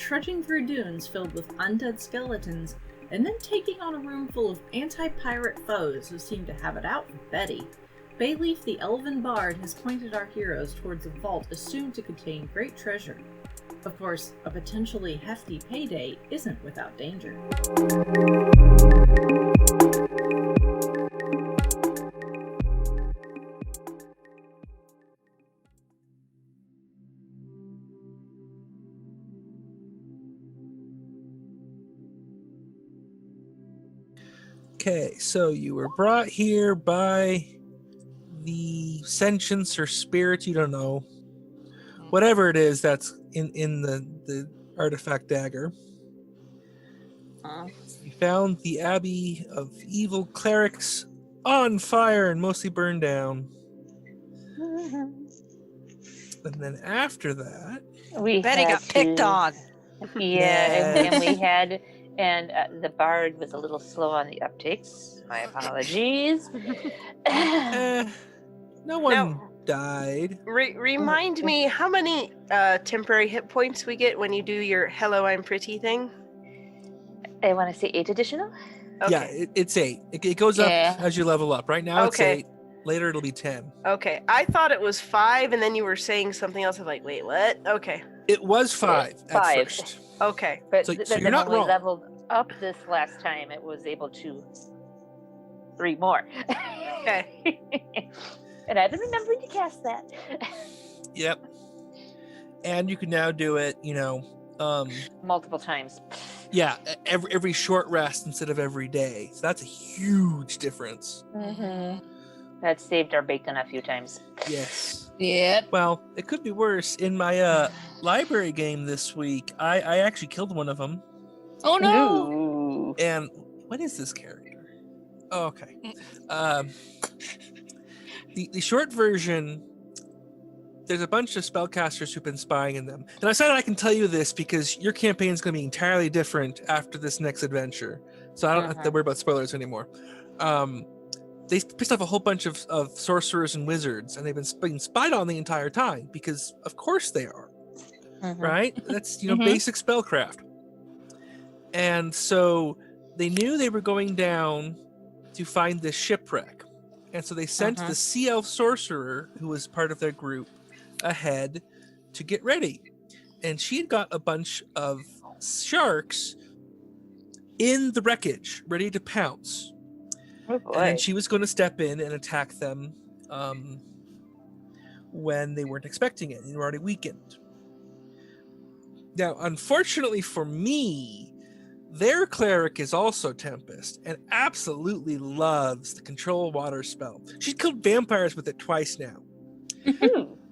trudging through dunes filled with undead skeletons, and then taking on a room full of anti-pirate foes who seem to have it out for Betty, Bayleaf the Elven Bard has pointed our heroes towards a vault assumed to contain great treasure. Of course, a potentially hefty payday isn't without danger. Okay, so you were brought here by the sentience or spirit, you don't know. Whatever it is that's in the artifact dagger. You found the Abbey of Evil Clerics on fire and mostly burned down. And then after that... Betty got picked on. Yeah, and we had... And the bard was a little slow on the uptakes. My apologies. No one died. Remind me, how many temporary hit points we get when you do your "Hello, I'm pretty" thing? I want to say 8 additional. Okay. Yeah, it's 8. It goes up as you level up. Right now it's 8. Later it'll be 10. Okay, I thought it was 5, and then you were saying something else. I'm like, wait, what? Okay. It was 5 at first. Okay. But So then you're not when we wrong. leveled up this last time, it was able to 3 more. Okay. And I've been remembering to cast that. Yep. And you can now do it, multiple times. Yeah, every short rest instead of every day. So that's a huge difference. Mm-hmm. That saved our bacon a few times. Yes. Yep. Well, it could be worse. In my library game this week, I actually killed one of them. Oh no! Ooh. And what is this character? Oh, okay. The short version, there's a bunch of spellcasters who've been spying in them. And I said I can tell you this because your campaign is going to be entirely different after this next adventure. So I don't have to worry about spoilers anymore. They pissed off a whole bunch of sorcerers and wizards, and they've been being spied on the entire time because, of course, they are. Right? That's basic spellcraft. And so they knew they were going down to find this shipwreck, and so they sent the sea elf sorcerer, who was part of their group, ahead to get ready. And she had got a bunch of sharks in the wreckage, ready to pounce. Oh boy. And then she was going to step in and attack them when they weren't expecting it. They were already weakened. Now, unfortunately for me, their cleric is also Tempest and absolutely loves the control water spell. She's killed vampires with it twice now.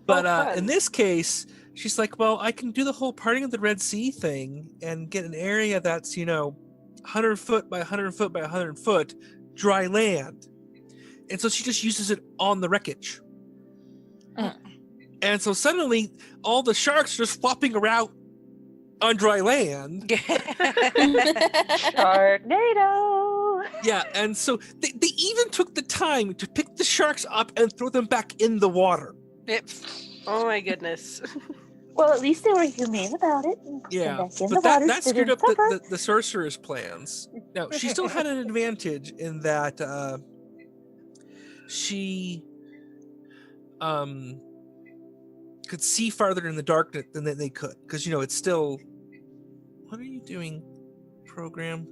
But in this case, she's like, well, I can do the whole parting of the Red Sea thing and get an area that's, 100 foot by 100 foot by 100 foot dry land. And so she just uses it on the wreckage. And so suddenly all the sharks are just flopping around on dry land. Sharknado! Yeah, and so they even took the time to pick the sharks up and throw them back in the water. Oh my goodness. Well, at least they were humane about it. Yeah, but that screwed up the sorcerer's plans. Now, she still had an advantage in that she could see farther in the darkness than they could. Because, it's still... What are you doing, program?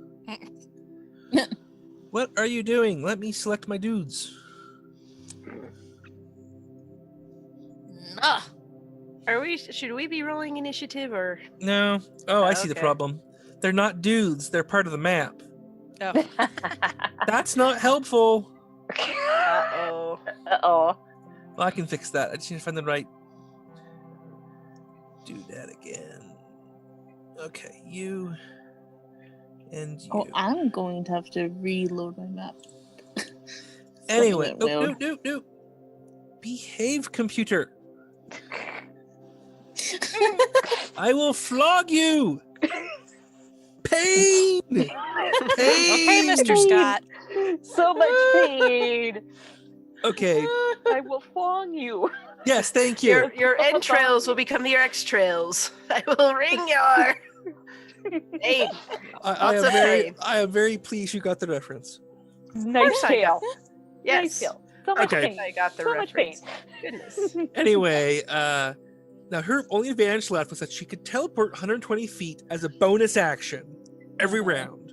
What are you doing? Let me select my dudes. Should we be rolling initiative or? No. Oh, I see the okay. problem. They're not dudes. They're part of the map. Oh. That's not helpful. Uh-oh. Uh-oh. Well, I can fix that. I just need to find the right... Do that again. Okay, you... And you. Oh, I'm going to have to reload my map. Anyway, no. Behave, computer. I will flog you. Pain. Pain. Okay, Mr. Scott. So much pain. Okay. I will flog you. Yes, thank you. Your entrails will become your extrails. I will wring your... Hey, I Lots of pain. I am very pleased you got the reference. Nice course I got- tail. yes, Nice tail. So much Okay. pain. I got the So much pain. reference. Goodness. Anyway, now her only advantage left was that she could teleport 120 feet as a bonus action every round,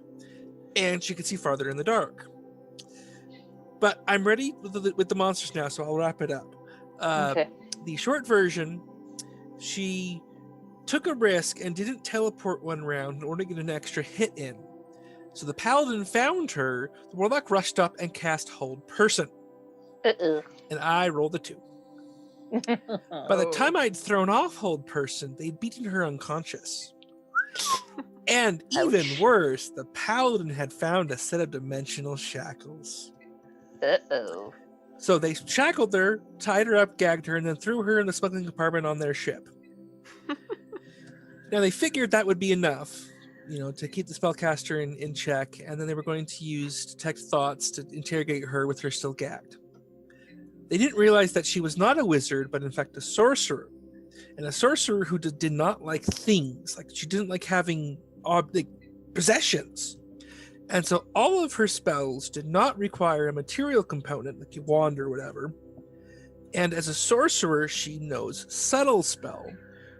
and she could see farther in the dark. But I'm ready with the monsters now, so I'll wrap it up. Okay. The short version, she took a risk and didn't teleport one round in order to get an extra hit in. So the paladin found her, the warlock rushed up and cast Hold Person, Uh-oh. and I rolled a 2. By the time I'd thrown off Hold Person, they'd beaten her unconscious. And even Ouch. worse, the paladin had found a set of dimensional shackles. Uh-oh. So they shackled her, tied her up, gagged her, and then threw her in the smuggling compartment on their ship. Now they figured that would be enough, to keep the spellcaster in check, and then they were going to use Detect Thoughts to interrogate her with her still gagged. They didn't realize that she was not a wizard, but in fact a sorcerer. And a sorcerer who did not like things. Like, she didn't like having possessions. And so all of her spells did not require a material component, like a wand or whatever. And as a sorcerer, she knows Subtle Spell,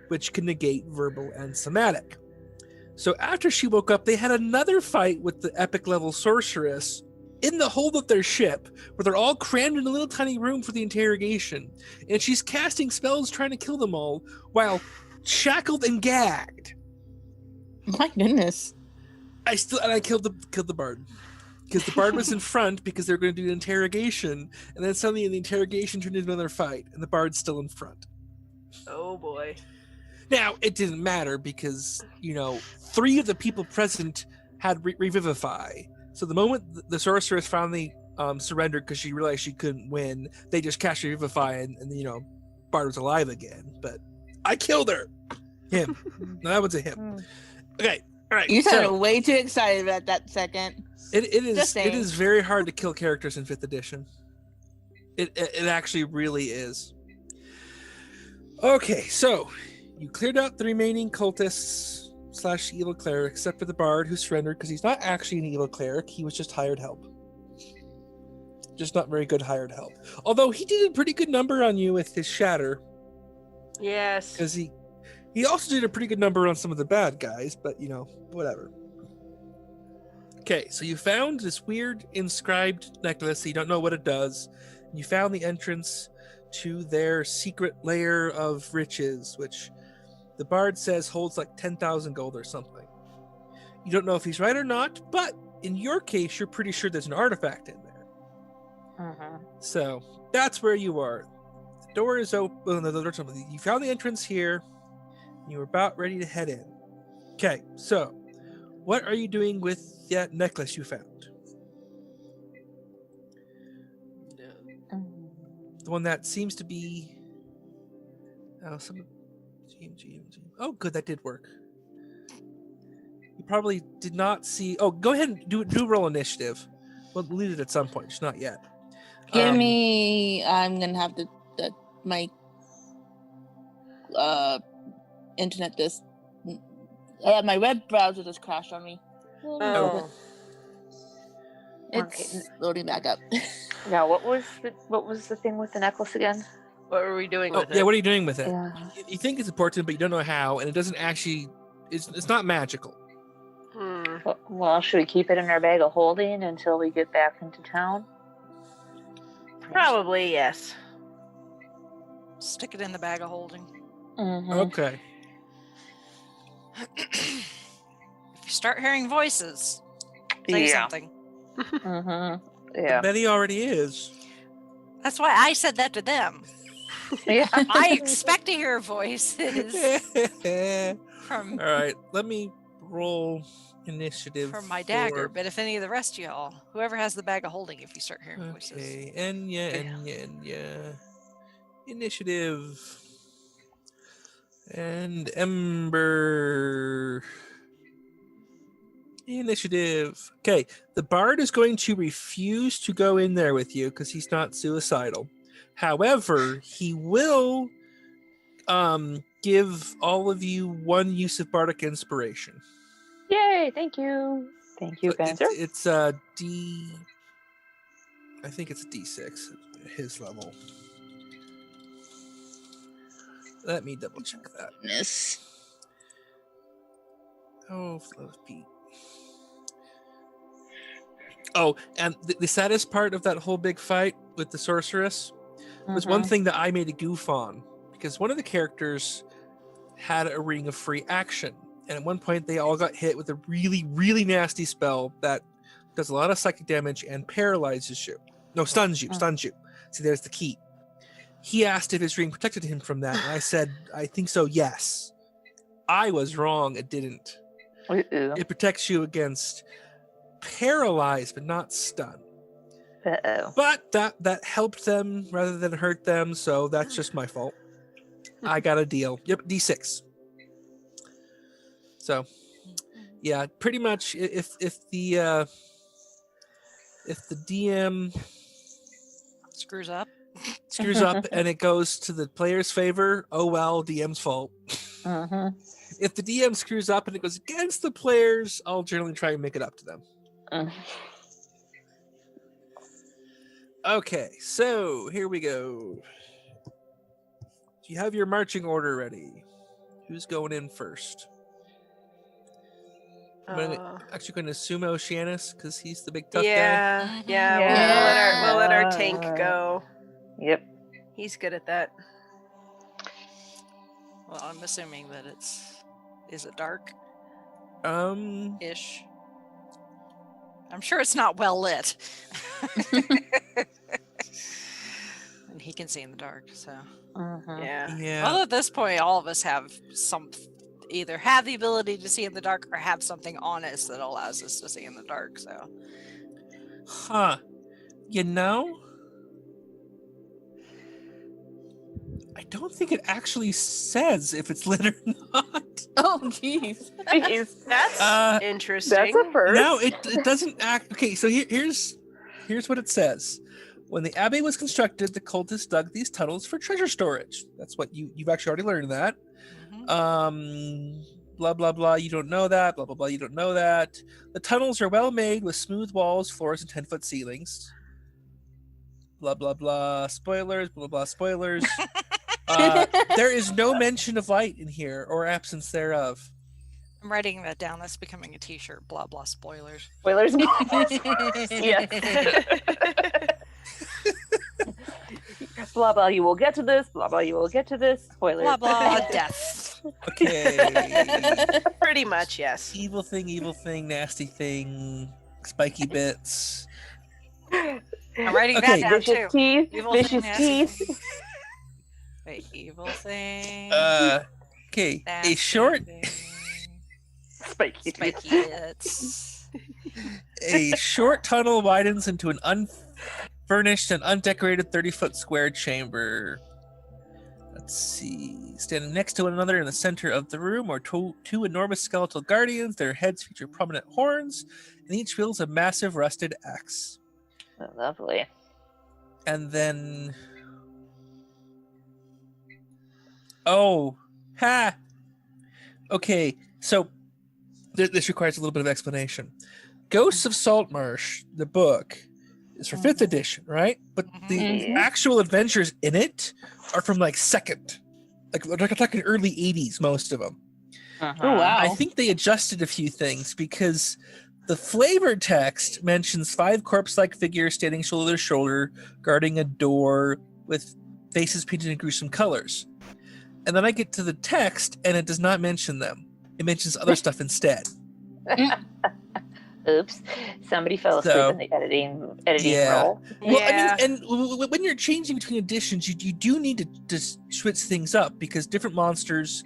which can negate verbal and somatic. So after she woke up, they had another fight with the epic level sorceress in the hold of their ship, where they're all crammed in a little tiny room for the interrogation. And she's casting spells trying to kill them all while shackled and gagged. My goodness. I killed the bard. Because the bard was in front because they were going to do an interrogation, and then suddenly the interrogation turned into another fight, and the bard's still in front. Oh boy. Now, it didn't matter because, 3 of the people present had Revivify. So the moment the sorceress finally surrendered because she realized she couldn't win, they just cast Revivify and Bard was alive again. But I killed her. Him. No, that was a him. Okay. All right. You sounded way too excited about that second. It Just saying. is very hard to kill characters in 5th edition. It actually really is. Okay, so you cleared out the remaining cultists / evil cleric, except for the bard who surrendered because he's not actually an evil cleric. He was just hired help. Just not very good hired help. Although he did a pretty good number on you with his shatter. Yes. Because he also did a pretty good number on some of the bad guys, but whatever. Okay, so you found this weird inscribed necklace, so you don't know what it does. You found the entrance to their secret lair of riches, which the bard says holds like 10,000 gold or something. You don't know if he's right or not, but in your case, you're pretty sure there's an artifact in there. So that's where you are. The door is open. The door's open. You found the entrance here. You were about ready to head in. Okay, so what are you doing with that necklace you found? The one that seems to be... Oh, good, that did work. You probably did not see... Oh, go ahead and do roll initiative. We'll lead it at some point, just not yet. Give me. I'm gonna have my internet just. My web browser just crashed on me. Oh. It's loading back up. Now, what was the thing with the necklace again? What were we doing with it? Yeah, what are you doing with it? Yeah. You think it's important, but you don't know how, and it doesn't actually... It's not magical. Well, should we keep it in our bag of holding until we get back into town? Probably, yes. Stick it in the bag of holding. Okay. If you start hearing voices, say something. Yeah. Betty already is. That's why I said that to them. Yeah. I expect to hear voices from All right, let me roll initiative from my dagger. But if any of the rest of y'all, whoever has the bag of holding, if you start hearing voices. Okay, Enya. Initiative. And Ember. Initiative. Okay, the bard is going to refuse to go in there with you because he's not suicidal. However, he will give all of you 1 use of bardic inspiration. Yay! Thank you. Thank you, So Panzer. it's D. I think it's a D6 at his level. Let me double check that. Goodness. Oh, Flo's Pete. Oh, and the saddest part of that whole big fight with the sorceress was one thing that I made a goof on, because one of the characters had a ring of free action, and at one point they all got hit with a really, really nasty spell that does a lot of psychic damage and paralyzes you. No, stuns you. See, there's the key. He asked if his ring protected him from that, and I said, I think so, yes. I was wrong, it didn't. Uh-oh. It protects you against paralyzed, but not stun. Uh-oh. But that helped them rather than hurt them, so that's just my fault. I got a deal. Yep, D6. So, yeah, pretty much if the DM Screws up. screws up and it goes to the player's favor, oh well, DM's fault. If the DM screws up and it goes against the players, I'll generally try and make it up to them. Okay, so here we go. Do you have your marching order ready? Who's going in first? I'm actually going to assume Oceanus because he's the big tough guy. Yeah. Yeah. We'll let our tank go. Yep. He's good at that. Well, I'm assuming that is it dark? Ish. I'm sure it's not well lit. And he can see in the dark, so. Yeah. Yeah. Well, at this point, all of us have either have the ability to see in the dark or have something on us that allows us to see in the dark, so. Huh. You know? I don't think it actually says if it's lit or not. Oh, jeez. That's interesting. That's a first. No, it doesn't act. Okay, so here's what it says. When the abbey was constructed, the cultists dug these tunnels for treasure storage. That's what you've actually already learned that. Blah blah blah. You don't know that. Blah blah blah. You don't know that. The tunnels are well made with smooth walls, floors, and 10-foot ceilings. Blah blah blah. Spoilers. Blah blah blah. Spoilers. There is no mention of light in here or absence thereof. I'm writing that down. That's becoming a t-shirt. Blah, blah, spoilers. Spoilers. Yes. Blah blah. You will get to this. Blah blah. You will get to this. Spoilers. Blah, blah, death. Okay. Pretty much, yes. Evil thing, nasty thing, spiky bits. I'm writing Okay. that down Vicious too. teeth. Evil Vicious thing, nasty teeth. thing. Wait, evil thing. Okay. nasty A short thing, Spiky. spiky bits. a short tunnel widens into an unfurnished and undecorated 30-foot square chamber. Let's see. Standing next to one another in the center of the room are two enormous skeletal guardians. Their heads feature prominent horns, and each wields a massive rusted axe. Oh, lovely. And then... Oh. Ha! Okay, so this requires a little bit of explanation. Ghosts of Saltmarsh, the book, is for 5th edition, right? But the actual adventures in it are from like 2nd. Like talking early 80s, most of them. Oh, wow. I think they adjusted a few things because the flavor text mentions 5 corpse-like figures standing shoulder to shoulder, guarding a door with faces painted in gruesome colors. And then I get to the text, and it does not mention them. It mentions other stuff instead. Oops. Somebody fell asleep in the editing role. Well, Yeah. I mean, and when you're changing between editions, you do need to switch things up because different monsters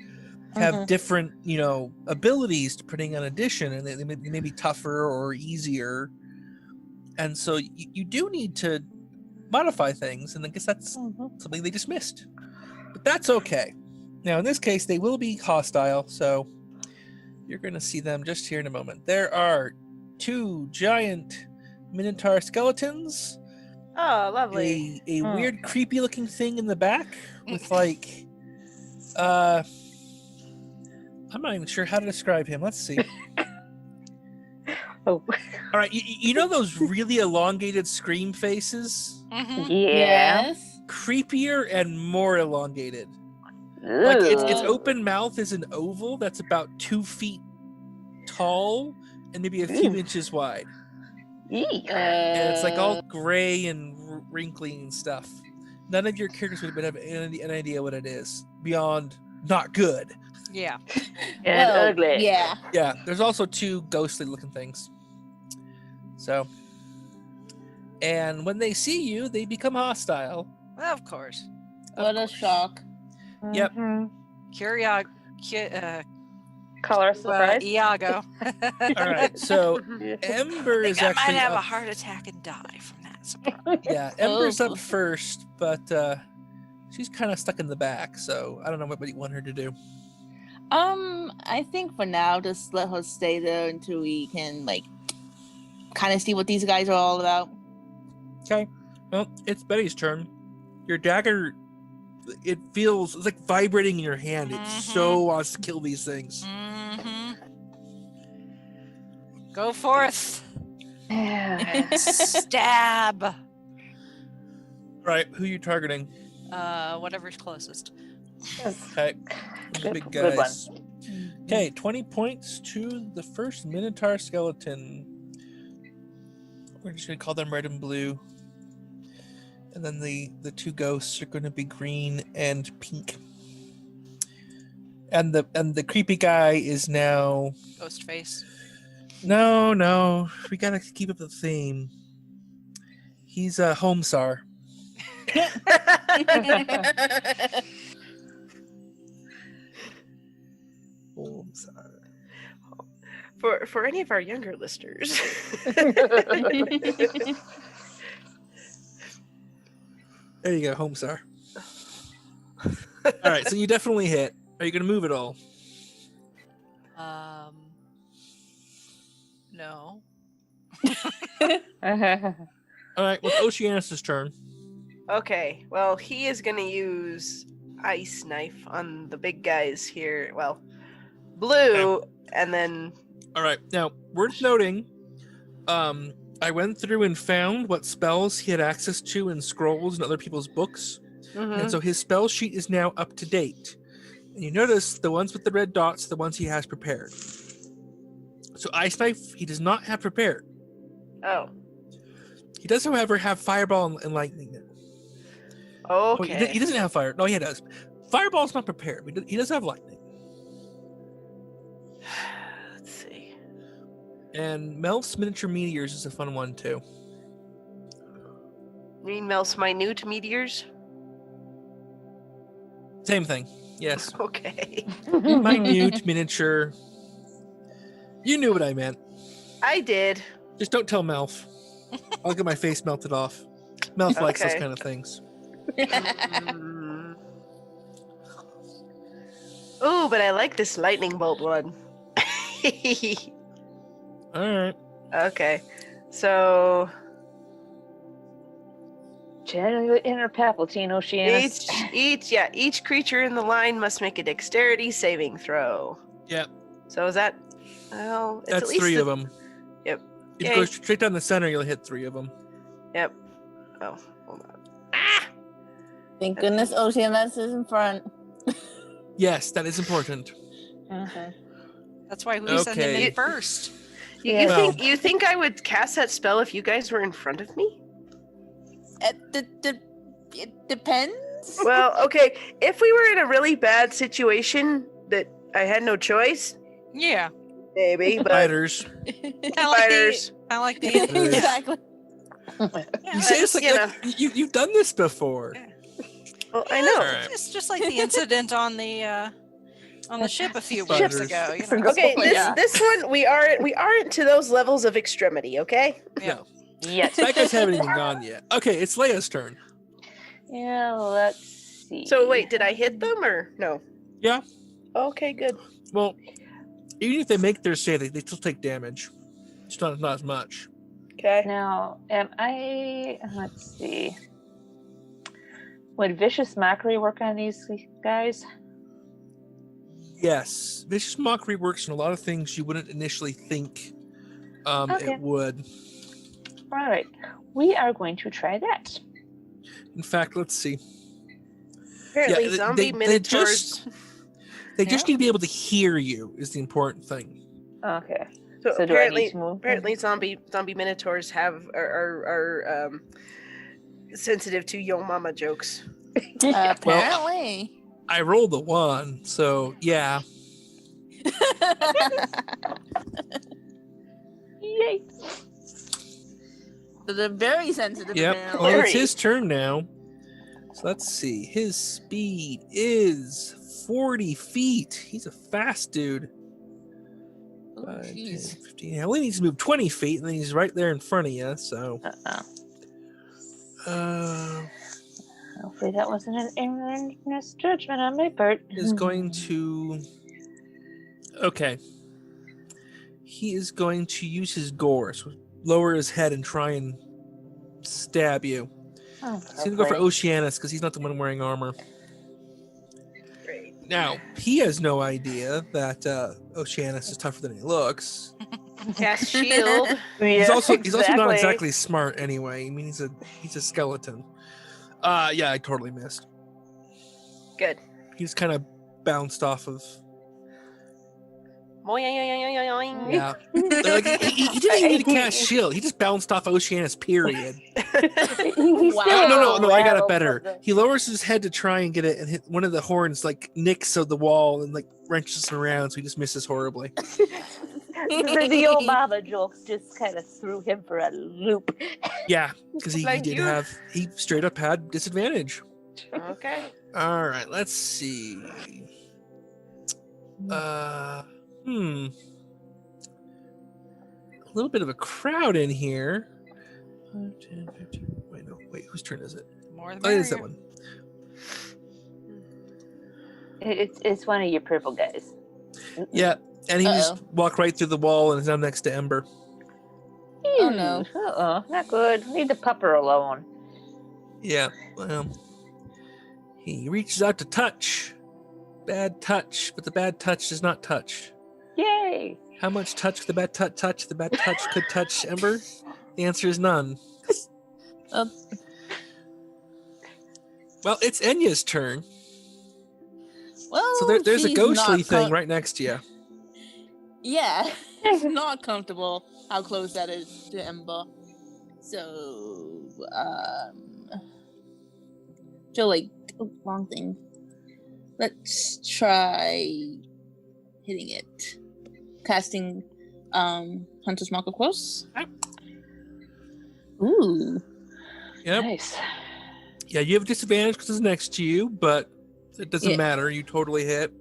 have different, abilities depending on edition, and they may be tougher or easier. And so you do need to modify things, and I guess that's something they just missed. But that's okay. Now, in this case, they will be hostile, so you're going to see them just here in a moment. There are 2 giant minotaur skeletons. Oh, lovely. A weird, creepy-looking thing in the back with, like, I'm not even sure how to describe him. Let's see. Oh, All right, you know those really elongated scream faces? Mm-hmm. yeah. Yes. Creepier and more elongated. Like its Ugh. open mouth is an oval that's about 2 feet tall and maybe a few Ooh. inches wide. Eek. And it's like all gray and wrinkly and stuff. None of your characters would have an idea what it is beyond not good. Yeah. And well, ugly. Yeah. Yeah, there's also 2 ghostly looking things. So, and when they see you, they become hostile. Of course. What a shock. Yep. Mhm. Color surprise. Iago. All right, so Ember I is think I actually might have a up. heart attack and die from that surprise. Yeah, Ember's Oh. up first, but she's kind of stuck in the back, so I don't know what you want her to do. I think for now, just let her stay there until we can kind of see what these guys are all about. Okay. Well, it's Betty's turn. Your dagger, it's like vibrating in your hand. It so wants to kill these things. Mm-hmm. Go forth and stab. All right, who are you targeting? Whatever's closest. Okay. Those Good- big good one. guys. Okay, 20 points to the first Minotaur skeleton. We're just going to call them red and blue. And then the 2 ghosts are going to be green and pink. And the creepy guy is now... Ghost face. No. We got to keep up the theme. He's a Homesar. Homesar. For any of our younger listeners. There you go, Homesar. All right, so you definitely hit. Are you going to move at all? No. All right, well, it's Oceanus' turn. Okay, well, he is going to use ice knife on the big guys here. Well, blue, and then... All right, now, worth noting, I went through and found what spells he had access to in scrolls and other people's books, and so his spell sheet is now up to date. And you notice the ones with the red dots are the ones he has prepared. So Ice Knife, he does not have prepared. Oh, He does, however, have Fireball and Lightning. Oh, okay. he doesn't have Fire. No, he does. Fireball's not prepared. But he does have Lightning. Let's see. And Melf's Miniature Meteors is a fun one, too. You mean Mel's minute meteors? Same thing. Yes. Okay. Minute, miniature. You knew what I meant. I did. Just don't tell Melf. I'll get my face melted off. Melf likes those Okay. kind of things. Oh, but I like this lightning bolt one. All right. Okay. So Channel your inner Palpatine, Oceanus. each creature in the line must make a dexterity saving throw. Yep. So is that? Well, it's That's at least 3 of them. Yep. If you Yay. go straight down the center, you'll hit 3 of them. Yep. Oh, hold on. Thank goodness Oceanus is in front. Yes, that is important. Mhm. That's why we send him Okay. in first. Well- You think I would cast that spell if you guys were in front of me? It depends. Well, okay. If we were in a really bad situation that I had no choice, Yeah. maybe. But Fighters. Fighters. I like the Exactly. You say it's like, you you've done this before. well, I know. All right. It's just like the incident on the ship a few weeks Fighters. ago. You know? Okay, Yeah. this one we aren't to those levels of extremity. Okay. No. Yes. That guys haven't even gone yet. Okay, it's Leia's turn. Yeah, let's see. So wait, did I hit them or no? Yeah. Okay, good. Well, even if they make their save, they still take damage. It's not as much. Okay. Now, am I? Let's see. Would Vicious Mockery work on these guys? Yes. Vicious Mockery works in a lot of things you wouldn't initially think Okay. It would. All right. We are going to try that. In fact, let's see. Apparently, Yeah, zombie minotaurs. They just need to be able to hear you is the important thing. Okay. So So do I need to move? apparently, zombie minotaurs are sensitive to yo mama jokes. Apparently. I rolled a 1, so yeah. Yay. So they're very sensitive. Yep. apparently. Well, it's his turn now. So let's see. His speed is 40 feet. He's a fast dude. Oh, 5, 10, jeez. 15. He only needs to move 20 feet, and then he's right there in front of you. So, Hopefully that wasn't an erroneous judgment on my part. is going to. Okay. He is going to use his gore, so lower his head and try and stab you. Oh, He's going to go for Oceanus because he's not the one wearing armor. Great. Now, he has no idea that Oceanus is tougher than he looks. Cast shield. He's also not exactly smart anyway. I mean, he's a skeleton. Yeah, I totally missed. Good. He's kind of bounced off of. Yeah, like, he didn't even need to cast shield. He just bounced off Oceanus. Period. Wow. No, I got it better. He lowers his head to try and get it, and hit one of the horns like nicks of the wall and like wrenches him around, so he just misses horribly. The old Baba jokes just kind of threw him for a loop. Yeah, because he Like did you. he straight up had disadvantage. Okay. All right, let's see. A little bit of a crowd in here. 5, 10, 15. Wait, whose turn is it? More the Oh, it is that merrier. one. It's one of your purple guys. Yeah, and he just walked right through the wall and is now next to Ember. Oh, no. Not good. Leave the pupper alone. Yeah, well, he reaches out to touch. Bad touch, but the bad touch does not touch. Yay! How much touch could the bad touch? The bad touch could touch Ember? The answer is none. Well, it's Enya's turn. Well, So there's a she's ghostly not thing right next to you. Yeah, it's not comfortable how close that is to Ember. So, wrong thing. Let's try hitting it. Casting Hunter's Mark of Close. Ooh. Yep. Nice. Yeah, you have disadvantage because it's next to you, but it doesn't matter. You totally hit.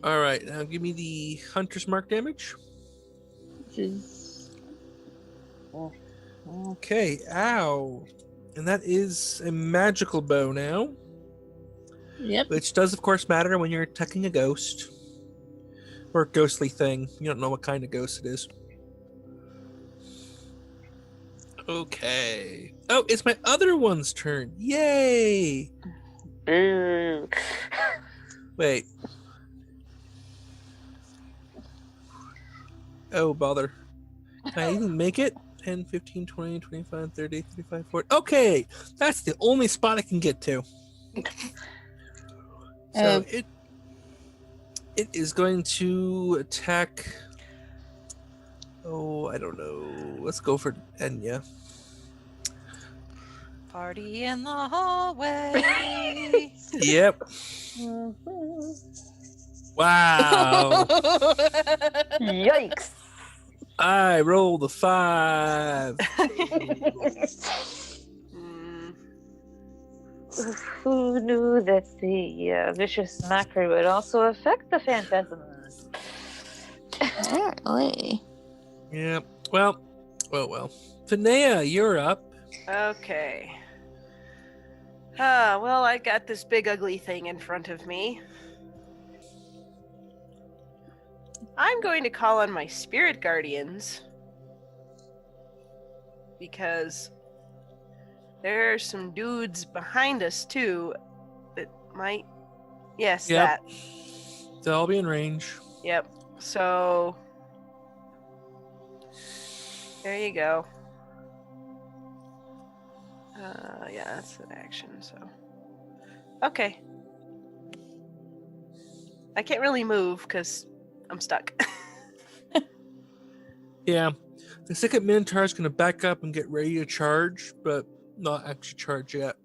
All right, now give me the Hunter's Mark damage. Okay, ow. And that is a magical bow now, Yep. which does, of course, matter when you're attacking a ghost or a ghostly thing. You don't know what kind of ghost it is. Okay. Oh, it's my other one's turn. Yay! Boo. Wait. Oh, bother. Can I even make it? 10, 15, 20, 25, 30, 35, 40. Okay! That's the only spot I can get to. So it is going to attack. Oh, I don't know. Let's go for Enya. Party in the hallway. Yep. Wow. Yikes. I rolled a 5. Who knew that the vicious mockery would also affect the phantasms? Apparently. Yep. Well. Finea, you're up. Okay. Well, I got this big ugly thing in front of me. I'm going to call on my spirit guardians because there are some dudes behind us too that might. Yes, Yep. that. They'll all be in range. Yep. So There you go. Yeah, that's an action, so. Okay. I can't really move because I'm stuck. Yeah. The second Minotaur is going to back up and get ready to charge, but not actually charge yet.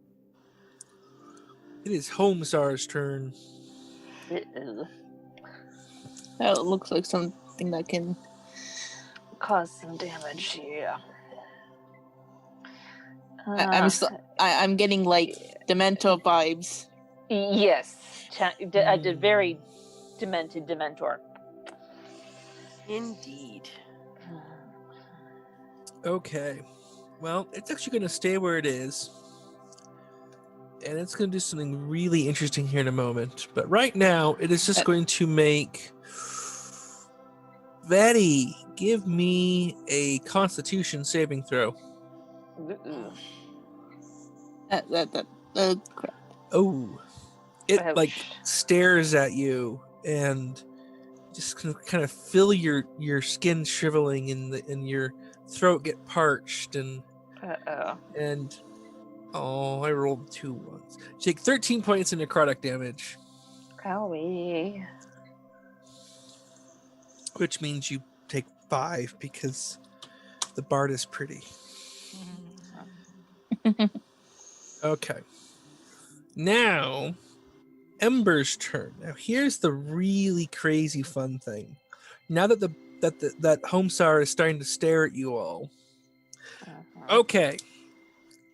It is Homesar's turn. Uh-oh. That looks like something that can. Cause some damage here. I'm getting like Dementor vibes. Yes. A very demented Dementor. Indeed. Okay. Well, it's actually going to stay where it is. And it's going to do something really interesting here in a moment. But right now, it is just going to make... Betty, give me a Constitution saving throw. Uh-oh. Crap. Oh. It, Ouch. like, stares at you and just kind of feel your skin shriveling and your throat get parched and oh, I rolled 2 ones. You take 13 points of necrotic damage, Owie. which means you take 5 because the bard is pretty. Okay. Now, Ember's turn. Now, here's the really crazy fun thing. Now that that Homesar is starting to stare at you all. Okay.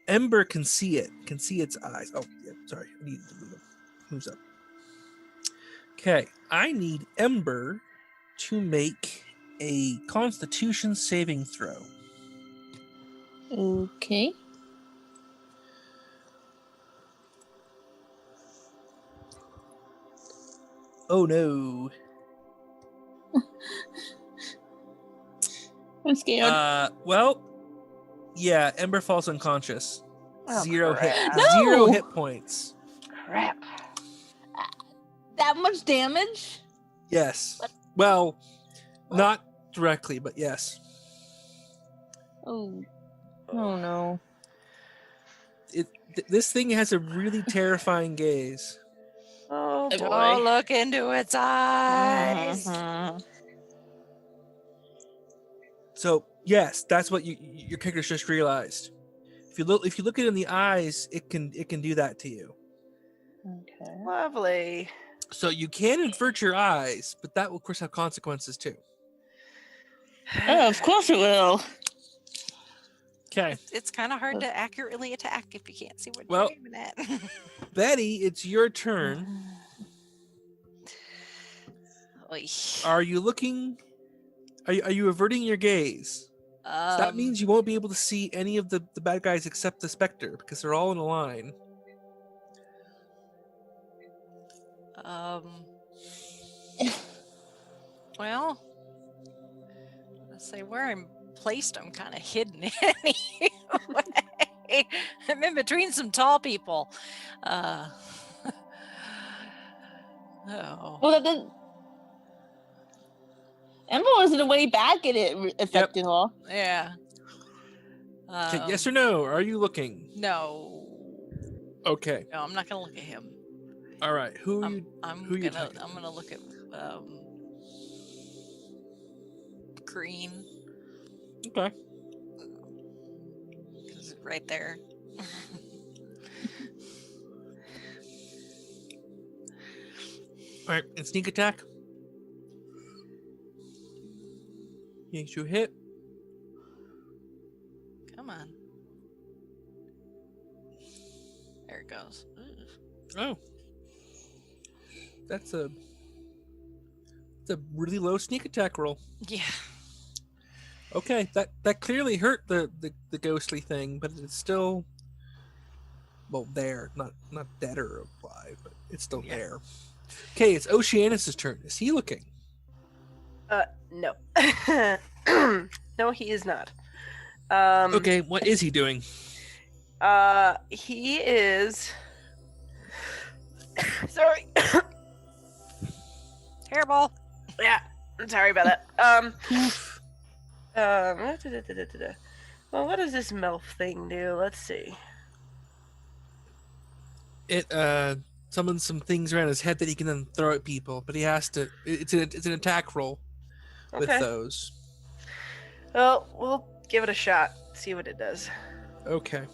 Ember can see it. Can see its eyes. Oh, yeah, sorry. I need to move it. Moves up. Okay. I need Ember to make a Constitution saving throw. Okay. Oh no. I'm scared. Well, yeah, Ember falls unconscious. Oh, Zero crap. No! hit points. Crap. That much damage? Yes. Well, not directly, but yes. Oh. Oh no. This thing has a really terrifying gaze. Oh boy. Don't look into its eyes. So yes, that's what your character's just realized. If you look it in the eyes, it can do that to you. Okay. Lovely. So you can invert your eyes, but that will of course have consequences too. Oh, of course it will. Okay. It's kind of hard to accurately attack if you can't see what Well- you're aiming at. Betty, it's your turn. Oy. Are you looking? Are you averting your gaze? So that means you won't be able to see any of the bad guys except the Spectre because they're all in a line. Well, let's say where I'm placed, I'm kind of hidden anyway. I'm in between some tall people. Oh. Well, then Ember was in the way back and it affected her. Yeah. Okay, yes or no? Are you looking? No. Okay. No, I'm not gonna look at him. All right. Who are I'm, you? I'm who you gonna talking I'm to? gonna look at green. Okay. 'Cause it's right there. All right. And sneak attack. Makes you hit. Come on. There it goes. Ugh. Oh. That's a really low sneak attack roll. Yeah. Okay, that clearly hurt the ghostly thing, but it's still there, not dead or alive, but it's still there. Okay, it's Oceanus' turn. Is he looking? No. No, he is not. Okay, what is he doing? He is. Sorry. Hairball. Yeah, I'm sorry about that. Well, what does this MILF thing do? Let's see. It summons some things around his head that he can then throw at people, but he has to. It's an attack roll with Okay. those. Well, we'll give it a shot. See what it does. Okay. It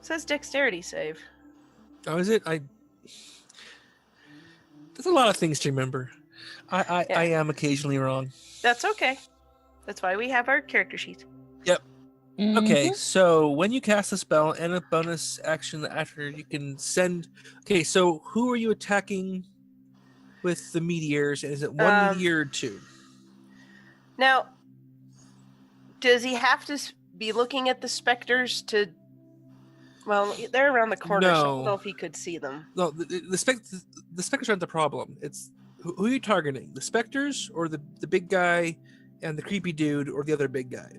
says dexterity save. Oh, is it? There's a lot of things to remember. I am occasionally wrong. That's okay. That's why we have our character sheet. Okay, so when you cast a spell and a bonus action after, you can send. Okay, so who are you attacking with the meteors? And is it one meteor or two? Now, does he have to be looking at the specters to? Well, they're around the corner, so I don't know if he could see them. No, the specters aren't the problem. It's who are you targeting? The specters or the big guy and the creepy dude or the other big guy?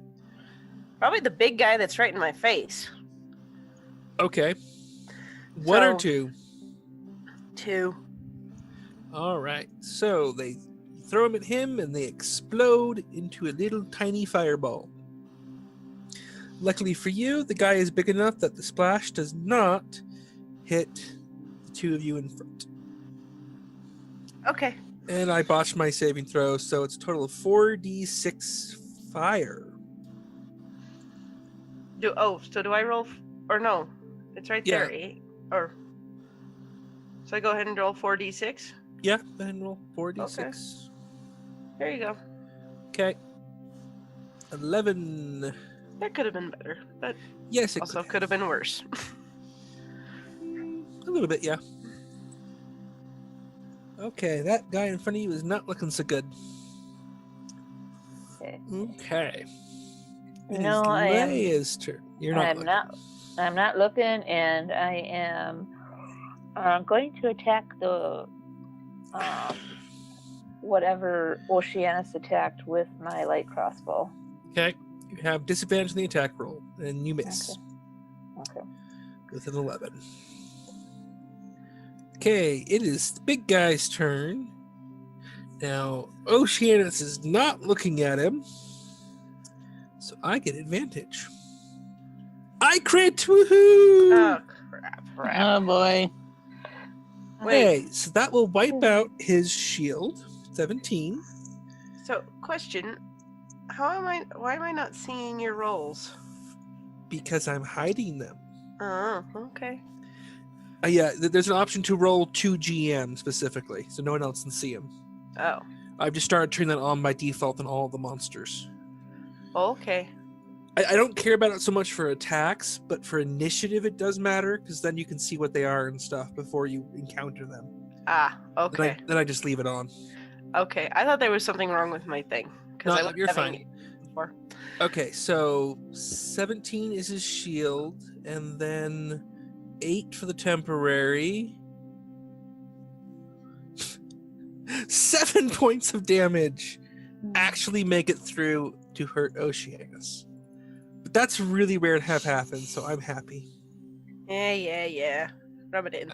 Probably the big guy that's right in my face. Okay. One or So- two? 2. All right. So they throw them at him and they explode into a little tiny fireball. Luckily for you, the guy is big enough that the splash does not hit the two of you in front. Okay. And I botched my saving throw, so it's a total of 4d6 fire. So do I roll? Or no? It's right there. Yeah. 8. Or. So I go ahead and roll 4d6? Yeah, go ahead and roll 4d6. There you go. Okay. 11. That could have been better, but Yes, it also could have been worse. A little bit, yeah. Okay, that guy in front of you is not looking so good. Okay. Okay. It No, is I am. Leia's turn. You're not. looking. I'm not looking, and I am going to attack the whatever Oceanus attacked with my light crossbow. Okay. You have disadvantage in the attack roll, and you miss Okay. with an 11. Okay, it is the big guy's turn. Now, Oceanus is not looking at him, so I get advantage. I crit! Woohoo! Oh, crap. Oh boy. Okay, so that will wipe out his shield. 17. So, question. Why am I not seeing your rolls? Because I'm hiding them. Oh, okay. Yeah, there's an option to roll 2 GM specifically, so no one else can see them. Oh, I've just started turning that on by default on all the monsters. okay. I don't care about it so much for attacks, but for initiative it does matter, because then you can see what they are and stuff before you encounter them. Ah, okay. Then I just leave it on. Okay, I thought there was something wrong with my thing. No, I you're haven't fine. used it before. Okay, so 17 is his shield, and then 8 for the temporary. 7 points of damage actually make it through to hurt Oceanus. But that's really rare to have happen, so I'm happy. Yeah. Rub it in.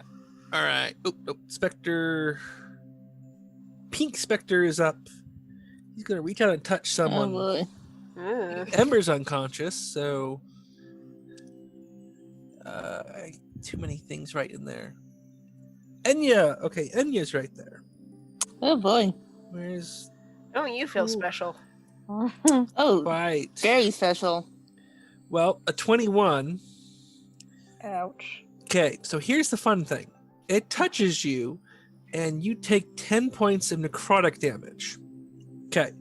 All right. Oh, Spectre. Pink Spectre is up. He's going to reach out and touch Oh someone. boy. Ember's unconscious, so too many things right in there. Enya. Okay, Enya's right there. Oh boy. Where's Don't you feel Ooh. special? Oh, right? very special. Well, a 21. Ouch. Okay, so here's the fun thing. It touches you, and you take 10 points of necrotic damage. Okay,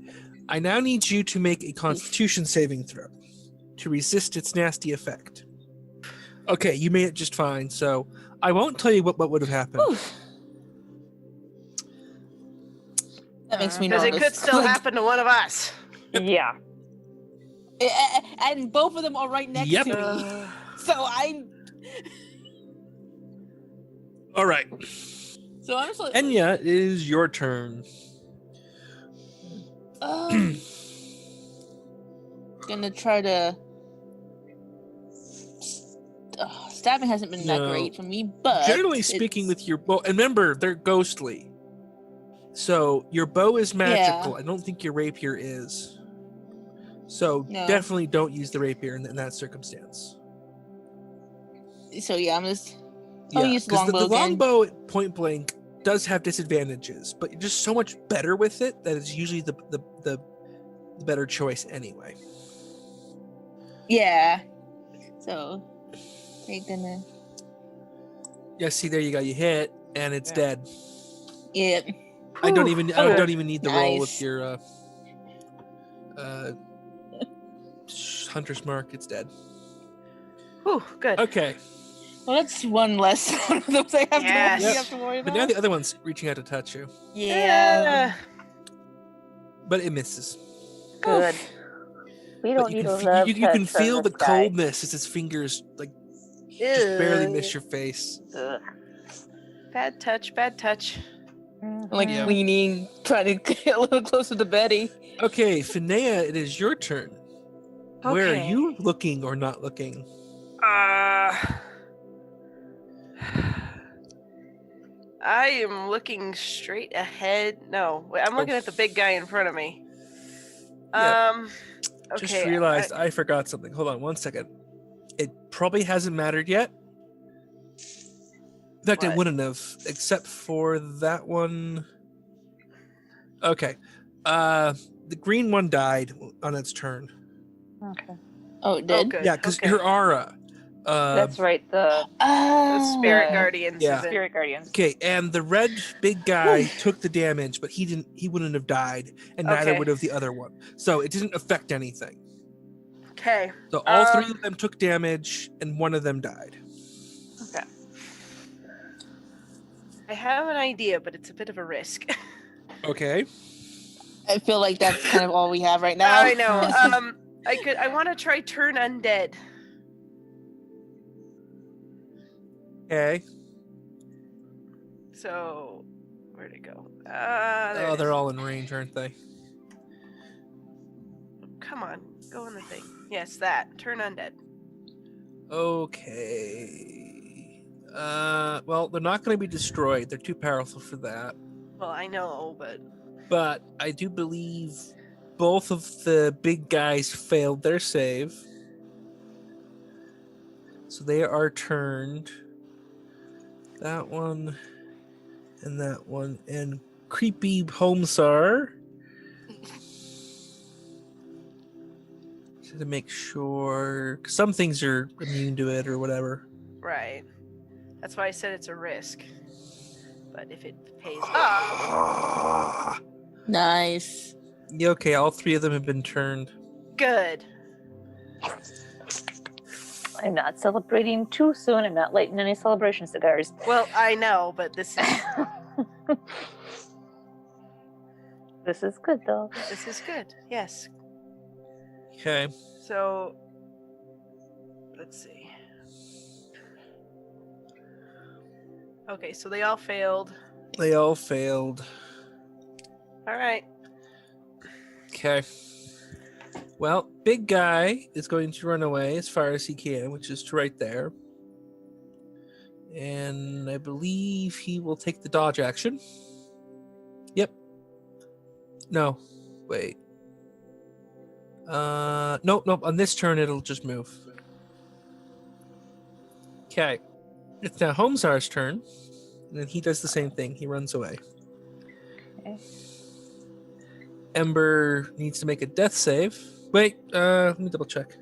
I now need you to make a Constitution saving throw to resist its nasty effect. Okay, you made it just fine, so I won't tell you what would have happened. Whew. That makes me Because nervous. it could still happen to one of us. Yeah. And both of them are right next Yep. to me. So I'm All right, just like, Enya, it is your turn. gonna try to. Stabbing hasn't been that No. great for me, but Generally speaking, with your bow, and remember, they're ghostly. So your bow is magical. I don't think your rapier is. So No. definitely don't use the rapier in that circumstance. So yeah, I'm just. Yeah, I'll use because the longbow again. longbow at point blank does have disadvantages, but you're just so much better with it that it's usually the better choice anyway. Yeah. So they're gonna. Yeah, see, there you go. You hit, and it's dead. Yeah. I don't even need the roll with Nice. your hunter's mark. It's dead. Whew, good. Okay, Well, that's one less one of those I have, Yes. to, you have to worry but about. now the other one's reaching out to touch you, Yeah. but it misses. Good. We don't But need you a can, love you can touch from feel the this guy. coldness as his fingers like just barely miss your face. Ugh. Bad touch, bad touch. I'm like Yeah. leaning, trying to get a little closer to Betty. Okay, Finea, it is your turn. Where are Okay. you looking or not looking? I am looking straight ahead. No, I'm looking at the big guy in front of me. Yep. Okay. Just realized I forgot something. Hold on one second. It probably hasn't mattered yet. In fact, it What? wouldn't have, except for that one. Okay. The green one died on its turn. Okay. Oh, it did? good. Yeah, because okay. her aura. That's right. The The spirit Uh, guardians. yeah. have been- spirit guardians. Okay, and the red big guy took the damage, but he wouldn't have died, and neither Okay. would have the other one. So it didn't affect anything. Okay. So all three of them took damage, and one of them died. Okay. I have an idea, but it's a bit of a risk. Okay. I feel like that's kind of all we have right now. I know. I want to try turn undead. Okay. So, where'd it go? There Oh, it they're is. all in range, aren't they? Come on, go in the thing. Yes, that. Turn undead. Okay. Well, they're not going to be destroyed. They're too powerful for that. Well, I know, but But I do believe both of the big guys failed their save. So they are turned. That one and that one. And creepy Homesar. To make sure. 'Cause some things are immune to it or whatever. right. That's why I said it's a risk. But if it pays off, Nice. Yeah, okay, all three of them have been turned. good. I'm not celebrating too soon. I'm not lighting any celebration cigars. Well, I know, but this is This is good though. good. Yes. Okay. So, let's see. Okay, so they all failed. They all failed. All right. Okay. Well, big guy is going to run away as far as he can, which is to right there. And I believe he will take the dodge action. Yep. No. Wait. Nope. On this turn, it'll just move. Okay. It's now Homesar's turn. And then he does the same thing. He runs away. Okay. Ember needs to make a death save. Wait, let me double check.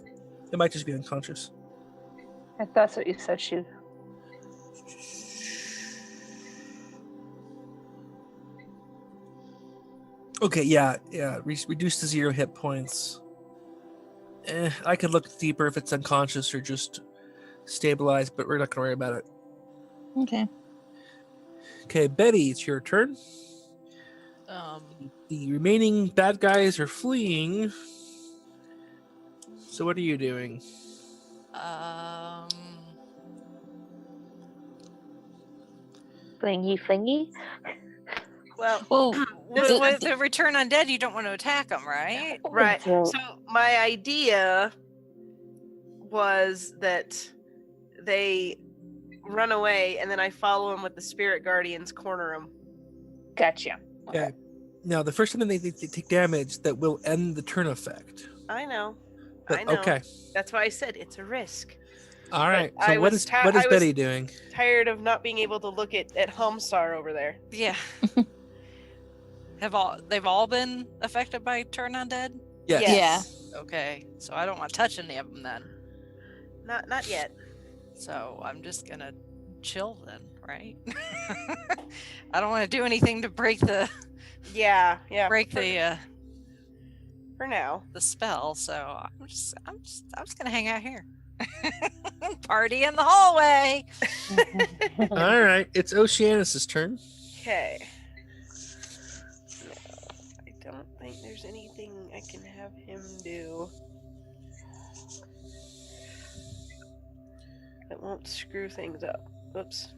It might just be unconscious. I thought that's what you said. She. Okay, yeah. Reduced to 0 hit points. I could look deeper if it's unconscious or just stabilized, but we're not gonna worry about it. Okay. Okay, Betty, it's your turn. The remaining bad guys are fleeing. So what are you doing? Flingy. Well, Well, With the return undead, you don't want to attack them, right? right. So- So my idea was that they run away, and then I follow them with the spirit guardians, corner them. Gotcha. Okay. Now, the first time they take damage, that will end the turn effect. I know. But, I know. okay. That's why I said it's a risk. All right. But So I what was is I what is was Betty doing? Tired of not being able to look at Homestar over there. Yeah. They've all been affected by turn undead? Yes. Yeah. Okay. So I don't want to touch any of them then. Not yet. So I'm just gonna chill then, right? I don't want to do anything to break the Yeah. For now. the spell. So I'm just gonna hang out here. Party in the hallway. All right. It's Oceanus's turn. Okay. No, I don't think there's anything I can have him do that won't screw things up. Oops.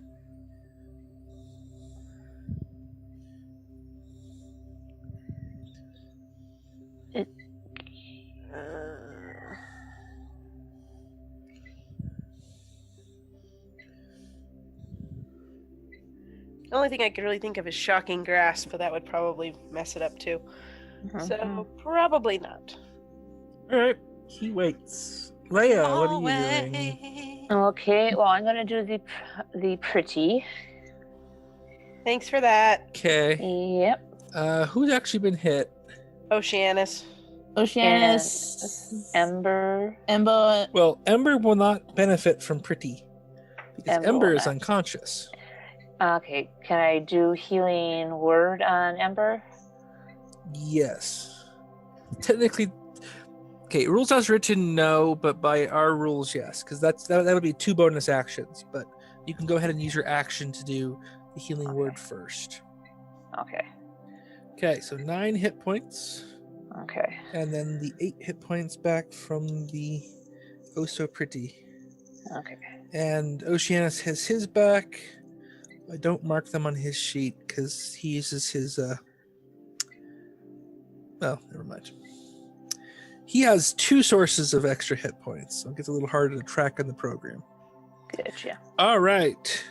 The only thing I could really think of is shocking grasp, but that would probably mess it up too. So probably not. All right. He waits. Leia, what are you doing? Okay, well, I'm gonna do the pretty. Thanks for that, Okay. Yep. Who's actually been hit? Oceanus. Oceanus. Ember. Ember. Well, Ember will not benefit from pretty because Ember Ember will is not. unconscious. Okay, can I do healing word on Ember? Yes. Technically, okay. Rules as written, no, but by our rules, yes, because that'll be 2 bonus actions. But you can go ahead and use your action to do the healing word first. Okay. Okay, so 9 hit points, Okay. and then the 8 hit points back from the Oh So Pretty. Okay. And Oceanus has his back. I don't mark them on his sheet because he uses his well, never mind. He has 2 sources of extra hit points, so it gets a little harder to track in the program. Gotcha. All right.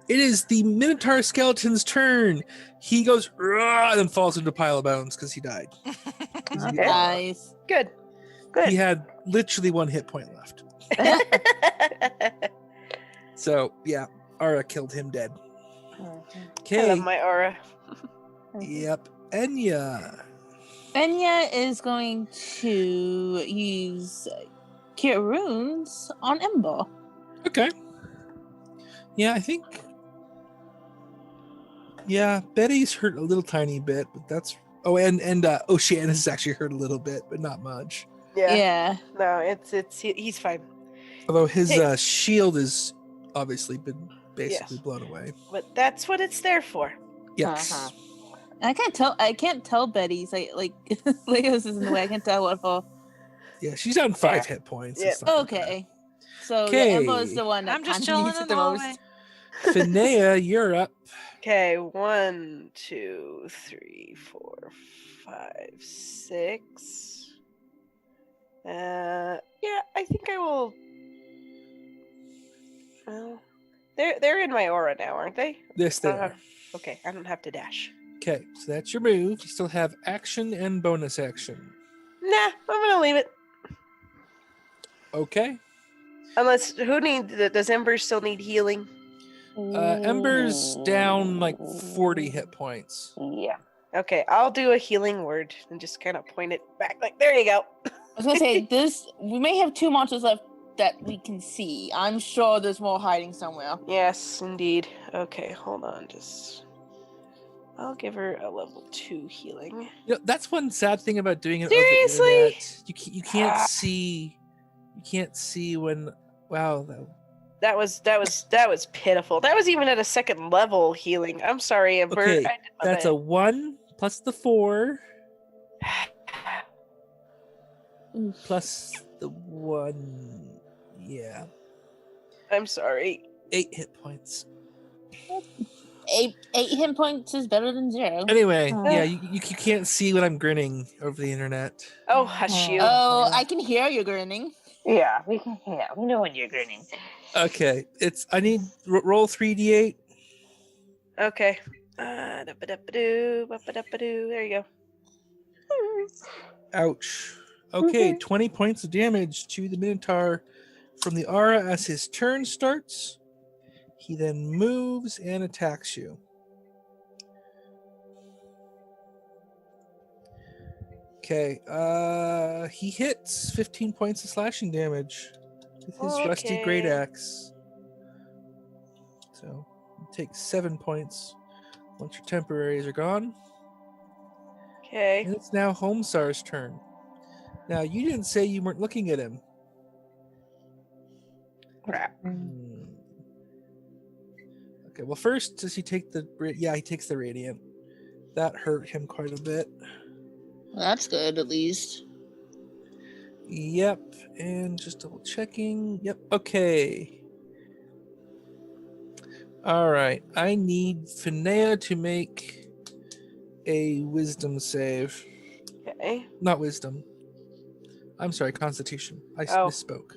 It is the Minotaur skeleton's turn. He goes, "Rah," and then falls into a pile of bones because he died. Okay. Nice. Good. He had literally 1 hit point left. So, yeah, Ara killed him dead. I love Okay. my aura. Yep. Enya. Enya is going to use Cure Runes on Ember. Okay. Yeah, I think. Yeah, Betty's hurt a little tiny bit, but that's. Oh, and Oceanus is actually hurt a little bit, but not much. Yeah. No, he's fine. Although his Hey. shield has obviously been basically Yes. blown away. But that's what it's there for. Yes. Uh-huh. I can't tell Betty's like Leo's is in the way. I can't tell what for. Yeah, she's down 5 Yeah. hit points. Yeah. It's not that Okay. So Okay. Ember is the one that I'm just kind of chilling needs in it the the hallway. most. bad. Finea, you're up. Okay, 1, 2, 3, 4, 5, 6. Yeah, I think I will. Well, they're in my aura now, aren't they? This there. Okay, I don't have to dash. Okay, so that's your move. You still have action and bonus action. Nah, I'm gonna leave it. Okay. Unless does Ember still need healing? Ember's down like 40 hit points. Yeah. Okay, I'll do a healing word and just kind of point it back. Like, there you go. I was gonna say we may have 2 monsters left that we can see. I'm sure there's more hiding somewhere. Yes, indeed. Okay, hold on. I'll give her a level 2 healing. You know, that's one sad thing about doing it Seriously? over the internet. You can't see. You can't see when. Wow. That was pitiful. That was even at a 2nd level healing. I'm sorry, Ember. Okay, I did my that's best. a 1 plus the 4 plus the 1. Yeah, I'm sorry. 8 hit points. 8 hit points is better than 0. Anyway, Oh. yeah, you can't see when I'm grinning over the internet. Oh, hush you. Oh, I can hear you grinning. Yeah, we can. Yeah, we know when you're grinning. Okay, I need roll 3d8. Okay. Da-ba-da-ba-doo, ba-ba-da-ba-doo. There you go. Ouch. Okay, 20 points of damage to the Minotaur from the aura as his turn starts. He then moves and attacks you. Okay, he hits 15 points of slashing damage with his rusty great axe. So you take 7 points once your temporaries are gone. Okay. And it's now Homesar's turn. Now, you didn't say you weren't looking at him. Crap. Okay, well, first, does he take the... Yeah, he takes the Radiant. That hurt him quite a bit. Well, that's good, at least. Yep, and just double checking. Yep, okay. All right, I need Finea to make a wisdom save. Okay. Not wisdom. I'm sorry, Constitution. I misspoke.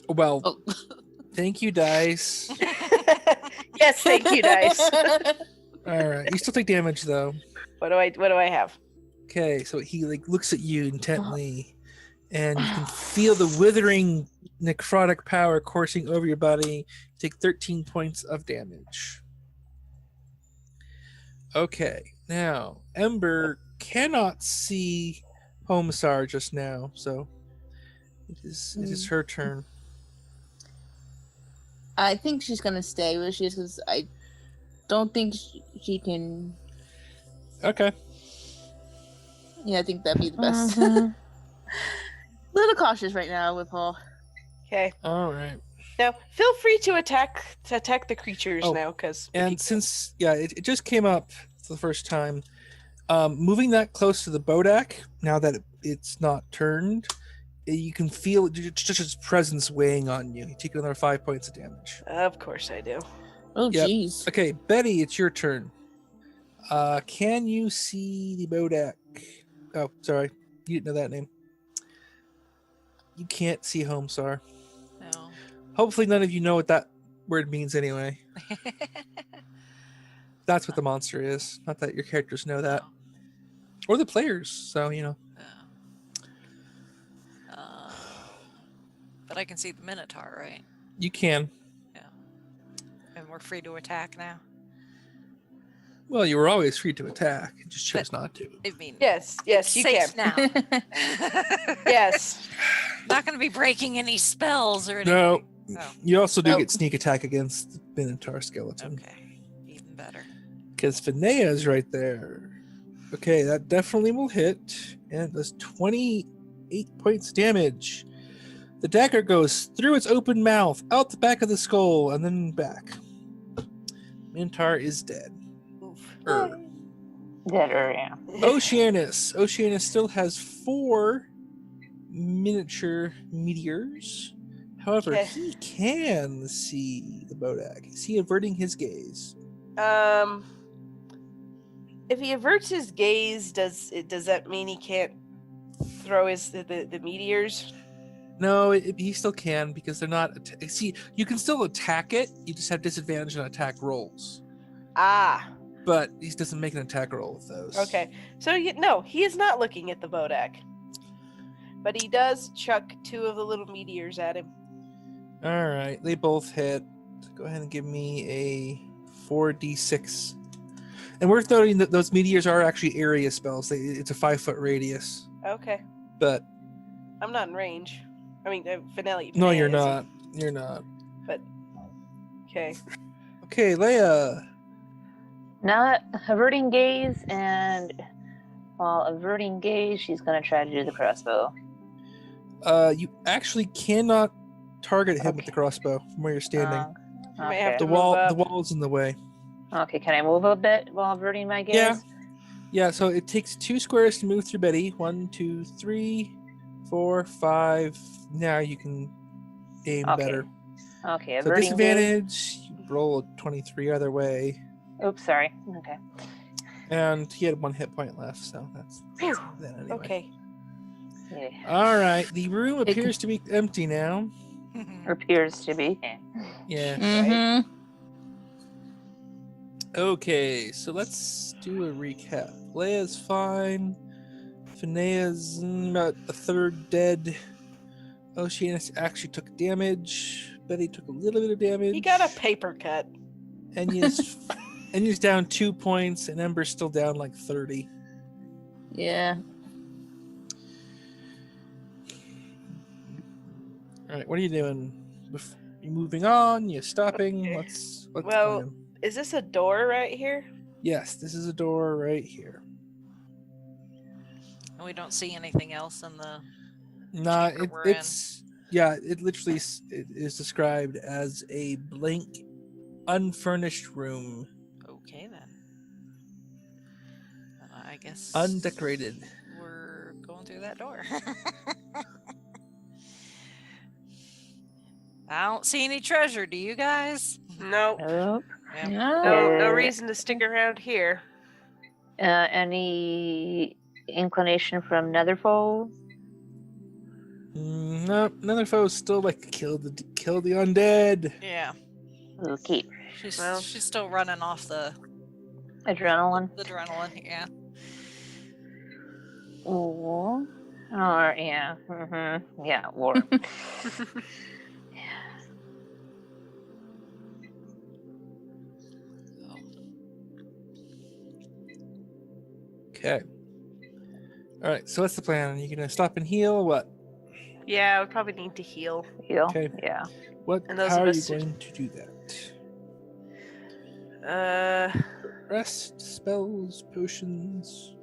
Well, thank you, dice. Yes, thank you, dice. All right, you still take damage though. What do I have? Okay, so he looks at you intently, and you can feel the withering necrotic power coursing over your body. You take 13 points of damage. Okay, now Ember cannot see Homesar just now, so it is her turn. I think she's gonna stay where she is because I don't think she can. Okay. Yeah, I think that'd be the best. Little cautious right now with Paul. Okay. All right. Now, feel free to attack the creatures now, because. And since it just came up for the first time, moving that close to the Bodak, now that it's not turned, you can feel just its presence weighing on you. You take another 5 points of damage. Of course I do. Oh, Yep. jeez. Okay, Betty, it's your turn. Can you see the Bodak? Oh, sorry. You didn't know that name. You can't see Homesar. No. Hopefully none of you know what that word means anyway. That's what the monster is. Not that your characters know that. Or the players, so, you know. But I can see the Minotaur, right? You can. Yeah. And we're free to attack now? Well, you were always free to attack. You just chose not to. I mean, Yes, you safe can. now. Yes. Not going to be breaking any spells or anything. No. Oh. You also do get sneak attack against the Minotaur skeleton. Okay. Even better. Because Finea is right there. Okay, that definitely will hit. And it does 28 points damage. The dagger goes through its open mouth, out the back of the skull, and then back. Minotaur is dead. Deader, yeah. Oceanus. Oceanus still has 4 miniature meteors. However, he can see the Bodak. Is he averting his gaze? If he averts his gaze, does that mean he can't throw the meteors? No, he still can because they're not. See, you can still attack it. You just have disadvantage on attack rolls. Ah. But he doesn't make an attack roll with those. Okay. So no, he is not looking at the Bodak. But he does chuck 2 of the little meteors at him. All right, they both hit. Go ahead and give me a 4d6. And worth noting that those meteors are actually area spells. It's a 5-foot radius. Okay. But I'm not in range. I mean, Finale. No, you're not. You're not. But okay. Okay, Leia. Not averting gaze, and while averting gaze, she's gonna try to do the crossbow. You actually cannot target him with the crossbow from where you're standing. Okay. The wall's in the way. Okay, can I move a bit while averting my gaze? Yeah. Yeah, so it takes 2 squares to move through Betty. 1, 2, 3, 4, 5. Now you can aim better. Okay, So averting disadvantage, you roll a 23 either way. Oops, sorry. Okay. And he had 1 hit point left, so that's that anyway. Okay. Yeah. All right, the room appears to be empty now. Appears to be. Yeah. Mm-hmm. Okay, so let's do a recap. Leia's fine. Finea's about a third dead. Oceanus actually took damage. Betty took a little bit of damage. He got a paper cut. Enya's down 2 points, and Ember's still down like 30. Yeah. All right, what are you doing? You moving on? You stopping? Okay. What's Well, going on? is this a door right here? Yes, this is a door right here. And we don't see anything else in the. Nah, chamber we're it's yeah. It literally it is described as a blank, unfurnished room, Okay then. I guess. undecorated. We're going through that door. I don't see any treasure. Do you guys? No. Nope. Yeah. No reason to stick around here. Any inclination from Netherfold? Nope, another foe's still like kill the undead. Yeah. Okay. She's still running off the Adrenaline. adrenaline. Yeah. Or yeah. Yeah, war. Okay. All right. So what's the plan? Are you gonna stop and heal? Or what? Yeah, we probably need to heal. Heal. Okay. Yeah. What? And those How of are you us who- going to do that? Uh, Rest, spells, potions.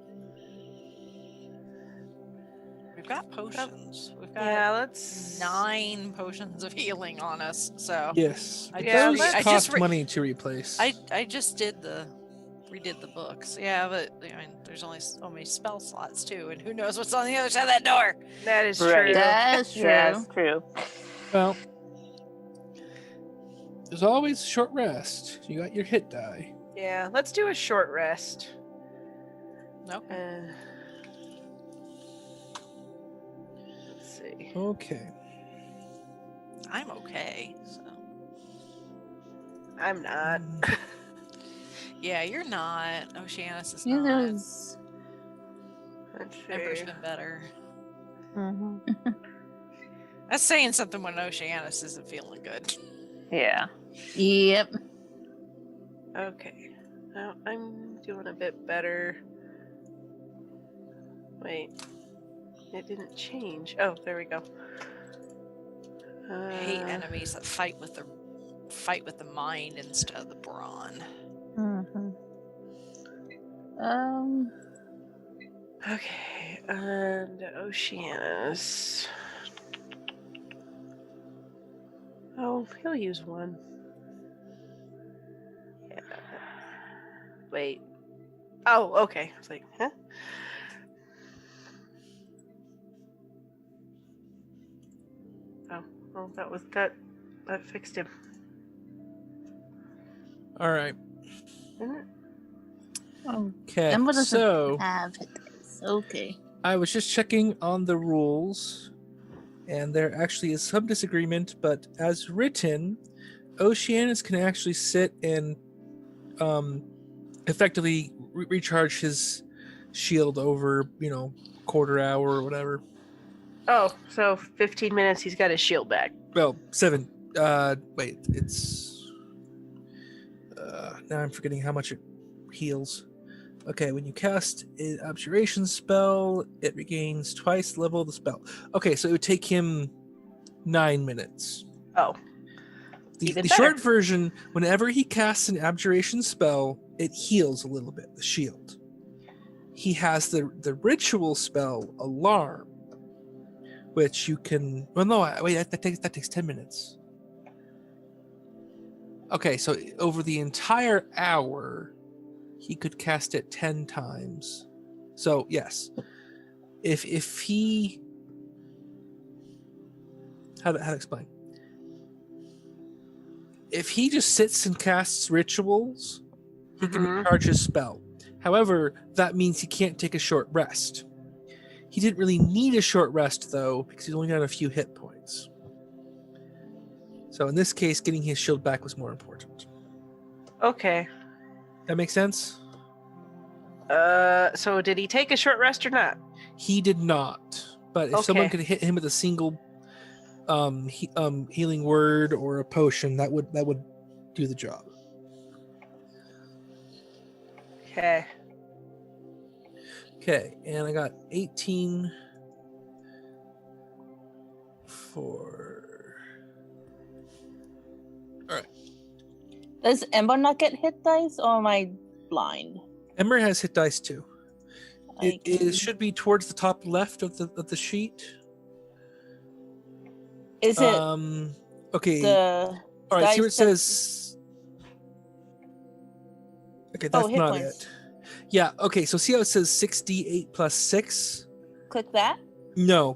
We've got potions. We've got yeah, let's 9 potions of healing on us. So Yes. I Yeah, Those let's- I cost just money to replace. I just redid the books. Yeah, but I mean, there's only so many spell slots too, and who knows what's on the other side of that door? That is Right. true. That's true. Yeah, that's true. Well, there's always a short rest. You got your hit die. Yeah, let's do a short rest. Nope. Let's see. Okay. I'm okay. So I'm not. yeah, you're not. Oceanus is You not. know, Let's Ember's see. been better. Mm-hmm. That's saying something when Oceanus isn't feeling good. Yeah. Yep. Okay. Now I'm doing a bit better. Wait. It didn't change. Oh, there we go. I hate enemies that fight with the mind instead of the brawn. Mm-hmm. Okay, and Oceanus. Oh, he'll use one. Yeah. Wait. Oh, okay. I was like, huh? Oh, well, that fixed him. All right. Didn't it? Okay. Emma doesn't So have hit dice. Okay. I was just checking on the rules, and there actually is some disagreement, but as written, Oceanus can actually sit and effectively recharge his shield over, quarter hour or whatever. Oh, so 15 minutes he's got his shield back. Well, 7. Wait, it's now I'm forgetting how much it heals. Okay, when you cast an abjuration spell, it regains twice the level of the spell. Okay, so it would take him 9 minutes. Oh. The Even short better. version, whenever he casts an abjuration spell, it heals a little bit, the shield. He has the ritual spell, Alarm, which you can... Well, no, wait, that takes 10 minutes. Okay, so over the entire hour, he could cast it 10 times. So, yes. If he... How to explain? If he just sits and casts rituals, he can recharge his spell. However, that means he can't take a short rest. He didn't really need a short rest, though, because he's only got a few hit points. So in this case, getting his shield back was more important. Okay. That makes sense? So did he take a short rest or not? He did not. But if someone Okay. could hit him with a single healing word or a potion, that would do the job. Okay. Okay, and I got 18 for. All right. Does Ember not get hit dice, or am I blind? Ember has hit dice too. It Okay. should be towards the top left of the sheet. Is it Okay. the All right. See where it dice that- says. Okay, that's hit not points. it. Yeah. Okay. So see how it says 6d8 plus 6? Click that? No,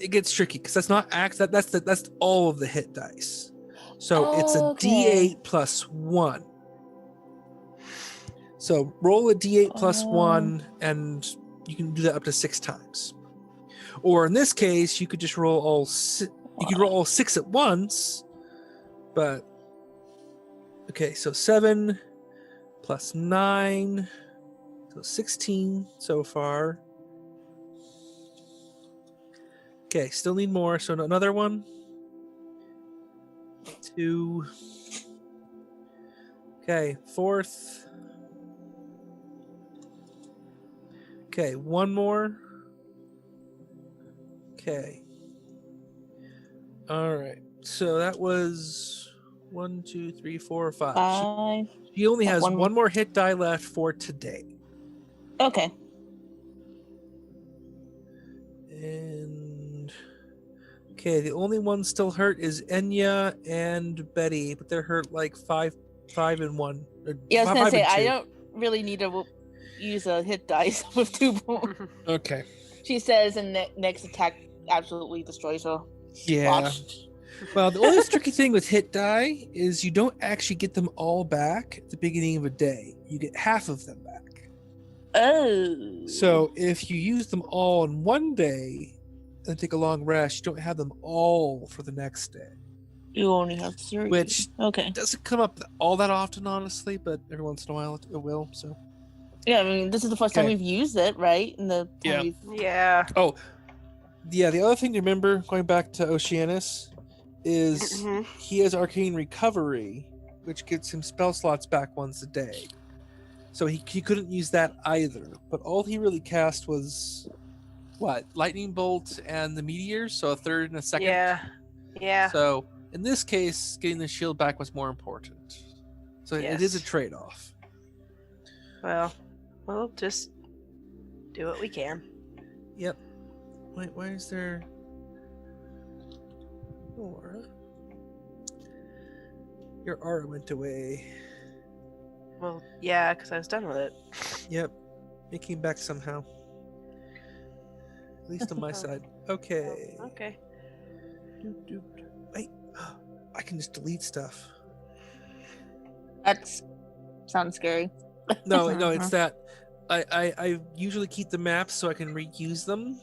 it gets tricky because that's not that's all of the hit dice. So it's a Okay. d8 plus 1. So roll a d8 plus 1, and you can do that up to 6 times. Or in this case, you could just roll all you could roll all 6 at once. But okay, so 7 plus 9, so 16 so far. Okay, still need more. So another one. 2. Okay, 4th. Okay, 1 more. Okay. All right. So that was 1, 2, 3, 4, 5. 5. She only has One- one more hit die left for today. Okay. And okay, the only one still hurt is Enya and Betty, but they're hurt like 5 and 1. Yeah, I was gonna 5 say and I 2. don't really need to use a hit dice with 2 more. Okay. She says, and next attack absolutely destroys her. Yeah. Watch. Well, the only tricky thing with hit die is you don't actually get them all back at the beginning of a day. You get half of them back. Oh. So if you use them all in one day and take a long rest, you don't have them all for the next day. You only have 3. Which Okay. doesn't come up all that often, honestly, but every once in a while it will. So Yeah, I mean, this is the first time Okay. we've used it, right? In the time Yeah. we've- Yeah. Oh, yeah. The other thing to remember, going back to Oceanus, is Mhm. he has arcane recovery, which gives him spell slots back once a day. So he couldn't use that either. But all he really cast was what? Lightning bolt and the meteors, so a third and a second. Yeah. Yeah. So in this case, getting the shield back was more important. So it is a Yes. trade-off. Well, we'll just do what we can. Yep. Wait, why is there Aura? Your aura went away. Well, yeah, because I was done with it. Yep. It came back somehow. At least on my side. Okay. Okay. Wait. I can just delete stuff. That's sounds scary. No, it's that I usually keep the maps so I can reuse them,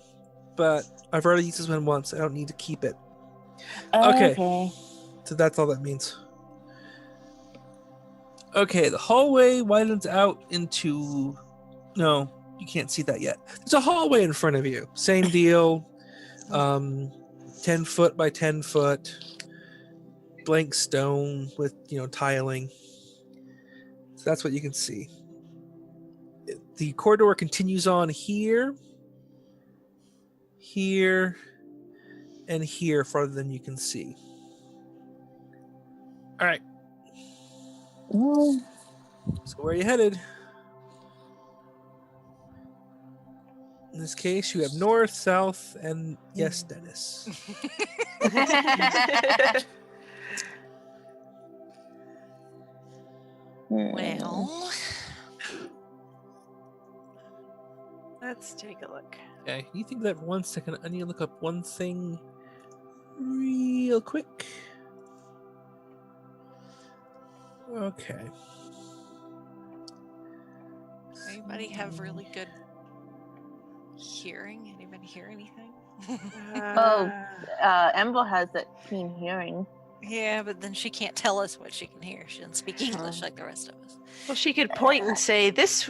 but I've already used this one once. I don't need to keep it. Okay. So that's all that means. Okay, the hallway widens out into... No, you can't see that yet. There's a hallway in front of you. Same deal. 10 foot by 10 foot. Blank stone with, tiling. So that's what you can see. The corridor continues on here, here, and here farther than you can see. All right. So where are you headed? In this case, you have north, south, and yes, Dennis. Well, Let's take a look. Okay, you think that for 1 second? I need to look up one thing real quick. Okay. anybody have really good hearing? Anybody hear anything? Ember has that keen hearing. Yeah, but then she can't tell us what she can hear. She doesn't speak English like the rest of us. Well, she could point and say this,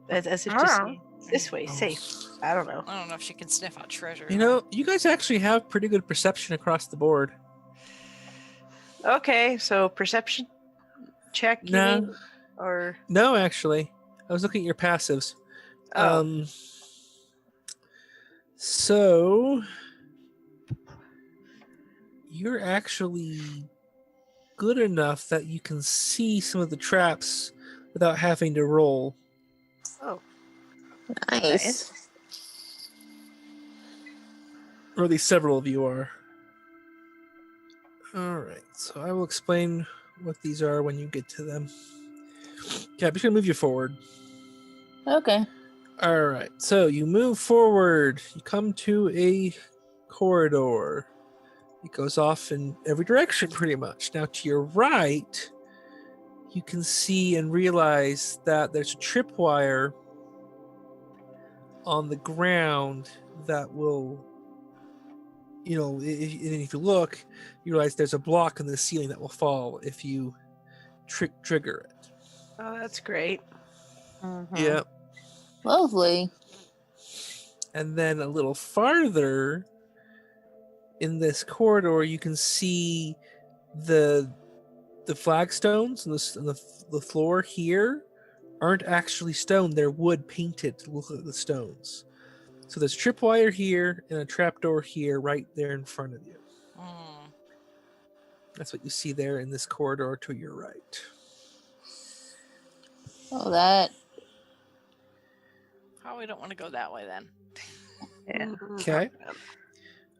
as if to say, This way, safe. I don't know. I don't know if she can sniff out treasure. You know, you guys actually have pretty good perception across the board. Okay, so perception check, you No. mean? Or No, actually. I was looking at your passives. oh, So you're actually good enough that you can see some of the traps without having to roll. oh, Nice. Or at least several of you are. Alright, so I will explain what these are when you get to them. Okay, I'm just gonna move you forward. Okay. Alright, so you move forward. You come to a corridor. It goes off in every direction pretty much. Now to your right, you can see and realize that there's a tripwire on the ground that will, you know, if you look, you realize there's a block in the ceiling that will fall if you trigger it. oh, that's great. Yeah. Lovely. And then a little farther in this corridor, you can see the flagstones and the floor here aren't actually stone. They're wood painted to look like the stones. So there's tripwire here and a trapdoor here right there in front of you. Mm. That's what you see there in this corridor to your right. Oh, that. Probably don't want to go that way then. Yeah. Okay. I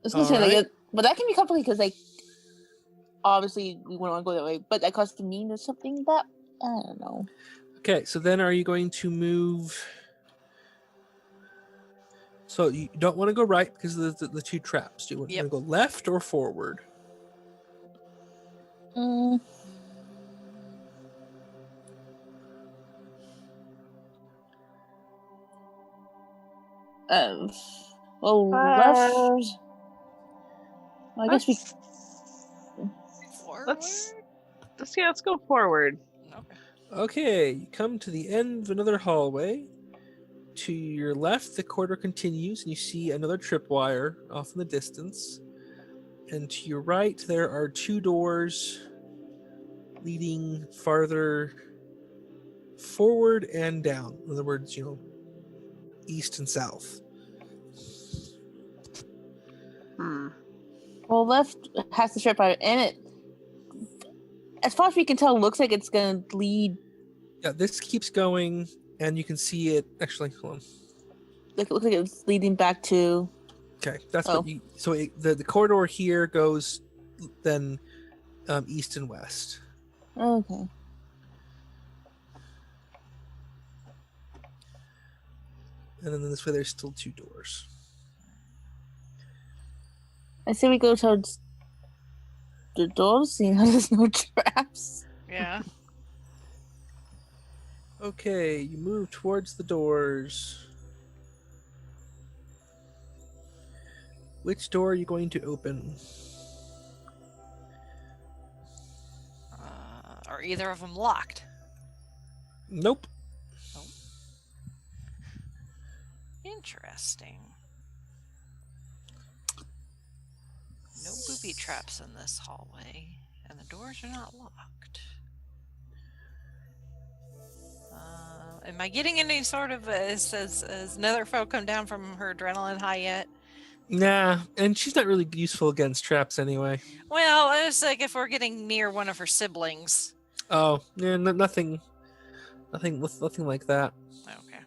was gonna say, Alright. but that can be complicated because, like, obviously we wouldn't want to go that way, but that costs mean or something that I don't know. Okay, so then are you going to move? So you don't want to go right because of the two traps. Do you want Yep. to go left or forward? Mm. Well, left. I guess we. Forward? Let's go forward. Okay. Okay, you come to the end of another hallway. To your left, the corridor continues, and you see another tripwire off in the distance. And to your right, there are two doors leading farther forward and down. In other words, east and south. Well, left has the strip out, and it, as far as we can tell, looks like it's gonna lead. Yeah, this keeps going, and you can see it. Actually, hold on. Like, it looks like it's leading back to. Okay, that's Oh. what you. So the corridor here goes then east and west. Okay. And then this way, there's still two doors. I say we go towards the doors, seeing how there's no traps. Yeah. Okay, you move towards the doors. Which door are you going to open? Are either of them locked? Nope. Interesting. No booby traps in this hallway, and the doors are not locked. Am I getting any sort of has Netherfolk come down from her adrenaline high yet? Nah, and she's not really useful against traps anyway. Well, it's like if we're getting near one of her siblings. Oh, yeah, nothing like that. Okay.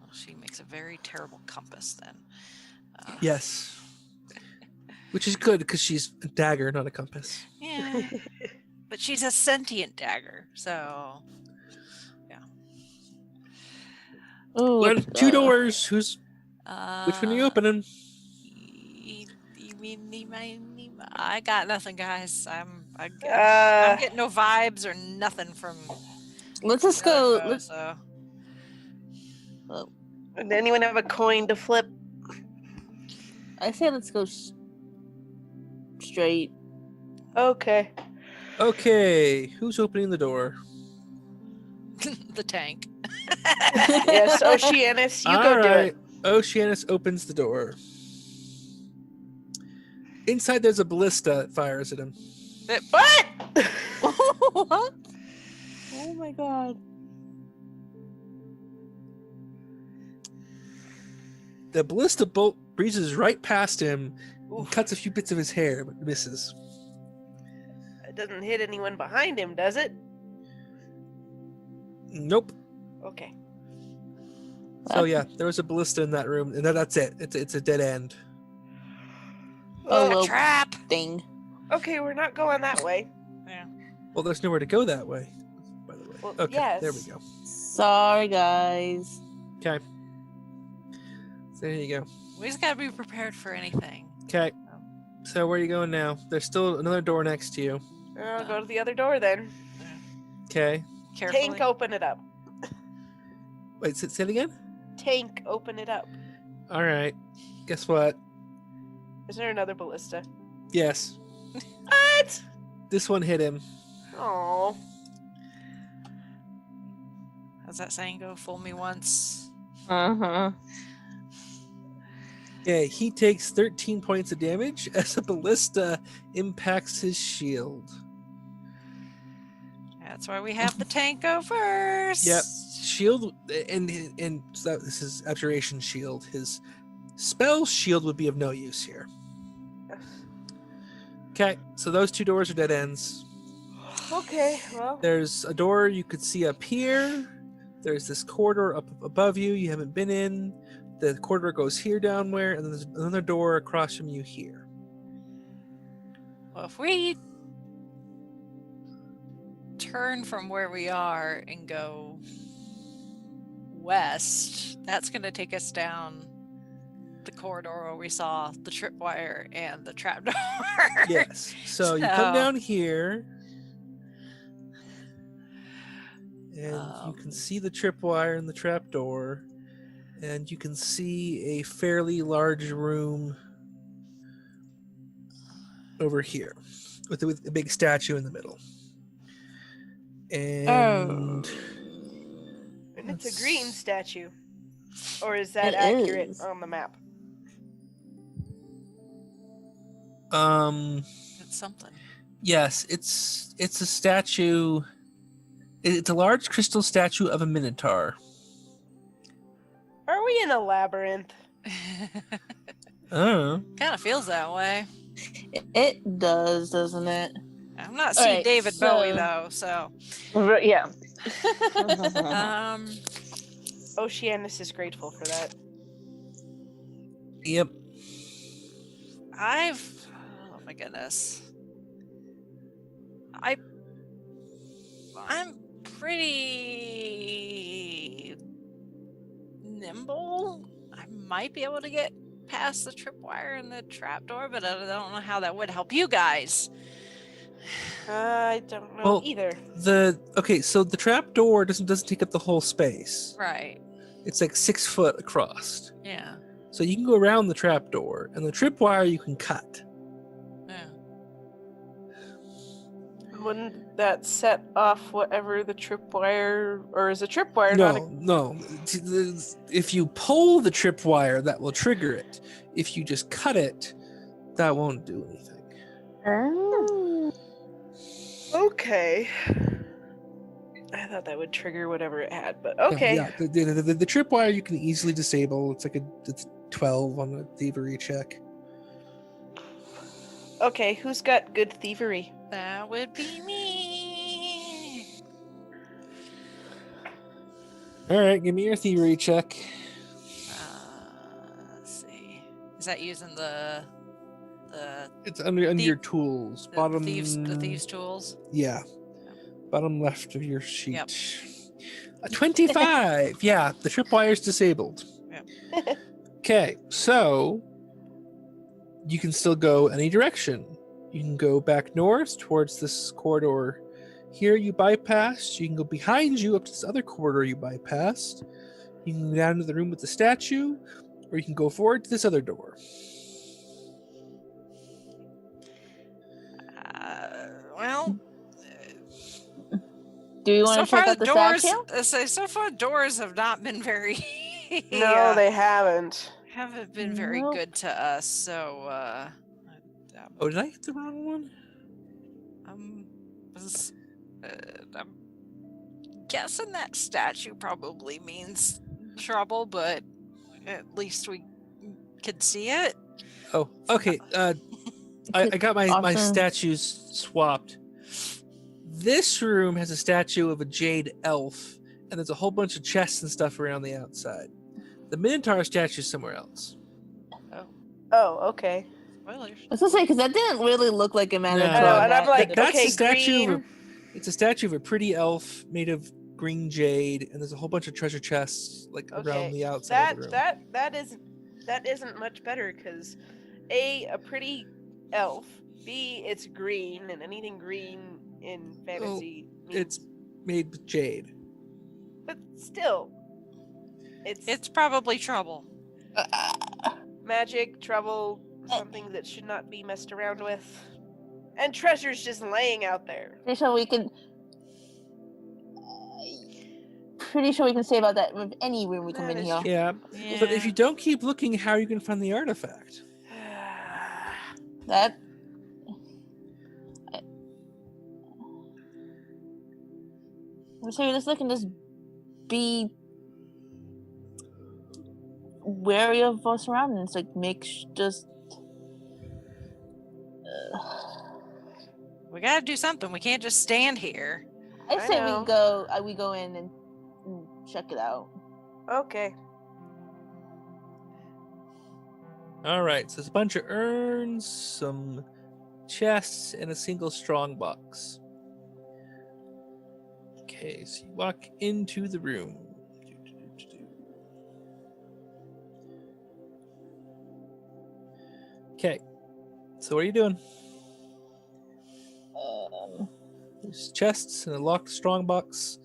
Well, she makes a very terrible compass then. Yes. Which is good because she's a dagger, not a compass. Yeah. But she's a sentient dagger, so yeah. Oh, Two doors. Which one are you opening? I got nothing, guys. I'm getting no vibes or nothing from. Let's just go. Netherfolk, so. Does anyone have a coin to flip? I say let's go straight. Okay. Okay, who's opening the door? The tank. Yes, Oceanus, you go do it. Oceanus opens the door. Inside, there's a ballista that fires at him. What? What? Oh my god. The ballista bolt breezes right past him and Oof. cuts a few bits of his hair, but misses. It doesn't hit anyone behind him, does it? Nope. Okay. So yeah, there was a ballista in that room, and that's it. It's a dead end. Oh, Ugh. well. Trap. Thing. Okay, we're not going that way. Well, there's nowhere to go that way, by the way. Well, Okay, yes. there we go. Sorry, guys. Okay. So there you go. We just gotta be prepared for anything. Okay. So where are you going now? There's still another door next to you. I'll go to the other door then. Okay. Carefully. Tank, open it up. Wait, say it again? Tank, open it up. All right. Guess what? Is there another ballista? Yes. What? This one hit him. Oh. How's that saying go? Fool me once. Uh-huh. Yeah, he takes 13 points of damage as a ballista impacts his shield. That's why we have the tank go first. Yep. Shield and so this is Abjuration shield. His spell shield would be of no use here. Okay, so those two doors are dead ends. Okay, well. There's a door you could see up here. There's this corridor up above you haven't been in. The corridor goes here downwhere, and then there's another door across from you here. Well, if we turn from where we are and go west, that's going to take us down the corridor where we saw the tripwire and the trapdoor. Yes. So you come down here, and you can see the tripwire and the trapdoor, and you can see a fairly large room over here with a big statue in the middle. And And it's a green statue. Or is that It accurate is. on the map? It's something. yes, it's a statue. It's a large crystal statue of a minotaur. Are we in a labyrinth? Oh. Kind of feels that way. It does, doesn't it? I'm not seeing Alright, David so- Bowie though, so. Yeah. Oceanus is grateful for that. Yep. Oh my goodness. I'm pretty nimble. I might be able to get past the tripwire and the trapdoor, but I don't know how that would help you guys. I don't know Well, either. So the trapdoor doesn't take up the whole space. Right. It's like 6 foot across. Yeah. So you can go around the trapdoor, and the tripwire you can cut. Yeah. Wouldn't that set off whatever the tripwire, or is a tripwire not a... No. If you pull the tripwire, that will trigger it. If you just cut it, that won't do anything. Okay. I thought that would trigger whatever it had, but okay. Yeah. The tripwire you can easily disable. It's it's 12 on the thievery check. Okay, who's got good thievery? That would be me. All right, give me your thievery check. Let's see. Is that using the It's under your tools, bottom. the thieves tools? Yeah, bottom left of your sheet. Yep. A 25. Yeah, the tripwire's disabled. Yep. Okay, so you can still go any direction. You can go back north towards this corridor. Here you bypassed. You can go behind you up to this other corridor you bypassed. You can go down to the room with the statue, or you can go forward to this other door. Do you want So to check far, out the the doors. statue? So far, doors have not been very. No, they haven't. haven't been very Nope. good to us. So, Oh, did I hit the wrong one? was- I'm guessing that statue probably means trouble, but at least we could see it. Oh, okay. I got my Awesome. statues swapped. This room has a statue of a jade elf, and there's a whole bunch of chests and stuff around the outside. The Minotaur statue is somewhere else. Oh, okay. Spoilers. I was gonna say because that didn't really look like a Minotaur. I know, and I'm like, That's okay, the statue green. it's a statue of a pretty elf made of green jade, and there's a whole bunch of treasure chests around the outside of the room. That isn't much better because a pretty elf, B it's green, and anything green in fantasy means, It's made with jade. but still, It's probably trouble. magic, trouble, something that should not be messed around with, and treasures just laying out there. Pretty sure we can. Pretty sure we can say about that with any room we come in That is here. true. Yeah. But if you don't keep looking, how are you going to find the artifact? That. So you're just looking, just be wary of our surroundings. Like, just. We gotta do something. We can't just stand here. I I say know. we go in and check it out. Okay. All right. So there's a bunch of urns, some chests, and a single strong box. Okay, so you walk into the room. Okay, so what are you doing? There's chests and a locked strong box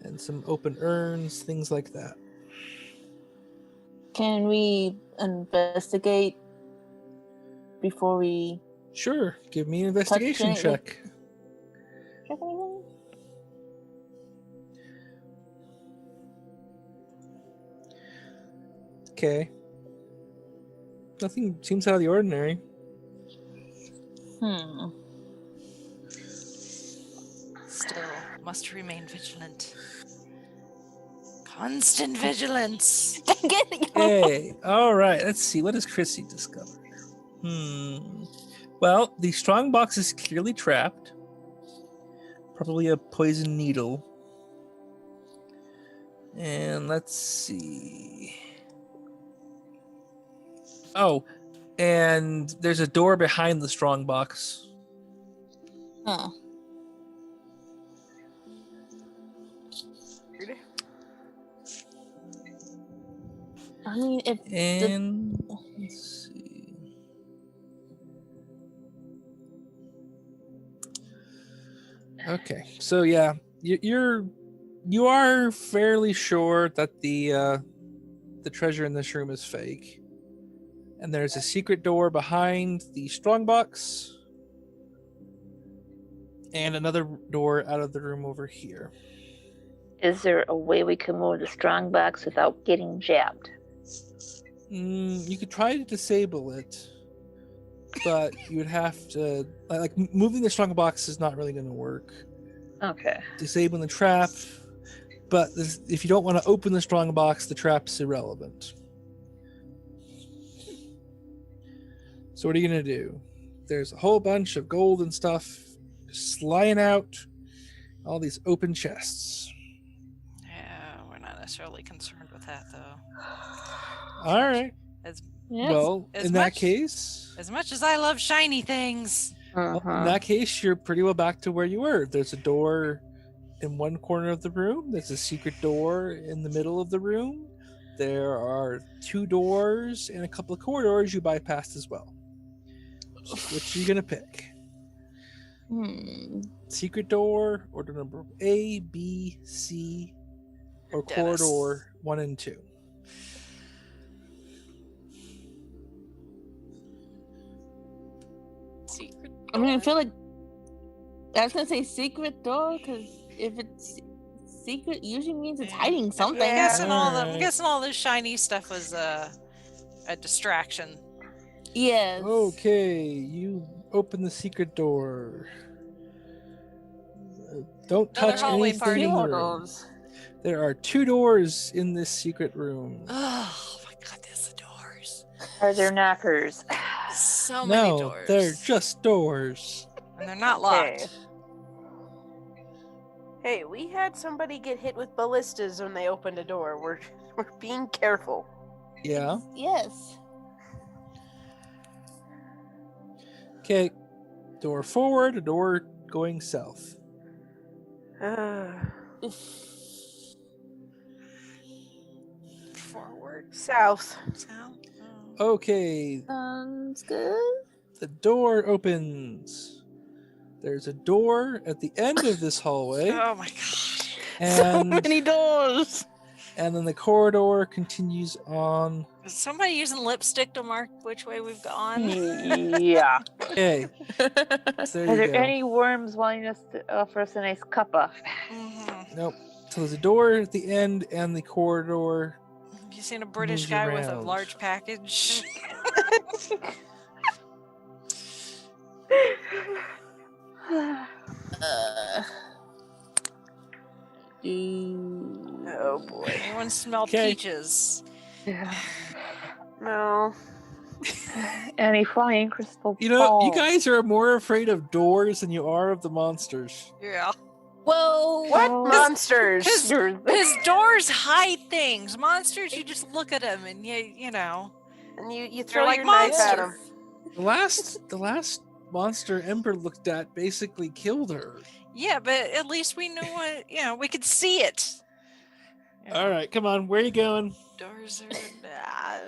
and some open urns, things like that. Can we investigate before we Sure, give me an investigation anything? check. check anything? Okay. Nothing seems out of the ordinary. Still, must remain vigilant. Constant vigilance. Hey, all right. Let's see. What does Chrissy discover? Well, the strong box is clearly trapped. Probably a poison needle. And let's see. Oh, and there's a door behind the strong box. Huh. I mean, if And let's see. Okay, so yeah, you are fairly sure that the treasure in this room is fake, and there's a secret door behind the strongbox, and another door out of the room over here. Is there a way we can move the strong box without getting jabbed? You could try to disable it, but you would have to like moving the strong box is not really going to work. Okay. Disabling the trap, but if you don't want to open the strong box, the trap's irrelevant. So what are you going to do? There's a whole bunch of gold and stuff just lying out, all these open chests. Yeah, we're not necessarily concerned with that though. All right. As Well, as in that case, as much as I love shiny things. well, in that case, you're pretty well back to where you were. There's a door in one corner of the room. There's a secret door in the middle of the room. There are 2 doors and a couple of corridors you bypassed as well. Which are you gonna pick? Secret door, order number A, B, C, or Dennis. corridor 1 and 2. Secret. I mean, I feel like I was gonna say secret door because if it's secret, usually means it's hiding something. Yeah. I'm guessing all this shiny stuff was a distraction. Yes. Okay, you open the secret door. Don't Another touch hallway anything party. in the Two room. doors. There are 2 doors in this secret room. Oh my god, there's the doors. Are there knockers? So many No, doors. they're just doors. And they're not Okay. locked. Hey, we had somebody get hit with ballistas when they opened a door. We're being careful. Yeah. Yes. Okay. Door forward, a door going south. Forward, South. south. Okay, Sounds good. the door opens. There's a door at the end of this hallway, Oh my gosh. So and many doors. and then the corridor continues on. Is somebody using lipstick to mark which way we've gone? Yeah. Okay, so Are there you there go. any worms wanting us to offer us a nice cuppa? Mhm. Nope. So there's a door at the end, and the corridor. Have you seen a British Moves guy with a around. large package? Uh, do... Oh boy. Anyone smell Okay. peaches? No. Any flying crystal You know, you balls? guys are more afraid of doors than you are of the monsters. Yeah. Whoa. What Oh. monsters? Because doors hide things. Monsters, you just look at them and you know. And you They're throw like your knife at them. monsters. The last monster Ember looked at basically killed her. Yeah, but at least we knew what, we could see it. You know, All right, come on, where are you going? Doors are.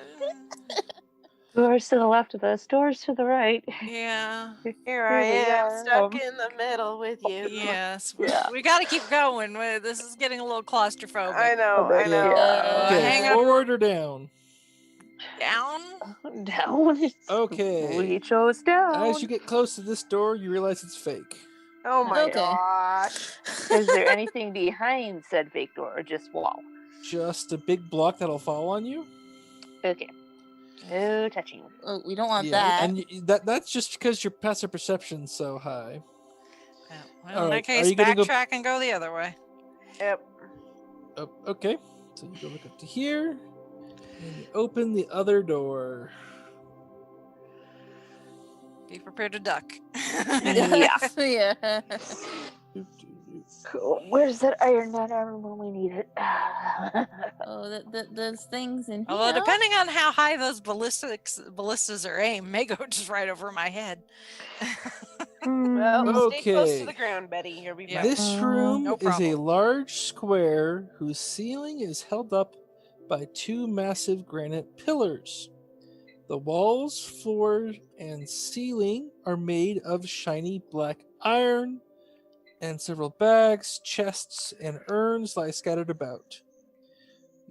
Doors to the left of us, doors to the right. Yeah. Here I Here we am, are. stuck in the middle with you. Yes. Yeah. We got to keep going. This is getting a little claustrophobic. I know, I know. Yeah. Okay, hang on. forward or down? Down. Down. Okay. We chose down. As you get close to this door, you realize it's fake. Oh my Okay. gosh. Is there anything behind said fake door or just wall? Just a big block that'll fall on you. Okay. No touching. Oh, we don't want that. and that's just because your passive perception's so high. Yeah, well, All in right, that case, are you gonna go- backtrack and go the other way. Yep. Oh, okay, so you go look up to here, and you open the other door. Be prepared to duck. Yeah. Yeah. Cool. Where's that iron man armor when we need it? Oh, those things in here. Although, depending on how high those ballistas are aimed, may go just right over my head. Well, stay close Okay. to the ground, Betty. You'll be Yeah. fine. This room No is a problem. large square whose ceiling is held up by 2 massive granite pillars. The walls, floor, and ceiling are made of shiny black iron, and several bags, chests, and urns lie scattered about.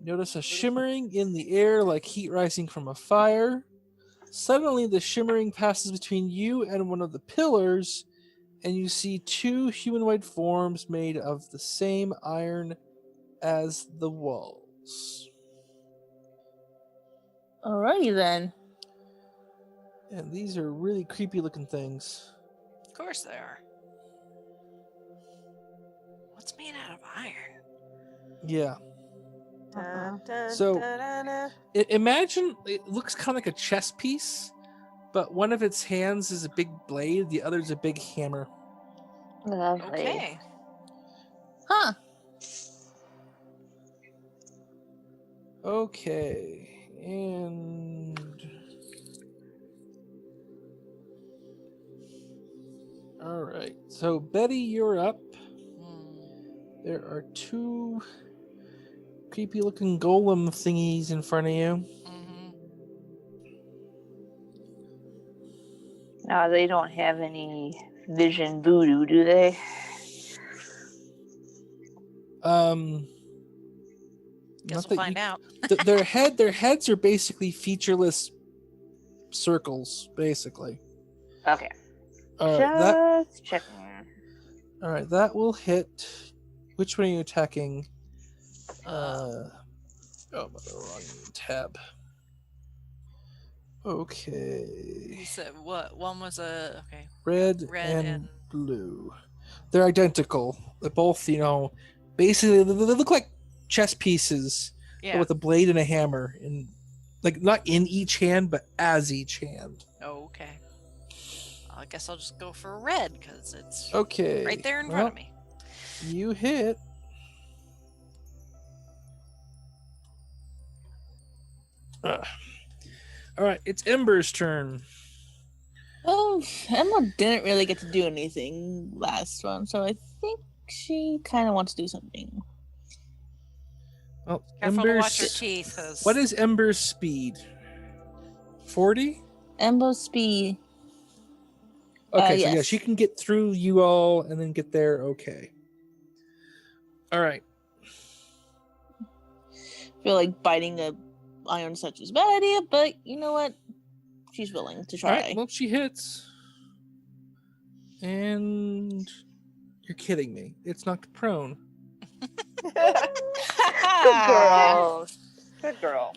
You notice a shimmering in the air like heat rising from a fire. Suddenly, the shimmering passes between you and one of the pillars, and you see 2 humanoid forms made of the same iron as the walls. Alrighty then. And these are really creepy looking things. Of course they are. What's made out of iron? Yeah. Dun, dun, So- dun, dun, dun. Imagine it looks kind of like a chess piece, but one of its hands is a big blade, the other is a big hammer. Lovely. Okay. Huh. Okay, and all right. So Betty, you're up. There are 2 creepy-looking golem thingies in front of you. No, they don't have any vision voodoo, do they? Guess Not we'll that find you- out. their heads are basically featureless circles, basically. Okay. All right, Just checking. all right, that will hit Which one are you attacking? Oh, I'm on the wrong tab. Okay. You said what? One was a okay. Red, Red and blue. They're identical. They're both, basically they look like chess pieces, but Yeah. with a blade and a hammer, and like not in each hand, but as each hand. Oh, okay. I guess I'll just go for red because it's Okay. right there in front of me. You hit. All right, it's Ember's turn. Well, Emma didn't really get to do anything last one, so I think she kind of wants to do something. Well, Careful to Ember's. watch your teeth. 'Cause What is Ember's speed? 40? Emma's speed. Okay, so yes. yeah, she can get through you all and then get there. Okay. All right. Feel like biting a iron such is a bad idea, but you know what? She's willing to try. All right. Well, she hits. And you're kidding me. It's knocked prone. Good girl. Good girl.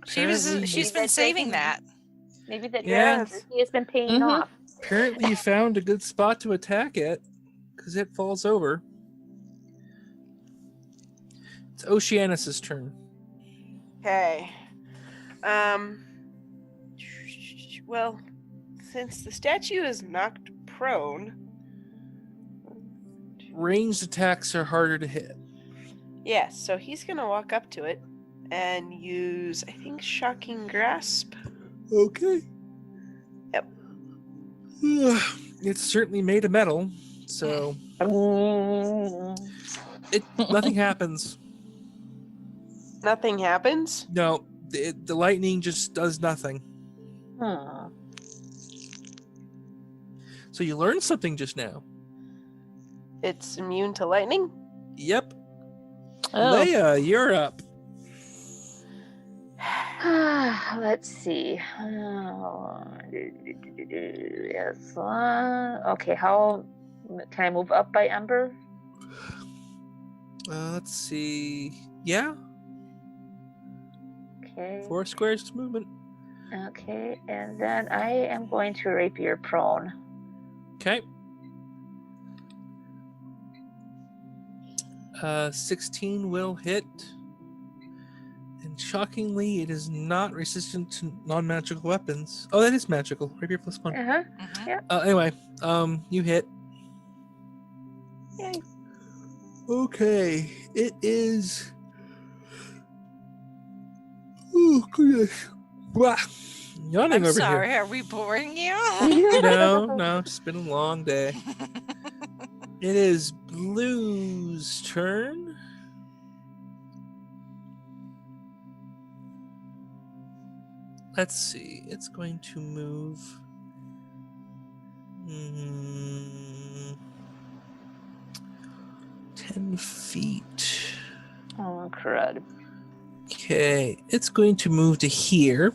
she's been saving that. Maybe that Yeah. he has been paying Mhm. off. Apparently, you found a good spot to attack it because it falls over. It's Oceanus's turn. Okay. Well, since the statue is knocked prone, Ranged attacks are harder to hit. yes, so he's gonna walk up to it and use, I think, Shocking Grasp. Okay. Yep. It's certainly made of metal, so nothing happens. Nothing happens. No, the lightning just does nothing. So you learned something just now. It's immune to lightning. Yep. Oh. Leia, you're up. Let's see. Yes. Okay, how can I move up by Ember? Let's see. Yeah, Okay. 4 squares movement. Okay, and then I am going to rapier prone. Okay. 16 will hit. And shockingly, it is not resistant to non-magical weapons. Oh, that is magical. Rapier +1. Uh-huh. Mhm. Anyway, you hit. Yay. Okay, it is. Oh goodness! Blah. Yawning I'm over sorry. Are we boring you? here. No, it's been a long day. It is Blue's turn. Let's see. It's going to move. 10 feet. Oh, crud. Okay, it's going to move to here.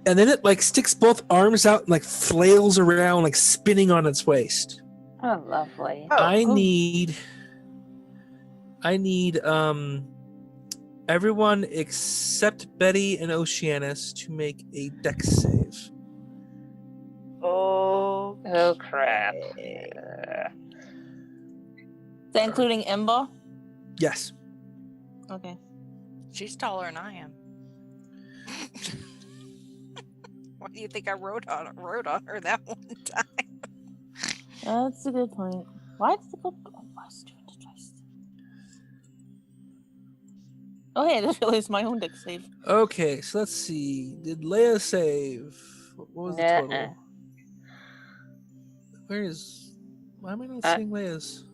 And then it sticks both arms out and flails around, spinning on its waist. Oh, lovely. Oh, I cool. need everyone except Betty and Oceanus to make a dex save. Oh. Oh, crap. Is that including Ember? Yes. Okay. She's taller than I am. Why do you think I rode on her that one time? That's a good point. Why did the book Oh, hey, I just realized my own deck save. Okay, so let's see. Did Leia save? What was the Nuh-uh. total? Where is? Why am I not Uh, seeing Leia's?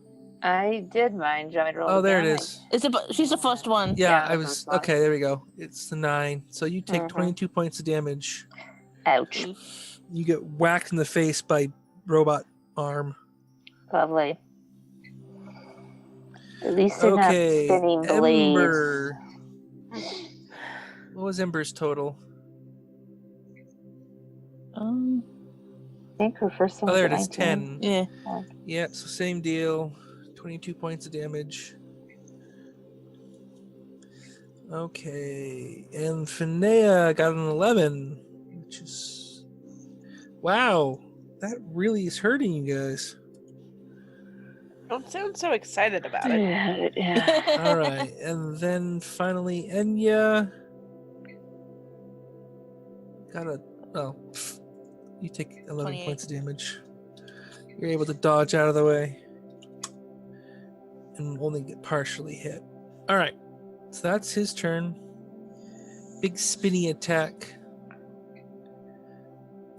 I did mine. Do you want me to roll Oh, there it again? is. She's the first one. Yeah, Yeah, I the was first one. okay. There we go. It's the 9. So you take Mhm. 22 points of damage. Ouch. You get whacked in the face by robot arm. Lovely. At least they're Okay, not spinning blades. Ember. What was Ember's total? I think her first one Oh, there it was is, 19. 10. Yeah. Yeah, so same deal. 22 points of damage. Okay, and Finea got an 11, which is... Wow, that really is hurting you guys. Don't sound so excited about it. Yeah. All right, and then finally Enya got a... Oh, you take 11 28. points of damage. You're able to dodge out of the way and only get partially hit. All right, so that's his turn. Big spinny attack.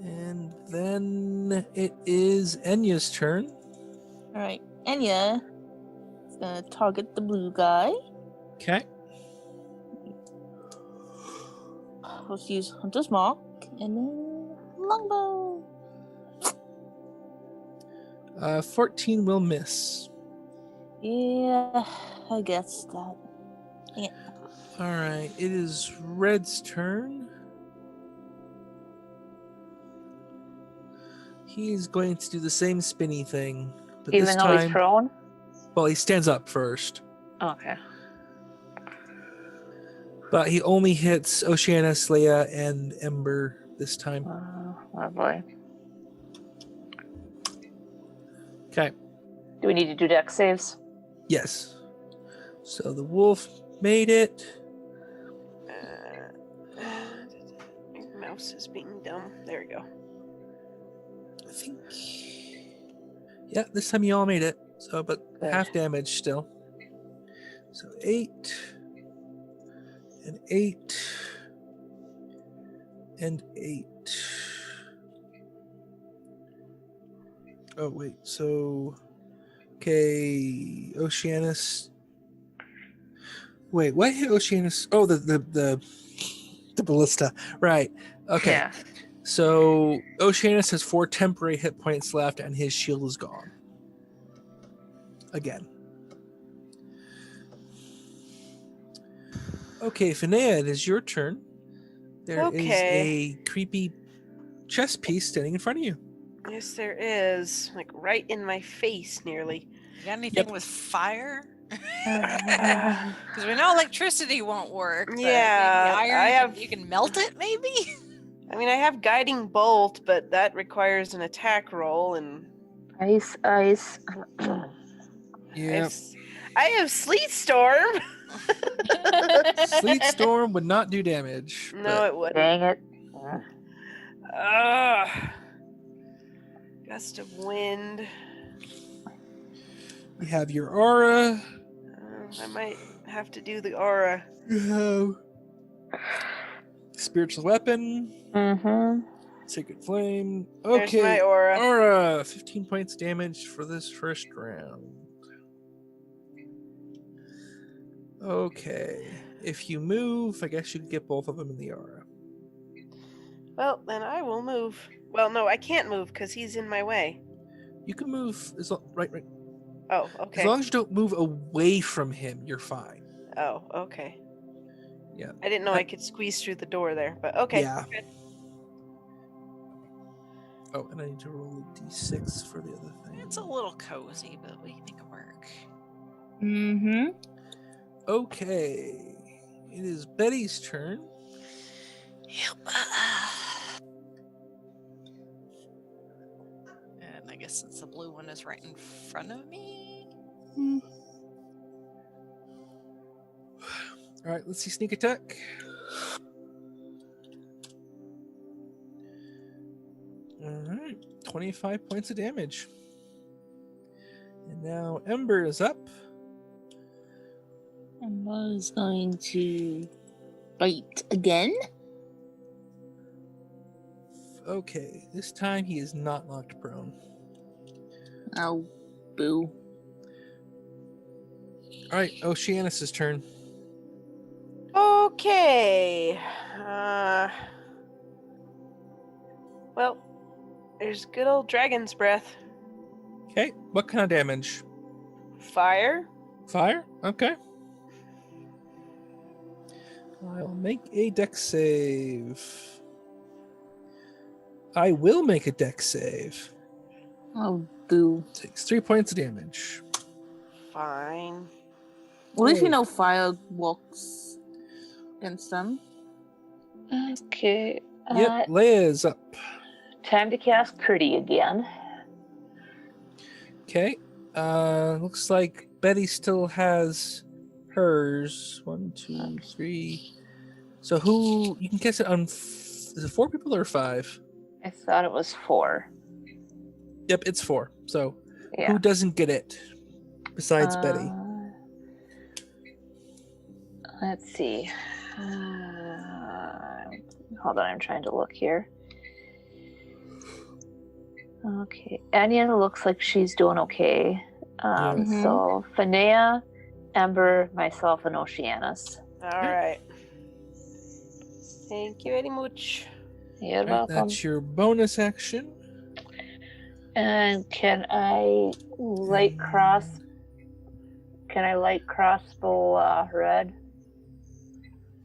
And then it is Enya's turn. All right, Enya is gonna target the blue guy. Okay. Let's use Hunter's Mark and then Longbow. 14 will miss. Yeah, I guess that. Yeah. All right, it is Red's turn. He's going to do the same spinny thing, but this Even though he's time, prone? well, he stands up first, Okay. but he only hits Oceanus, Leia, and Ember this time. Oh boy. Okay. Do we need to do deck saves? Yes. So the wolf made it. My mouse is being dumb. There we go. I think. Yeah, this time you all made it. So, but Good. half damage still. So 8 and 8 and 8. Oh wait, so okay, Oceanus. Wait, what hit Oceanus? Oh, the ballista. Right. Okay. Yeah. So Oceanus has 4 temporary hit points left, and his shield is gone. Again. Okay, Finea, it is your turn. There is Okay. a creepy chess piece standing in front of you. Yes, there is. Like right in my face, nearly. You got anything Yep. with fire? Because we know electricity won't work. But Yeah, maybe iron, I have- you can melt it, maybe? I mean, I have guiding bolt, but that requires an attack roll, and Ice, ice. Yeah. I have sleet storm. Sleet Storm would not do damage. No, it wouldn't. Dang it. Ugh. Gust of wind. You have your aura. I might have to do the aura. You have spiritual weapon. Mm-hmm. Sacred flame. There's Okay. my aura. Aura. 15 points damage for this first round. Okay. If you move, I guess you can get both of them in the aura. Well, then I will move. Well, no, I can't move because he's in my way. You can move right. Oh, okay. As long as you don't move away from him, you're fine. Oh, okay. Yeah. I didn't know I could squeeze through the door there, but okay. Yeah. Good. Oh, and I need to roll a d6 for the other thing. It's a little cozy, but we can make it work. Mm-hmm. Okay. It is Betty's turn. Yep. And I guess since the blue one is right in front of me. All right, let's see sneak attack. All right, 25 points of damage. And now Ember is up. Emma's going to bite again. Okay, this time he is not knocked prone. Oh, boo. All right, Oceanus' turn. Okay. Well, there's good old dragon's breath. Okay, what kind of damage? Fire. Fire? Okay. I'll make a dex save. I will make a dex save. Oh, boo. Takes 3 points of damage. fine. At least we know fire works against them. Okay. Yep, Leia's up. Time to cast Pretty again. Okay. Looks like Betty still has hers. 1, 2, 3. So who you can guess it on? Is it 4 people or 5? I thought it was 4. Yep, it's 4. So Yeah. who doesn't get it besides Betty? Let's see. Hold on, I'm trying to look here. Okay, Anya looks like she's doing okay. So Finea, Ember, myself, and Oceanus. All right. Thank you very much. You're Right, welcome. that's your bonus action. And can I light crossbow red?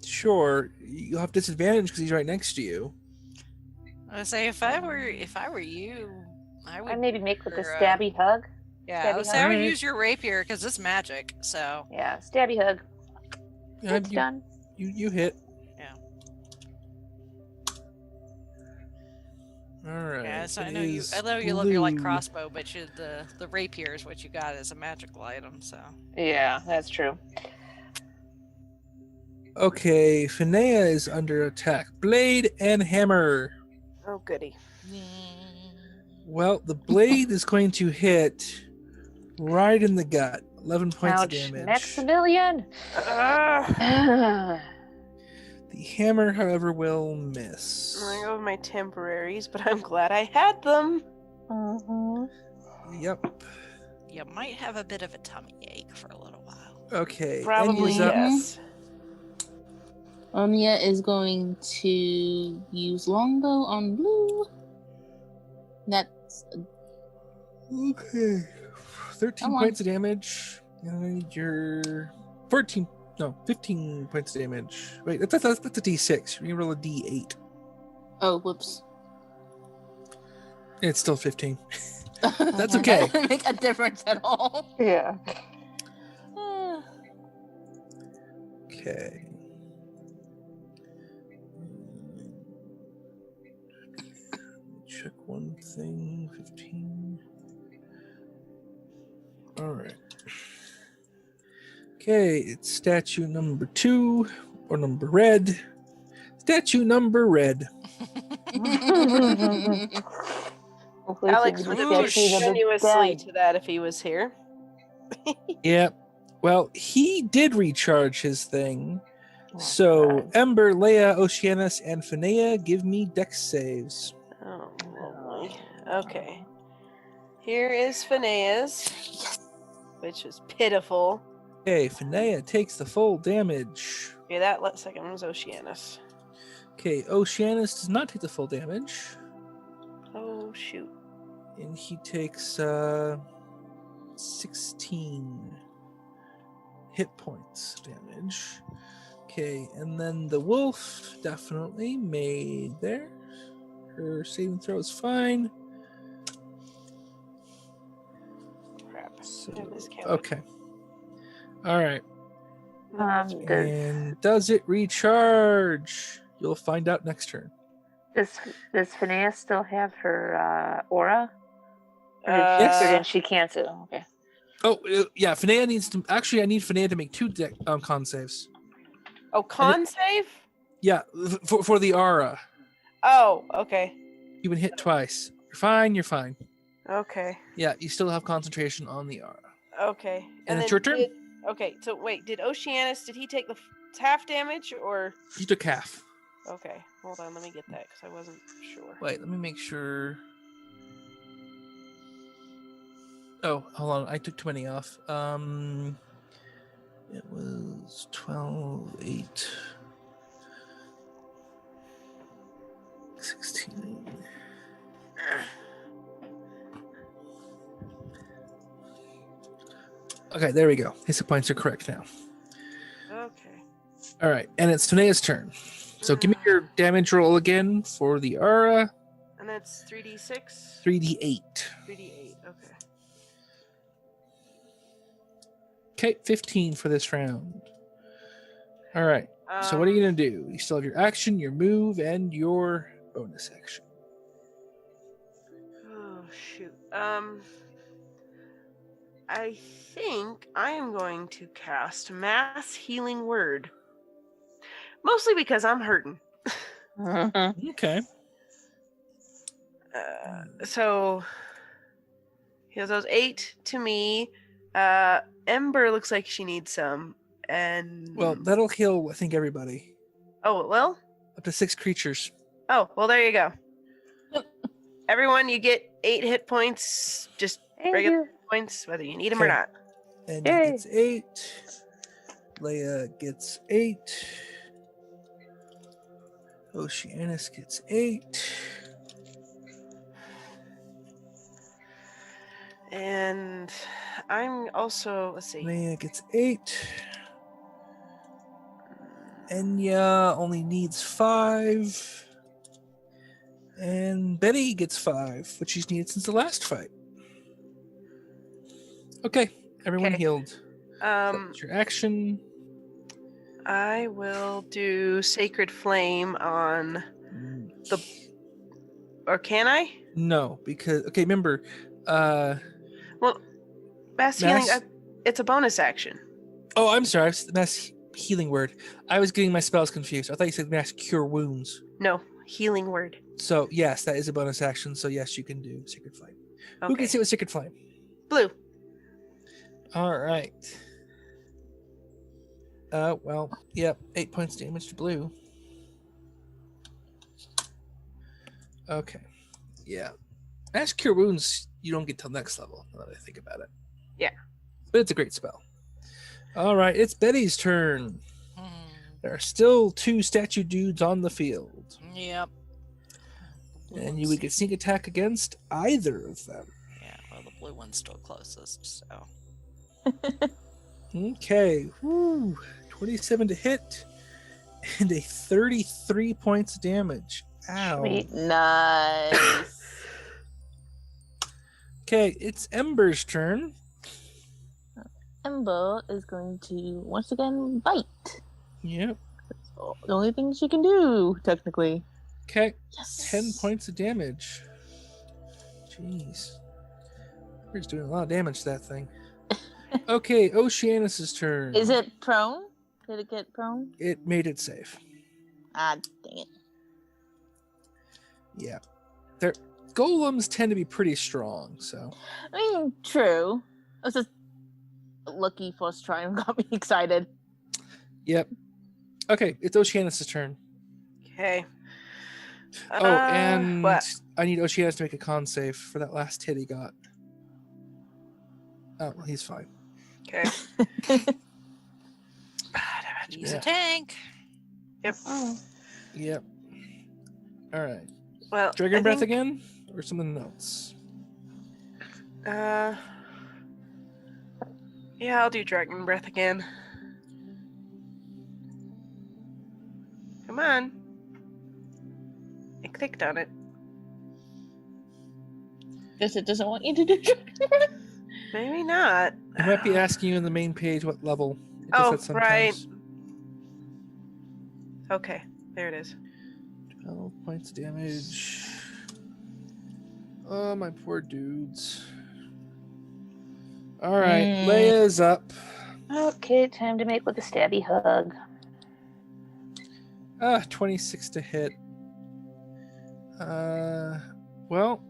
Sure, you'll have disadvantage because he's right next to you. I would say if I were you, I would I maybe make with a or, stabby hug. yeah. I would stabby say I would hug. use your rapier because it's magic. So Yeah, stabby hug. Yeah, It's done. you hit. Yeah. All right. yeah. So I it know you. is I know you love your light blue. crossbow, but the rapier is what you got as a magical item. So Yeah, that's true. Okay, Finea is under attack. Blade and hammer. Oh, goody. Well, the blade is going to hit right in the gut. 11 points Ouch, of damage. Maximilian. Ah. The hammer, however, will miss. I'm gonna go with my temporaries, but I'm glad I had them. Yep. you might have a bit of a tummy ache for a little while. Okay. Probably Enya's up. yes. Anya is going to use longbow on blue. That's Okay. 13 Come on. points of damage. And you're 15 points of damage. Wait, that's a D6. You can roll a D8. oh whoops. It's still 15. That's okay. That doesn't make a difference at all. Yeah. Okay. Check one thing. 15. All right. Okay, it's statue number 2 or number red. Statue number red. Alex would have been strenuously to that if he was here. Yep. Well, he did recharge his thing. So Ember, Leia, Oceanus, and Finea, give me dex saves. Oh, lovely. Okay. Here is Finea's, which is pitiful. Okay, Finea takes the full damage. Okay, that second one was Oceanus. Okay, Oceanus does not take the full damage. Oh, shoot. And he takes 16 hit points damage. Okay, and then the wolf definitely made there. Her saving throw is fine. Crap. So, I miscounted. okay. All right. Does And does it recharge? You'll find out next turn. Finea still have her aura? Or Yes. did she cancel? Okay. Oh, yeah. Finea needs to. Actually, I need Finea to make 2 con saves. Oh, con save? Yeah, for the aura. Oh, okay. You've been hit twice. You're fine. You're fine. Okay. Yeah, you still have concentration on the aura. Okay. And it's then your turn? Okay, so wait, did Oceanus, did he take the half damage or? You took half. Okay, hold on, let me get that because I wasn't sure. Wait, let me make sure. Oh, hold on. I took too many off. It was 12, 8, 16. Okay, there we go. His hit points are correct now. Okay. All right, and it's Tanea's turn. So give me your damage roll again for the aura. And that's 3d6? 3d8. 3d8, okay. Okay, 15 for this round. All right. So what are you going to do? You still have your action, your move, and your bonus action. Oh, shoot. I think I am going to cast Mass Healing Word. Mostly because I'm hurting. Okay. So, heals those 8 to me. Ember looks like she needs some. And Well, that'll heal, I think, everybody. oh, it will? Up to 6 creatures. Oh, well, there you go. Everyone, you get 8 hit points. Just regular hit points, whether you need them or not. And he gets 8. Leia gets 8. Oceanus gets 8. And I'm also, let's see. Leia gets 8. Enya only needs 5. And Betty gets 5, which she's needed since the last fight. Okay, everyone healed. So that's your action. I will do Sacred Flame on the... Or can I? No, because... Okay, remember... well, Mass Healing... it's a bonus action. Oh, I'm sorry. Mass Healing Word. I was getting my spells confused. I thought you said Mass Cure Wounds. No, Healing Word. So, yes, that is a bonus action. So, yes, you can do Sacred Flame. Okay. Who can see with Sacred Flame? Blue. All right. Well, yep, 8 points damage to blue. Okay. Yeah. Mass Cure Wounds, you don't get till next level, now that I think about it. Yeah. But it's a great spell. All right, it's Betty's turn. There are still 2 statue dudes on the field. Yep. And you would get sneak attack against either of them. Yeah, well, the blue one's still closest, so. Okay. Woo. 27 to hit. And a 33 points of damage. Ow. Sweet. Nice. Okay, it's Ember's turn. Ember is going to once again bite. Yep. That's the only thing she can do, technically. Okay. Yes. 10 points of damage. Jeez. We're just doing a lot of damage to that thing. Okay, Oceanus's turn. Is it prone? Did it get prone? It made it safe. Ah, dang it. Yeah. Their golems tend to be pretty strong, so. I mean, true. I was just lucky first try and got me excited. Yep. Okay, it's Oceanus's turn. Okay. Oh, and what? I need Oceanus to make a con save for that last hit he got. Oh, well, he's fine. Okay. He's a tank. Yep. Oh. Yep. All right. Well, Dragon breath again, or something else? Yeah, I'll do dragon breath again. Come on. I clicked on it. Guess it doesn't want you to do Maybe not. It might be asking you in the main page what level. It does Oh, that sometimes. right. Okay, there it is. 12 points of damage. Oh, my poor dudes. All right, Leia's up. Okay, time to make with a stabby hug. 26 to hit. Well,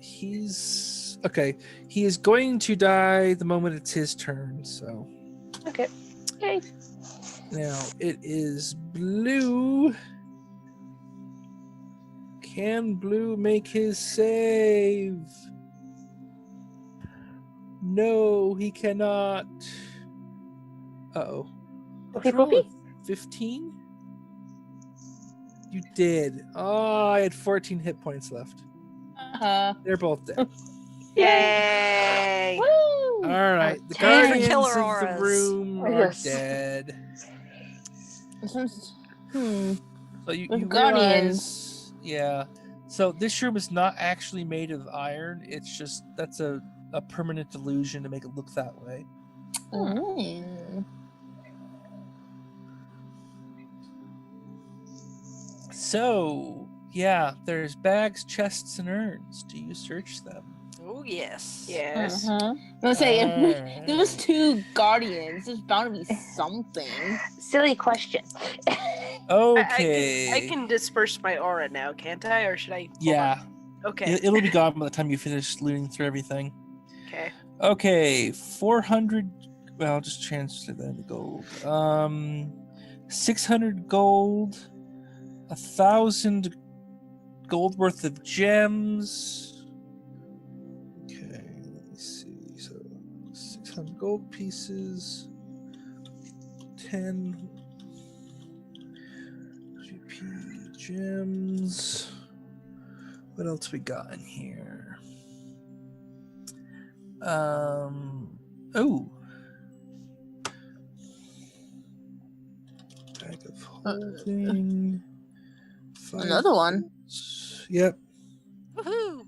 he's okay. He is going to die the moment it's his turn. So, Okay. Yay. now it is Blue. Can Blue make his save? No, he cannot. Uh-oh. Poopy poopy. 15? You did. Oh, I had 14 hit points left. They're both dead. Yay! Woo! All right, the Time for guardians killer of the auras. room are Yes. dead. So you With realize, guardians. yeah. So this room is not actually made of iron. It's just that's a permanent illusion to make it look that way. Mm. So, yeah, there's bags, chests, and urns. Do you search them? Oh yes. Yes. I'm gonna say if there was Alright. 2 guardians, there's bound to be something. Silly question. Okay. I can disperse my aura now, can't I? Or should I? hold Yeah. on? Okay. It'll be gone by the time you finish looting through everything. Okay. Okay, 400. Well, I'll just transfer that into gold. 600 gold, 1,000 gold worth of gems. Okay, let me see. So 600 gold pieces, 10 GP gems. What else we got in here? Oh. Bag of holding. Another one. Yep. Woohoo!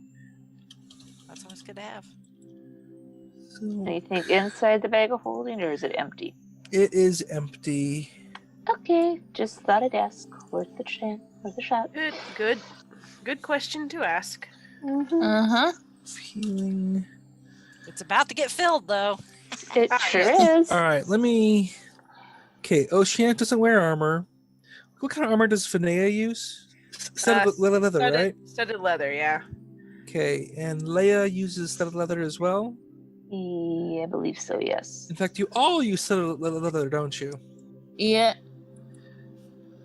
That's always good to have. So Anything inside the bag of holding, or is it empty? it is empty. Okay, just thought I'd ask. Worth the shot. Good question to ask. Uh-huh. Healing. It's about to get filled though. It sure is. All right, let me. Okay, Oceanic doesn't wear armor. What kind of armor does Finea use? Studded leather, right? Studded leather, yeah. Okay, and Leia uses studded leather as well. Yeah, I believe so, yes. In fact, you all use studded leather, don't you? Yeah.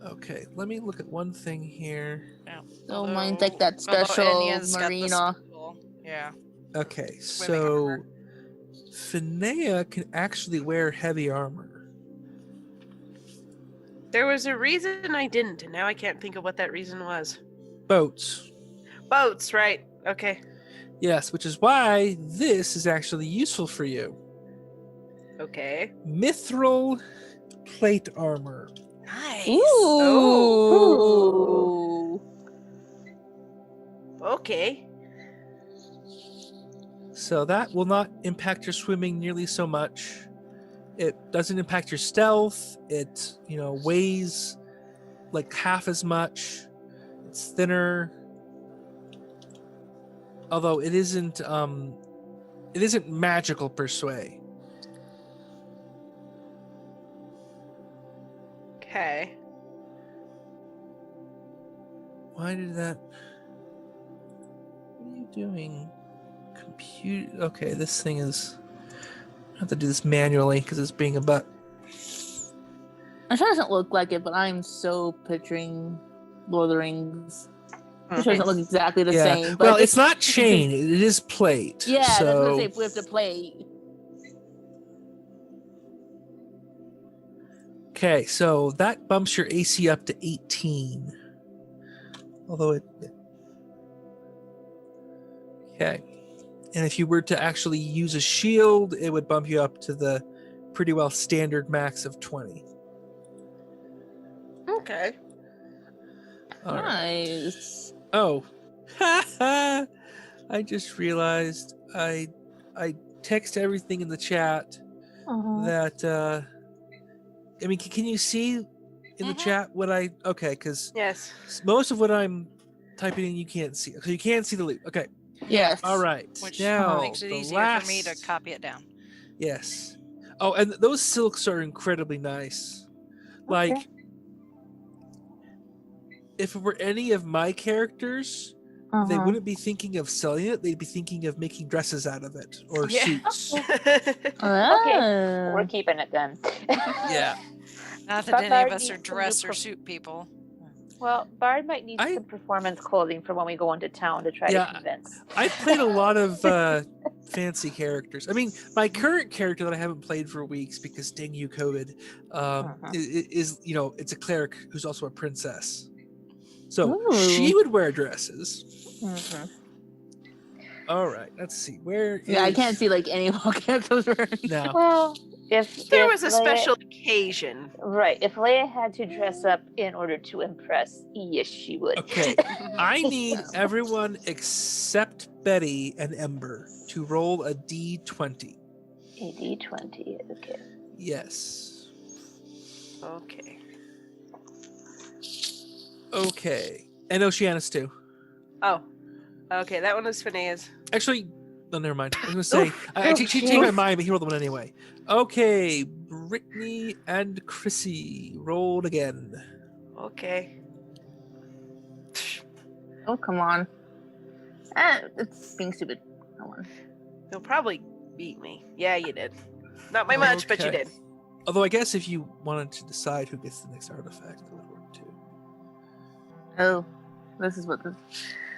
Okay, let me look at one thing here. Yeah. So mine's like that special Enia's got the marina. special- Yeah. Okay, Swimming so armor. Finea can actually wear heavy armor. There was a reason I didn't, and now I can't think of what that reason was. Boats. Boats, right. Okay. Yes, which is why this is actually useful for you. Okay. Mithril plate armor. Nice. Ooh. Okay. So that will not impact your swimming nearly so much. It doesn't impact your stealth. It, weighs like half as much. It's thinner. Although it isn't magical per se. Okay. Why did that? What are you doing? Compute. Okay, this thing is. I have to do this manually because it's being a butt. It doesn't look like it, but I'm so picturing Lord of the Rings. It doesn't look exactly the same. But Well, it's not chain. It is plate. Yeah, so... that's what I say. We have to play. Okay, so that bumps your AC up to 18. Although it. Okay. And if you were to actually use a shield, it would bump you up to the pretty well standard max of 20. Okay. All right. Nice. Oh. I just realized I text everything in the chat that can you see in the chat what I because Yes. most of what I'm typing in you can't see. So you can't see the loop. Okay. Yes. All right. Which now makes it the easier for me to copy it down. Yes. Oh, and those silks are incredibly nice. Like, if it were any of my characters, they wouldn't be thinking of selling it. They'd be thinking of making dresses out of it or suits. Okay, we're keeping it then. Yeah. Not that But any Bard of us are needs to dress do or suit people. Well, Bard might need some performance clothing for when we go into town to try to convince. I've played a lot of fancy characters. I mean, my current character that I haven't played for weeks because dang you, COVID, is it's a cleric who's also a princess. So she would wear dresses. All right, let's see. Where is... I can't see like any of our characters wearing. No. Well, if there was a Leia, special occasion. Right. If Leia had to dress up in order to impress, yes, she would. Okay. I need everyone except Betty and Ember to roll a D20. A D20. Okay. Yes. Okay. Okay. And Oceanus too. Oh. Okay, that one was Finea's. Actually, no, never mind. I was gonna say I changed my mind, but he rolled the one anyway. Okay, Brittany and Chrissy rolled again. Okay. Oh, come on. It's being stupid. Come on. You'll probably beat me. Yeah, you did. Not by much, but you Okay. did. Although I guess if you wanted to decide who gets the next artifact, that would work too. Oh, this is what this.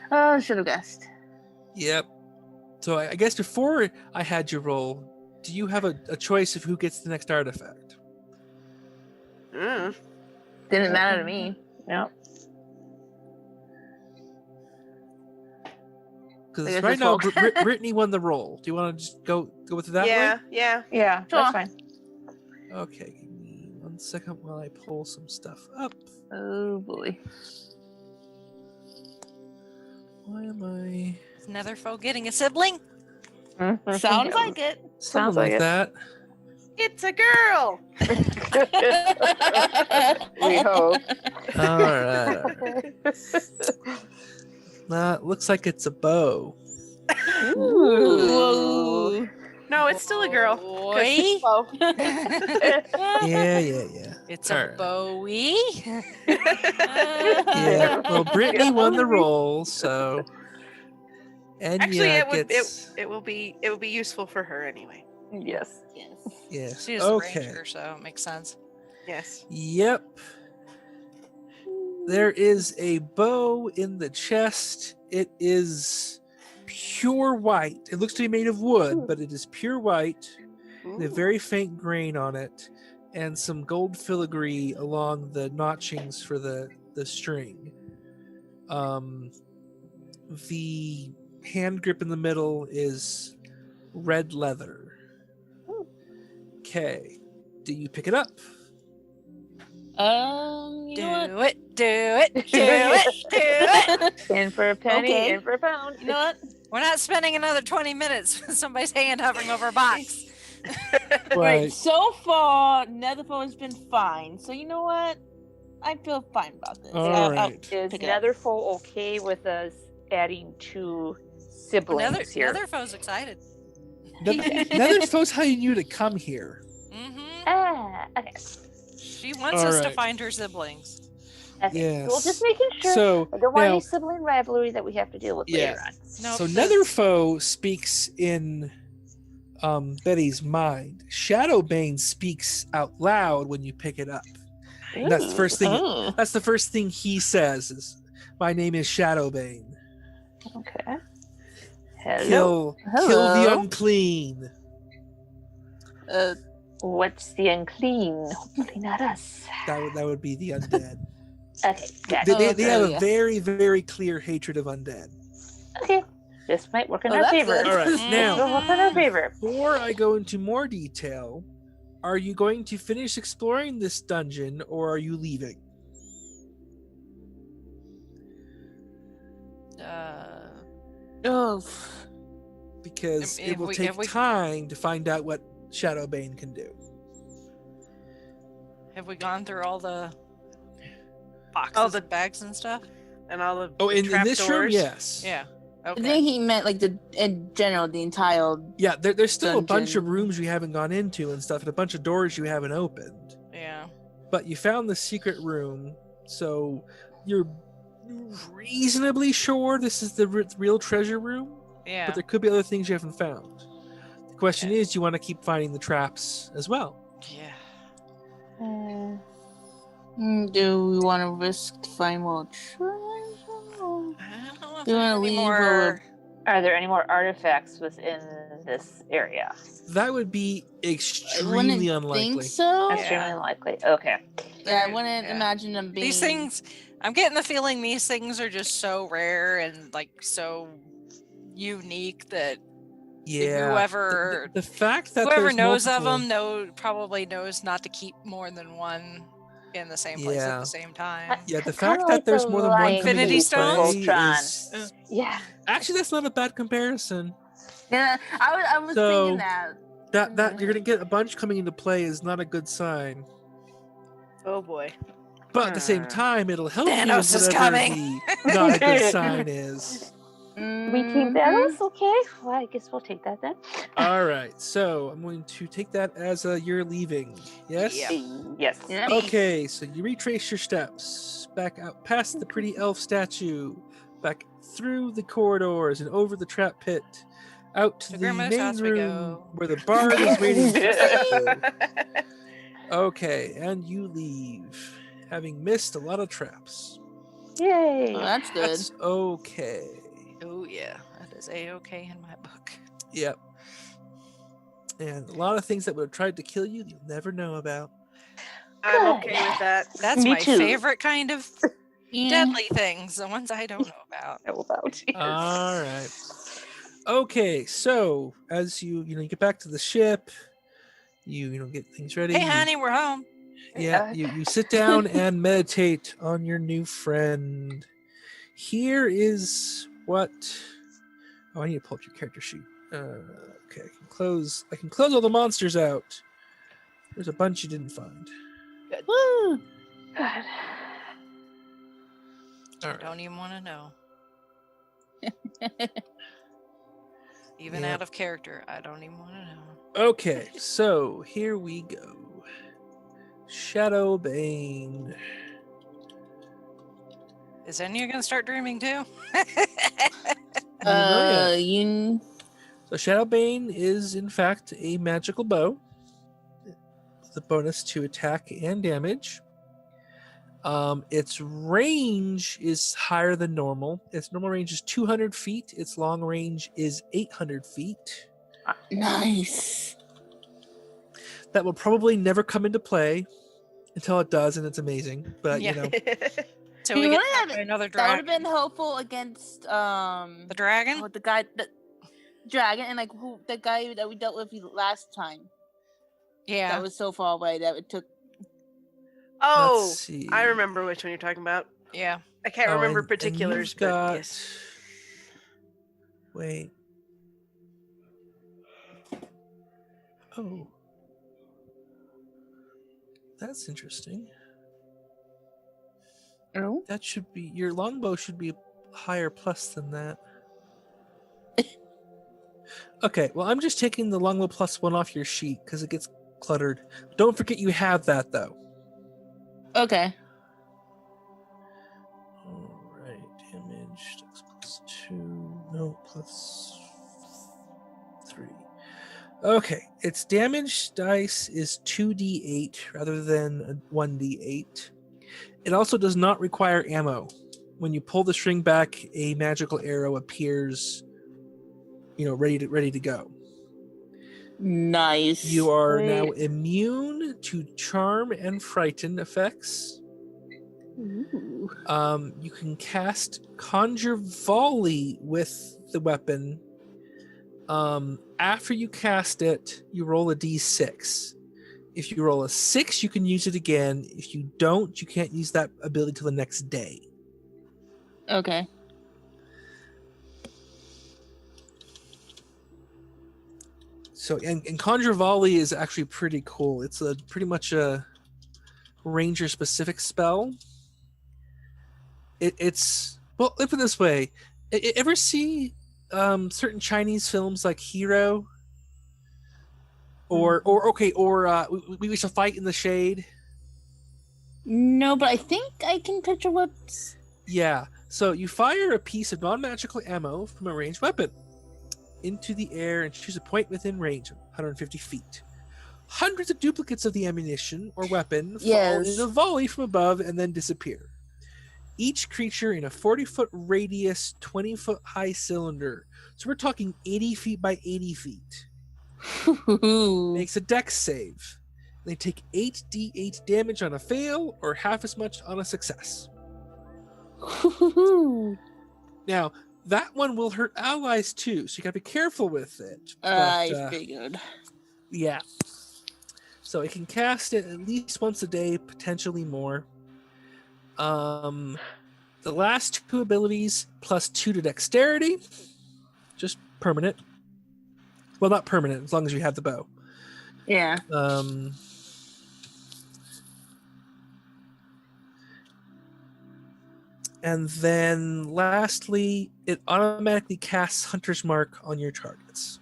Oh, I should have guessed. Yep. So I guess before I had you roll, do you have a choice of who gets the next artifact? Mm. Didn't matter to me. No. I Because guess right it's now Volk. Brittany won the roll. Do you want to just go with it that Yeah, way? yeah. Yeah, Sure. that's fine. Okay, give me 1 second while I pull some stuff up. Oh boy. Why am I? Is Netherfoe getting a sibling? Sounds like it. Something like it. that. It's a girl. We hope. All right. Looks like it's a bow. Ooh. No, it's still a girl. Boy. Oh. Yeah. It's All a right. Bowie. Yeah. Well, Brittany won the roll, so. And Actually, yeah, it will be useful for her anyway. Yes. Yes. Yes. She's Okay. a ranger, so it makes sense. Yes. Yep. There is a bow in the chest. It is pure white. It looks to be made of wood, but it is pure white with a very faint grain on it and some gold filigree along the notchings for the string. The hand grip in the middle is red leather. Okay. Do you pick it up? You know what? Do it. In for a penny, Okay. in for a pound. You know what? We're not spending another 20 minutes with somebody's hand hovering over a box. Right. So far, Netherfoe has been fine. So you know what? I feel fine about this. All I'll right. Is pick it up. Netherfoe okay with us adding 2 siblings here? Netherfoe's excited. Netherfoe's how you knew to come here. Okay. She wants All us to right. find her siblings. Okay. Yes. Well, just making sure. So I don't want now, any sibling rivalry that we have to deal with Yeah. later on. No, so Netherfoe speaks in Betty's mind. Shadowbane speaks out loud when you pick it up. And that's the first thing. Oh. That's the first thing he says is, "My name is Shadowbane. Okay. Hello. Kill the Hello. unclean." What's the unclean? Hopefully not us. That would be the undead. Okay. Got They, it. they have a yeah. very, very clear hatred of undead. Okay. This might work in Oh, our that's favor. good. All right, This now will work in our favor. before I go into more detail, are you going to finish exploring this dungeon or are you leaving? Oh. Because If it will we- take if we- time to find out what Shadowbane can do. Have we gone through all the boxes, All the- and bags and stuff? And all of Oh, the in this room, trapdoors. yes. Yeah. I Okay. think he meant like in general the entire. Yeah, there's still a bunch of Dungeon. rooms you haven't gone into and stuff, and a bunch of doors you haven't opened. Yeah. But you found the secret room, so you're reasonably sure this is the real treasure room. Yeah. But there could be other things you haven't found. The question is, do you want to keep finding the traps as well? Yeah. Do we want to risk to find more treasure? I don't know if Do you there's want to any leave more. Are there any more artifacts within this area? That would be I extremely wouldn't unlikely. think so. Extremely likely. Okay. Yeah, I wouldn't Yeah. imagine them being. These things, I'm getting the feeling these things are just so rare and like so unique that Yeah. whoever The fact that whoever there's knows multiple, of them probably knows not to keep more than one in the same place at Yeah. the same time. Yeah, the Kinda fact like that there's the more than one Lion coming Infinity into stones? play Voltron. is... Yeah. Actually, that's not a bad comparison. Yeah, I was So- thinking that. That you're gonna get a bunch coming into play is not a good sign. Oh boy. But at the same time, it'll help Thanos you with is whatever coming. the not a good sign is. We keep Thanos, okay? Well, I guess we'll take that then. All right, so I'm going to take that as you're leaving. Yes. Yeah. Yes. Yep. Okay, so you retrace your steps back out past the pretty elf statue, back through the corridors and over the trap pit, out to To the Grandma's main house we room go. where the bard is waiting for you. Okay, and you leave, having missed a lot of traps. Yay. Oh, that's good. That's okay. Oh yeah, that is a-okay in my book. Yep. And a lot of things that would have tried to kill you, you'll never know about. I'm okay with that. That's Me my too. favorite kind of Yeah. deadly things, the ones I don't know about. Know about. Yes. All right. Okay, so as you get back to the ship, you get things ready. Hey you- honey, we're home. Yeah, you sit down and meditate on your new friend. Here is what. Oh, I need to pull up your character sheet. Okay, I can close all the monsters out. There's a bunch you didn't find. Woo! Good. All I right. don't even want to know. Even Yeah. out of character, I don't even want to know. Okay, so here we go. Shadowbane. Is Enya gonna start dreaming too? know yet. You. So Shadowbane is in fact a magical bow with a bonus to attack and damage. Its range is higher than normal. Its normal range is 200 feet. Its long range is 800 feet. Nice. That will probably never come into play until it does, and it's amazing. But Yeah. you know, So You we get wanna hit have by another That would have dragon. been helpful against The dragon? the guy, the dragon, and like the guy that we dealt with last time. Yeah. That was so far away that it took. Oh, let's see. I remember which one you're talking about. Yeah. I can't Oh, remember and particulars, you've but got- yes. Wait. Oh. That's interesting. Oh. That should be your longbow should be a higher plus than that. Okay, well I'm just taking the longbow plus 1 off your sheet because it gets cluttered. Don't forget you have that though. Okay. Alright, damage that's +2. No, +3. Okay, its damage dice is 2d8 rather than a 1d8. It also does not require ammo. When you pull the string back, a magical arrow appears, ready to go. Nice. You are now Sweet. immune to charm and frighten effects. Ooh. You can cast Conjure Volley with the weapon. After you cast it, you roll a d6. If you roll a 6, you can use it again. If you don't, you can't use that ability till the next day. Okay. So, and Conjure Volley is actually pretty cool. It's pretty much a ranger specific spell. It's well, let me put it this way. Ever see certain Chinese films like Hero? Or we shall fight in the shade. No, but I think I can picture what's. Yeah. So you fire a piece of non-magical ammo from a ranged weapon into the air and choose a point within range, 150 feet. Hundreds of duplicates of the ammunition or weapon fall Yes. in a volley from above and then disappear. Each creature in a 40-foot radius, 20-foot high cylinder. So we're talking 80 feet by 80 feet. Makes a dex save. They take 8d8 damage on a fail or half as much on a success. Now, that one will hurt allies too, so you gotta be careful with it. I figured. Yeah. So it can cast it at least once a day, potentially more. The last 2 abilities +2 to dexterity, just permanent. Well, not permanent, as long as you have the bow. Yeah. And then lastly, it automatically casts Hunter's Mark on your targets.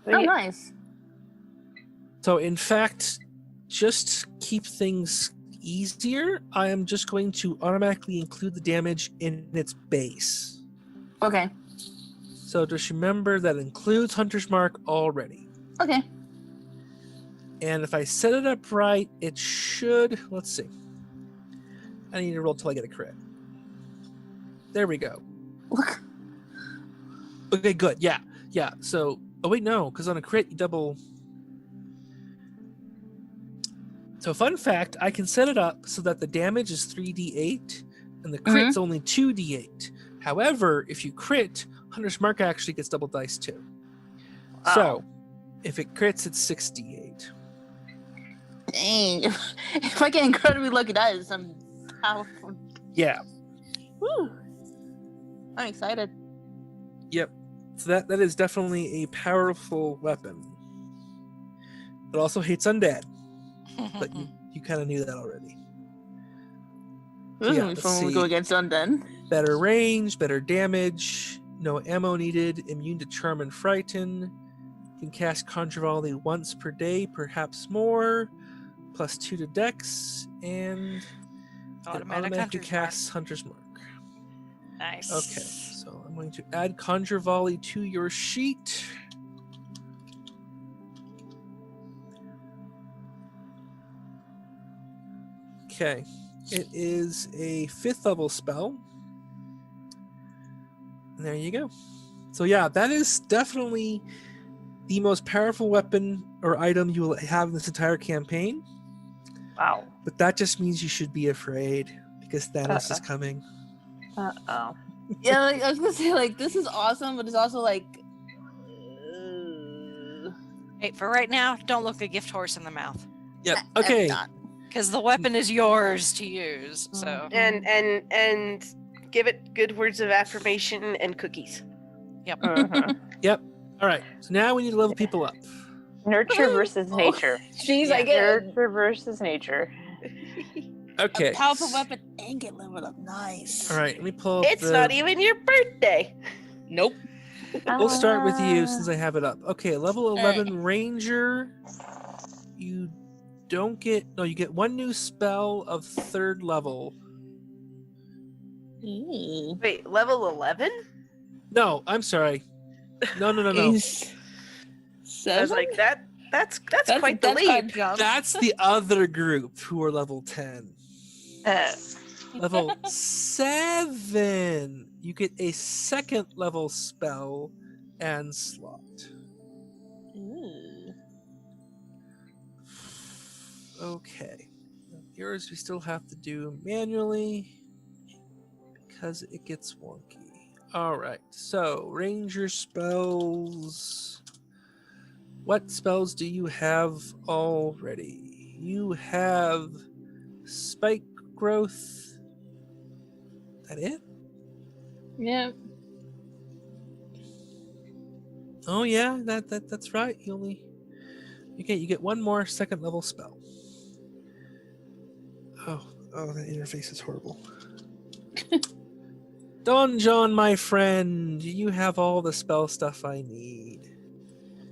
Oh, nice. So in fact, just keep things easier, I am just going to automatically include the damage in its base. Okay. So just remember that includes Hunter's Mark already. Okay. And if I set it up right, it should, let's see. I need to roll till I get a crit. There we go. Look. Okay, good. Yeah. So, oh wait, no, because on a crit, you double. So fun fact, I can set it up so that the damage is 3d8 and the crit's only 2d8. However, if you crit, Hunter's Mark actually gets double dice too. Oh. So, if it crits, it's 6d8. Dang. If I get incredibly lucky dice, I'm powerful. Yeah. Woo. I'm excited. Yep. So that is definitely a powerful weapon. It also hates undead, but you kind of knew that already. This So is fun when we go against undead. Better range, better damage, no ammo needed, immune to charm and frighten. You can cast Conjure Volley once per day, perhaps more, +2 to Dex, and automatically casts Hunter's Mark. Nice. Okay, so I'm going to add Conjure Volley to your sheet. Okay, it is a 5th level spell. And there you go. So yeah, that is definitely the most powerful weapon or item you will have in this entire campaign. Wow. But that just means you should be afraid because Thanos is coming. Uh-oh. Yeah, like, I was gonna say, like, this is awesome, but it's also like... Hey, for right now, don't look a gift horse in the mouth. Yep. Okay. Because the weapon is yours to use. So And give it good words of affirmation and cookies. Yep. Yep. All right. So now we need to level people up. Nurture versus nature. Jeez, I get Nurture versus nature. Okay. a powerful weapon and get leveled up. Nice. All right. Let me pull up It's not even your birthday. Nope. We'll start with you since I have it up. Okay. Level 11 Ranger. You don't get... No, you get 1 new spell of 3rd level. Wait, level 11? No, I'm sorry. No. I was like, that's quite the leap. That's the other group who are level 10. Level 7, you get a 2nd level spell and slot. Ooh. Okay. Yours we still have to do manually because it gets wonky. Alright, so Ranger spells. What spells do you have already? You have Spike Growth. That it? Yeah. Oh yeah, that's right. You get 1 more 2nd level spell. Oh, that interface is horrible. Don John, my friend, you have all the spell stuff I need.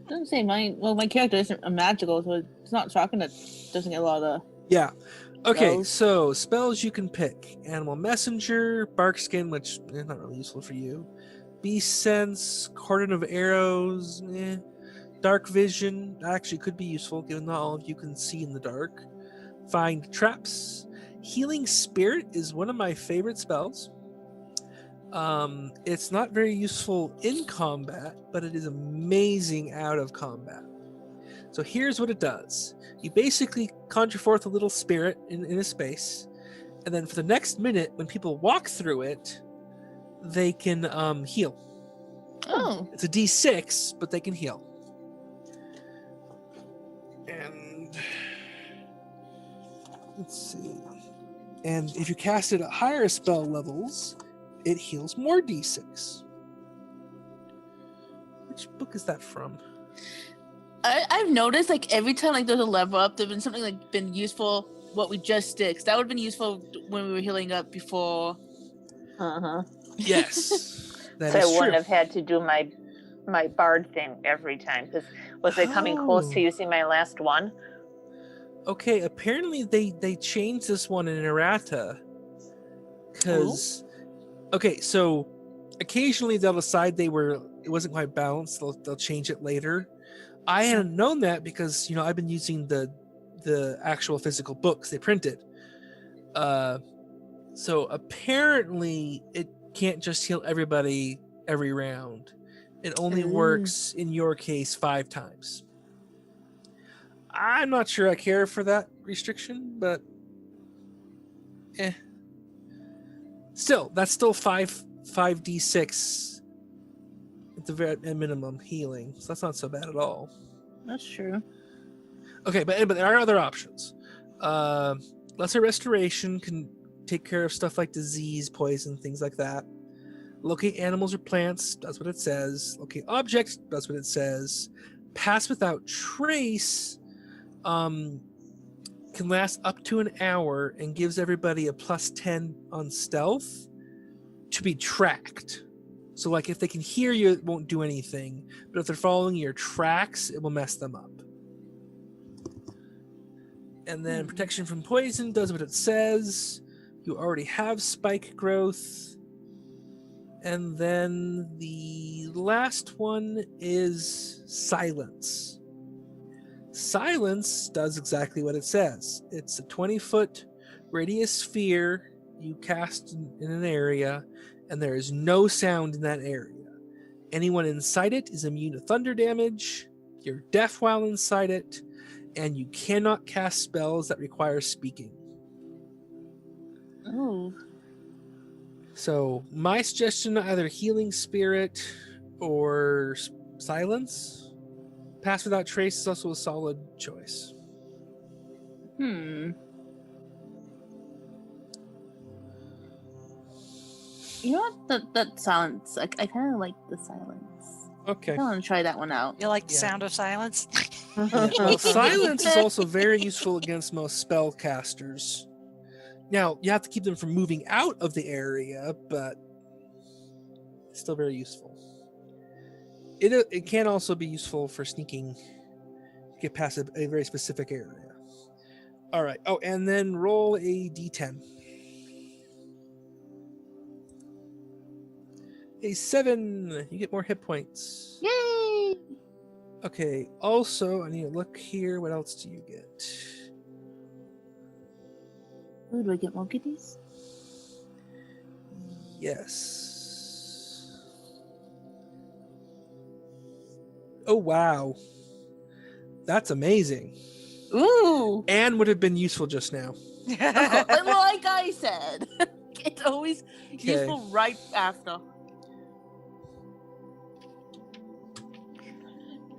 Doesn't say my character isn't a magical, so it's not shocking that doesn't get a lot of Yeah. Okay, spells. so spells you can pick. Animal Messenger, Bark Skin, which is not really useful for you. Beast Sense, Cordon of Arrows, Dark Vision, actually could be useful given that all of you can see in the dark. Find Traps. Healing Spirit is one of my favorite spells. It's not very useful in combat, but it is amazing out of combat. So here's what it does. You basically conjure forth a little spirit in a space, and then for the next minute, when people walk through it, they can heal. Oh. It's a D6, but they can heal. And let's see. And if you cast it at higher spell levels, it heals more D6. Which book is that from? I've noticed like every time like there's a level up, there's been something like been useful. What we just did, 'cause that would have been useful when we were healing up before. Yes, that So I is wouldn't true. have had to do my bard thing every time. Because was I coming close to using my last one? Okay, apparently they changed this one in errata. Because okay, so occasionally they'll decide it wasn't quite balanced. They'll change it later. I hadn't known that because I've been using the actual physical books they printed. So apparently it can't just heal everybody every round. It only works in your case 5 times. I'm not sure I care for that restriction, but still, that's still 5d6 at the very minimum healing, so that's not so bad at all. That's true. Okay, but there are other options. Lesser restoration can take care of stuff like disease, poison, things like that. Locate animals or plants, that's what it says. Locate objects, that's what it says. Pass without trace can last up to an hour and gives everybody a +10 on stealth to be tracked. So like if they can hear you, it won't do anything. But if they're following your tracks, it will mess them up. And then protection from poison does what it says. You already have spike growth. And then the last one is silence. Silence does exactly what it says. It's a 20-foot radius sphere you cast in an area, and there is no sound in that area. Anyone inside it is immune to thunder damage. You're deaf while inside it, and you cannot cast spells that require speaking. Oh. So my suggestion, either healing spirit or silence. Pass without trace is also a solid choice. You know what? That silence. I kind of like the silence. Okay. I want to try that one out. You like the sound of silence? Yeah, well, silence is also very useful against most spellcasters. Now, you have to keep them from moving out of the area, but it's still very useful. It can also be useful for sneaking, get past a very specific area. All right. Oh, and then roll a d10. A 7. You get more hit points. Yay! Okay. Also, I need to look here. What else do you get? Ooh, do I get more goodies? Yes. Oh, wow. That's amazing. Ooh! And would have been useful just now. Like I said, it's always useful right after.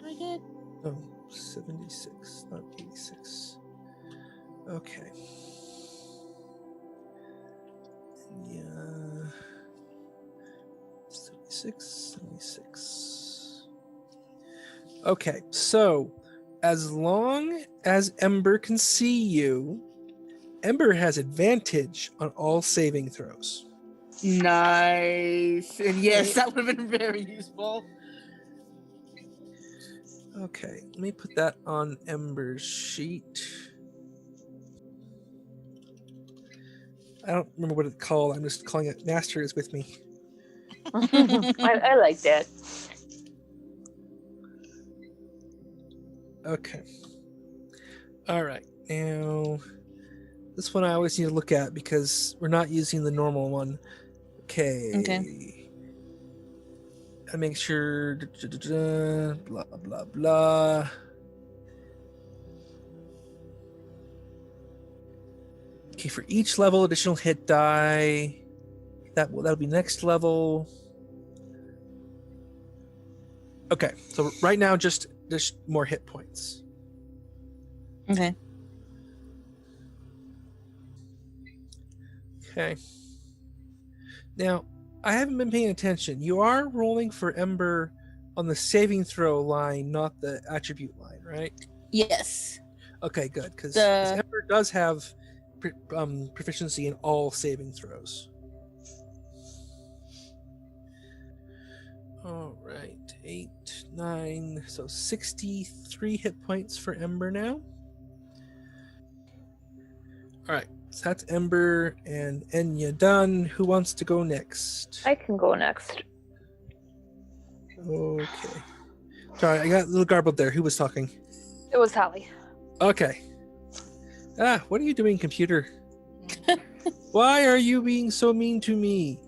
I did. Oh, 76, not 86. Okay. Yeah. 76. Okay, so as long as Ember can see you, Ember has advantage on all saving throws. Nice. And yes, that would have been very useful. Okay, let me put that on Ember's sheet. I don't remember what it's called. I'm just calling it Master is with me. I like that. Okay. All right. Now, this one I always need to look at because we're not using the normal one. Okay. I make sure. Blah blah blah. Okay, for each level, additional hit die. That'll be next level. Okay, so right now just more hit points. Okay. Okay. Now, I haven't been paying attention. You are rolling for Ember on the saving throw line, not the attribute line, right? Yes. Okay, good, because The- Ember does have proficiency in all saving throws. All right, 8, 9, so 63 hit points for Ember now. All right, so that's Ember and Enya done. Who wants to go next? I can go next. Okay. Sorry, I got a little garbled there. Who was talking? It was Holly. Okay. What are you doing, computer? Why are you being so mean to me?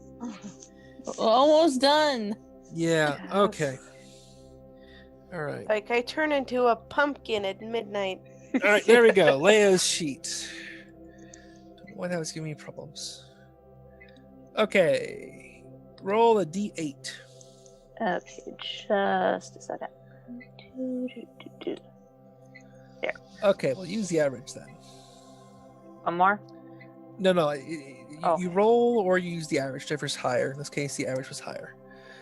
Almost done. Yeah, okay. All right. Like I turn into a pumpkin at midnight. All right, there we go. Leia's sheet. Don't know why that was giving me problems. Okay. Roll a d8. Okay, just a second. There. Okay, well, use the average then. One more? No. Oh. You roll or you use the average, whichever's higher. In this case, the average was higher.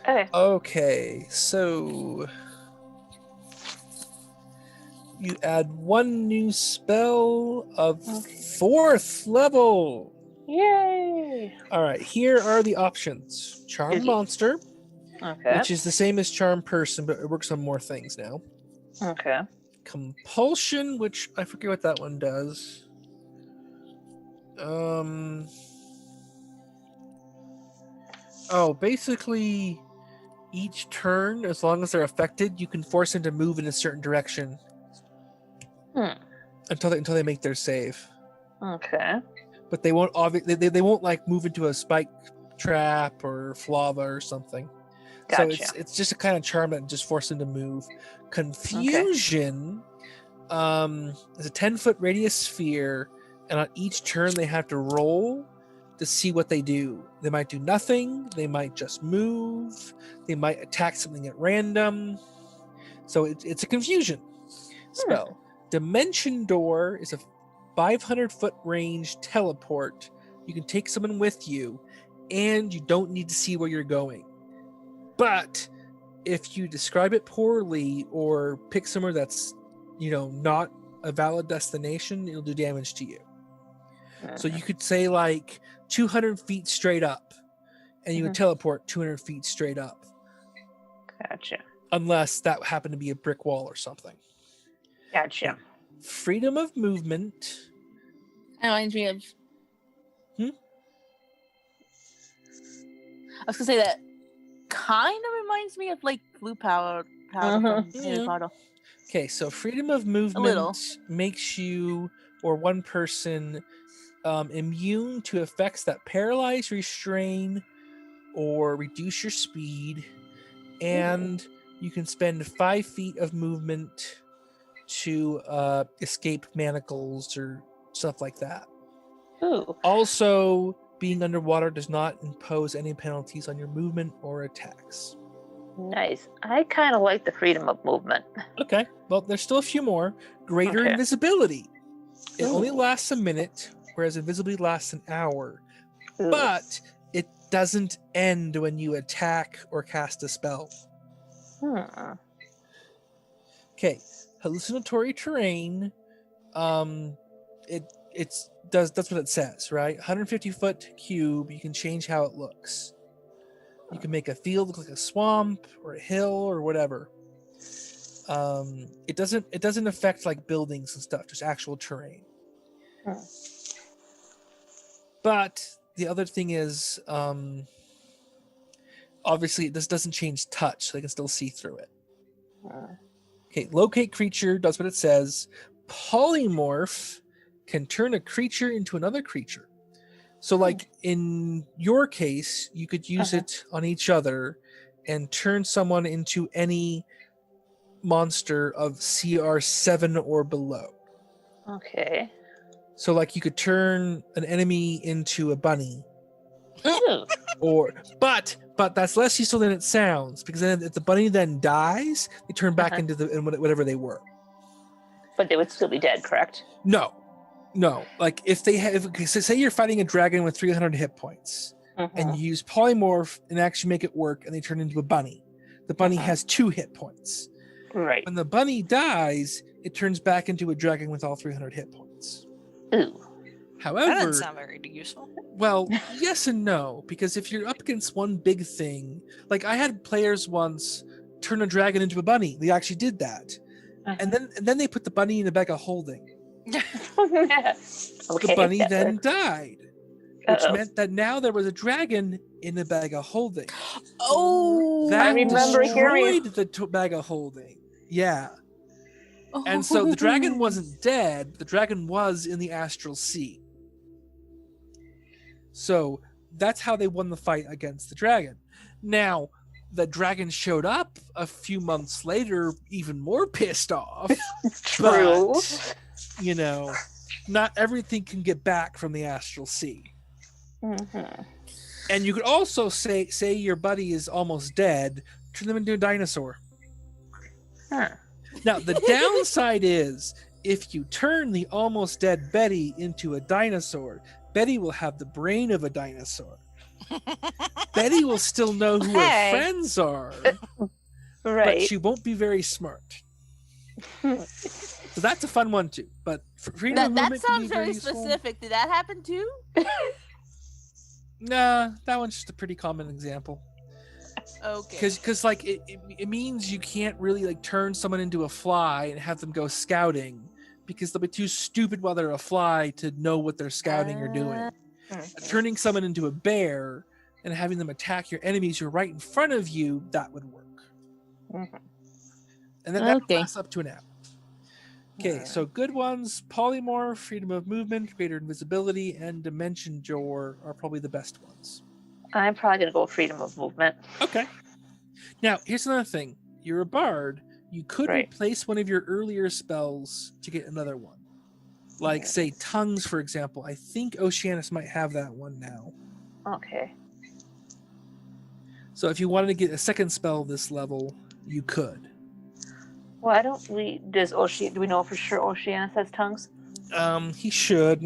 Okay. Okay, so you add one new spell of 4th level. Yay! All right, here are the options. Charm Easy. Monster, Okay. which is the same as Charm Person, but it works on more things now. Okay. Compulsion, which I forget what that one does. Basically, each turn, as long as they're affected, you can force them to move in a certain direction until they make their save. Okay. But they won't they won't like move into a spike trap or flava or something. Gotcha. So it's just a kind of charm that just forces them to move. Confusion is a 10-foot radius sphere, and on each turn they have to roll to see what they do. They might do nothing, they might just move, they might attack something at random. So it's a confusion spell. Dimension Door is a 500-foot range teleport. You can take someone with you, and you don't need to see where you're going. But if you describe it poorly or pick somewhere that's, not a valid destination, it'll do damage to you. So you could say like 200 feet straight up, and you would teleport 200 feet straight up. Gotcha. Unless that happened to be a brick wall or something. Gotcha. Freedom of movement. That reminds me of. I was gonna say that kind of reminds me of like blue powder from Harry Potter. Okay, so freedom of movement makes you or one person immune to effects that paralyze, restrain, or reduce your speed, and you can spend 5 feet of movement to escape manacles or stuff like that. Ooh. Also, being underwater does not impose any penalties on your movement or attacks. Nice. I kind of like the freedom of movement. Okay, well, there's still a few more. Greater invisibility. It only lasts a minute, whereas invisibility lasts an hour. Ooh. But it doesn't end when you attack or cast a spell. Okay, hallucinatory terrain. That's what it says, right? 150-foot cube. You can change how it looks. You can make a field look like a swamp or a hill or whatever. It doesn't affect like buildings and stuff, just actual terrain. But the other thing is, obviously this doesn't change touch, so they can still see through it. Okay, locate creature does what it says. Polymorph can turn a creature into another creature. So like in your case, you could use it on each other and turn someone into any monster of CR 7 or below. Okay. So like you could turn an enemy into a bunny. But that's less useful than it sounds, because then if the bunny then dies, they turn back into whatever they were. But they would still be dead, correct? No. Like if they have, say you're fighting a dragon with 300 hit points, and you use polymorph and actually make it work, and they turn into a bunny. the bunny has 2 hit points. Right. When the bunny dies, it turns back into a dragon with all 300 hit points. Ooh. That However, doesn't sound very useful. well, yes and no, because if you're up against one big thing, like I had players once turn a dragon into a bunny. They actually did that. And then they put the bunny in a bag of holding. Okay. The bunny then died, which meant that now there was a dragon in a bag of holding. Oh, That I remember hearing. destroyed the bag of holding. Yeah. And so the dragon wasn't dead. The dragon was in the astral sea. So that's how they won the fight against the dragon. Now, the dragon showed up a few months later, even more pissed off. True. But, you know, not everything can get back from the astral sea. Mm-hmm. And you could also say your buddy is almost dead, turn them into a dinosaur. Huh. Now, the downside is if you turn the almost dead Betty into a dinosaur, Betty will have the brain of a dinosaur. Betty will still know who her friends are, Right. but she won't be very smart. So that's a fun one too. But freedom of that movement can be sounds very useful. specific. Did that happen too? Nah, that one's just a pretty common example. Okay. Because like it means you can't really like turn someone into a fly and have them go scouting because they'll be too stupid while they're a fly to know what they're scouting or doing. Turning someone into a bear and having them attack your enemies who are right in front of you, that would work. Mm-hmm. And then that lasts up to an hour. Okay, so good ones: polymorph, freedom of movement, greater invisibility, and dimension door are probably the best ones. I'm probably gonna go with freedom of movement. Okay. Now, here's another thing. You're a bard. You could replace one of your earlier spells to get another one. Like, say, tongues, for example. I think Oceanus might have that one now. Okay. So if you wanted to get a second spell this level, you could. Why don't we? Do we know for sure Oceanus has tongues? He should.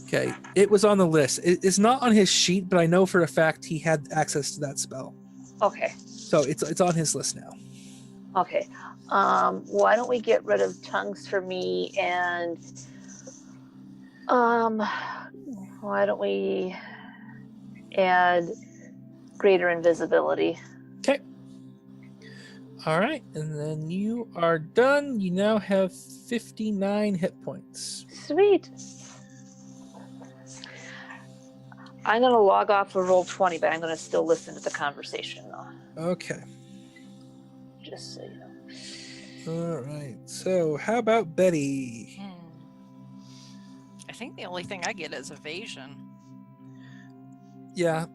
Okay, it was on the list. It's not on his sheet, but I know for a fact he had access to that spell. Okay. So it's on his list now. Okay. Why don't we get rid of tongues for me and why don't we add greater invisibility? Okay. All right, and then you are done. You now have 59 hit points. Sweet. I'm going to log off for Roll20, but I'm going to still listen to the conversation, though. Okay. Just so you know. All right. So, how about Betty? I think the only thing I get is evasion. Yeah.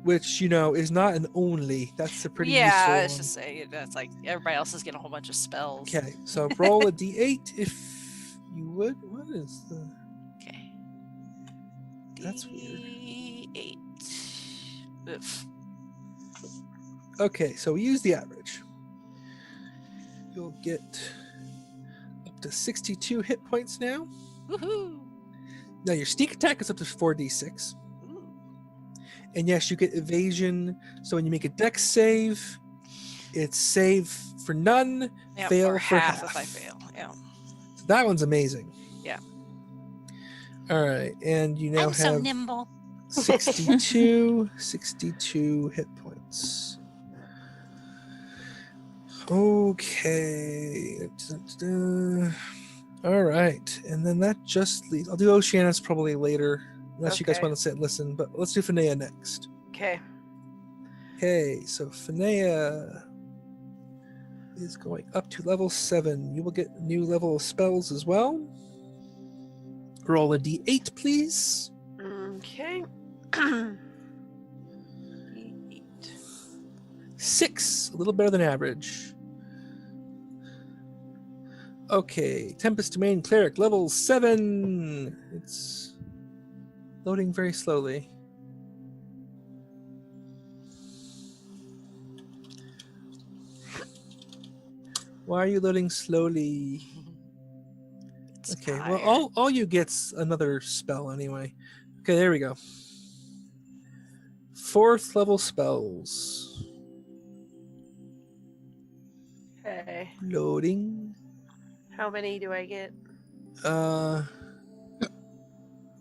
Which, is not an only. That's a pretty useful I was one. just saying, that's like everybody else is getting a whole bunch of spells. Okay. So, roll a d8 if you would. What is the... Okay. That's weird. D8. Oof. Okay, so we use the average. You'll get up to 62 hit points now. Woohoo! Now your sneak attack is up to 4d6. Ooh. And yes, you get evasion. So when you make a dex save, it's save for none, Yeah, fail or for half half. if I fail. Yeah. So that one's amazing. Yeah. All right, and you now I'm have so nimble. 62 hit points. Okay. All right, and then that just leaves. I'll do Oceanus probably later, unless you guys Okay. want to sit and listen. But let's do Finea next. Okay. Okay, so Finea is going up to level 7. You will get a new level of spells as well. Roll a d8, please. Okay. 6, a little better than average. Okay, Tempest Domain Cleric, level 7. It's loading very slowly. Why are you loading slowly? It's Okay, tired. well, all you get's another spell anyway. Okay, there we go. 4th level spells. Okay. Loading. How many do I get? Uh,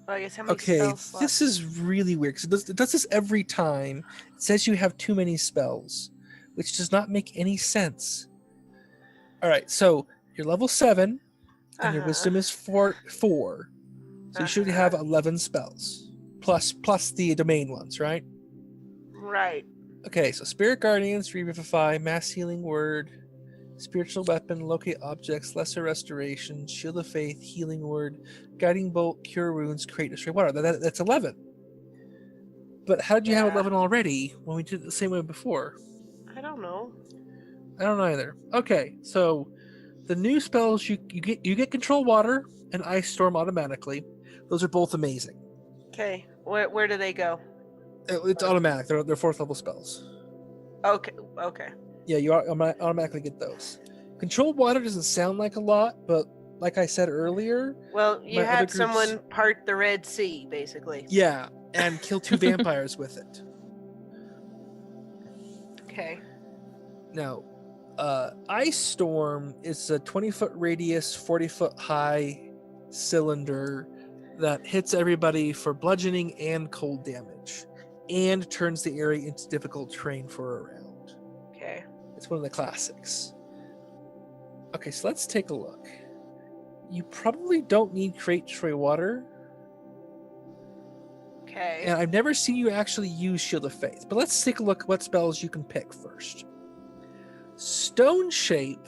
Well, I guess how many okay, spell slots? this is really weird because it does this every time. It says you have too many spells, which does not make any sense. All right, so you're level 7, and your wisdom is 4. So you should have 11 spells, plus the domain ones, right? Right. Okay, so Spirit Guardians, Revivify, Mass Healing Word, Spiritual Weapon, Locate Objects, Lesser Restoration, Shield of Faith, Healing Word, Guiding Bolt, Cure Wounds, Create Destroy Water. That's 11. But how did you have 11 already when we did it the same way before? I don't know. I don't know either. Okay, so the new spells you get Control Water and Ice Storm automatically. Those are both amazing. Okay. Where do they go? It's automatic. They're 4th level spells. Okay. Yeah, you automatically get those. Controlled Water doesn't sound like a lot, but like I said earlier... Well, you my other had groups- someone part the Red Sea, basically. Yeah, and kill 2 vampires with it. Okay. Now, Ice Storm is a 20-foot radius, 40-foot high cylinder that hits everybody for bludgeoning and cold damage, and turns the area into difficult terrain for a round. Okay. It's one of the classics. Okay, so let's take a look. You probably don't need Create Destroy Water, Okay. and I've never seen you actually use Shield of Faith, but let's take a look at what spells you can pick first. Stone Shape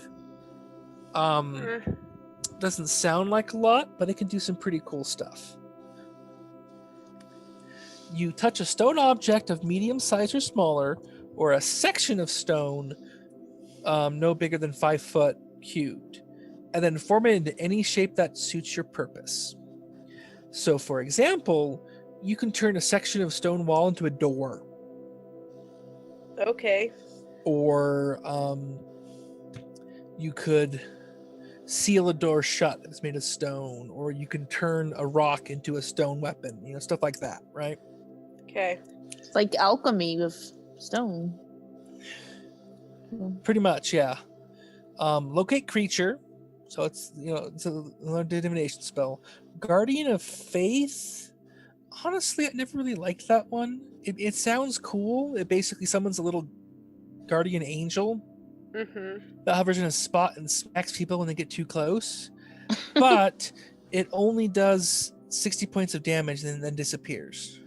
doesn't sound like a lot, but it can do some pretty cool stuff. You touch a stone object of medium size or smaller, or a section of stone no bigger than 5 foot cubed, and then form it into any shape that suits your purpose. So, for example, you can turn a section of stone wall into a door. Okay. Or you could seal a door shut that's made of stone, or you can turn a rock into a stone weapon, stuff like that, right? Okay. It's like alchemy with stone. Pretty much, yeah. Locate creature, so it's another divination spell. Guardian of Faith, honestly, I never really liked that one. It sounds cool. It basically summons a little guardian angel that hovers in a spot and smacks people when they get too close, but it only does 60 points of damage and then disappears.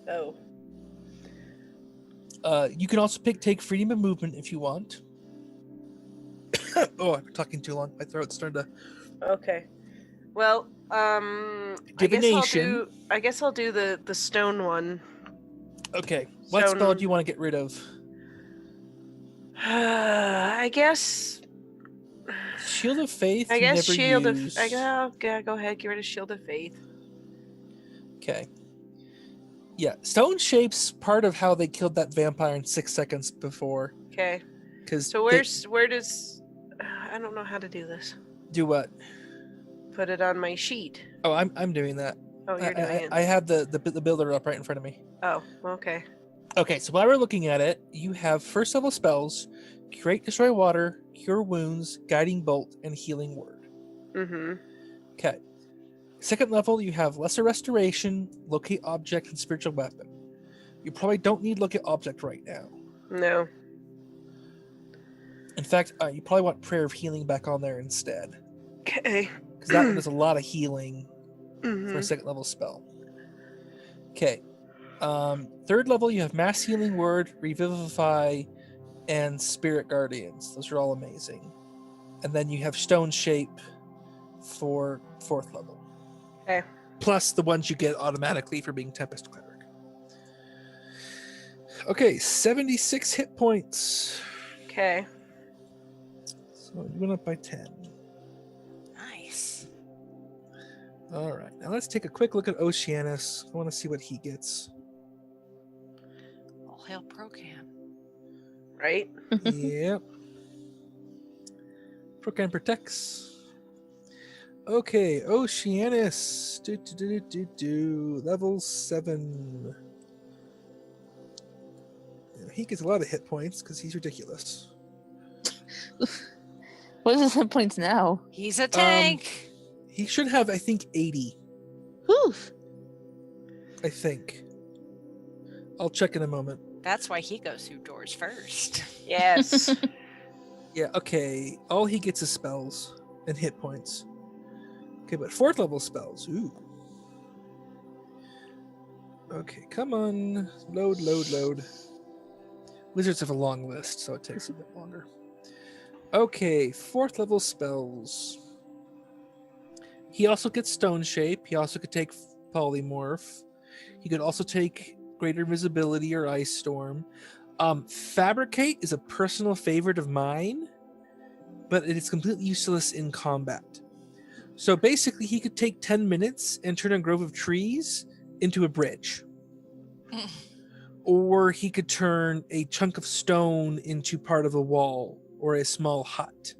Oh. You can also take freedom of movement if you want. Oh, I'm talking too long. My throat's starting to... Okay. Well, Divination. I guess I'll do the stone one. Okay. What spell do you want to get rid of? I guess. Shield of Faith. I guess never Shield used. of. Go ahead. Get rid of Shield of Faith. Okay. Yeah, Stone Shape's part of how they killed that vampire in 6 seconds before. Okay. So where does? I don't know how to do this. Do what? Put it on my sheet. Oh, I'm doing that. Oh, you're doing it. I have the builder up right in front of me. Oh, okay. Okay, so while we're looking at it, you have 1st level spells: Create Destroy Water, Cure Wounds, Guiding Bolt, and Healing Word. Okay. 2nd level, you have Lesser Restoration, Locate Object, and Spiritual Weapon. You probably don't need Locate Object right now. No. In fact, you probably want Prayer of Healing back on there instead. Okay. Because that one does a lot of healing for a 2nd level spell. Okay. 3rd level, you have Mass Healing Word, Revivify, and Spirit Guardians. Those are all amazing. And then you have Stone Shape for 4th level. Okay. Plus the ones you get automatically for being Tempest Cleric. Okay, 76 hit points. Okay. So you went up by 10. Nice. All right, now let's take a quick look at Oceanus. I want to see what he gets. All hail Procan. Right? Yep. Procan protects. Okay, Oceanus. Level 7. He gets a lot of hit points because he's ridiculous. What is his hit points now? He's a tank. He should have, I think, 80. Whew. I think. I'll check in a moment. That's why he goes through doors first. Yes. Yeah, okay. All he gets is spells and hit points. Okay, but 4th level spells. Ooh. Okay, come on. Load. Wizards have a long list, so it takes a bit longer. Okay, 4th level spells. He also gets Stone Shape. He also could take Polymorph. He could also take Greater Invisibility or Ice Storm. Fabricate is a personal favorite of mine, but it is completely useless in combat. So basically, he could take 10 minutes and turn a grove of trees into a bridge. Or he could turn a chunk of stone into part of a wall or a small hut.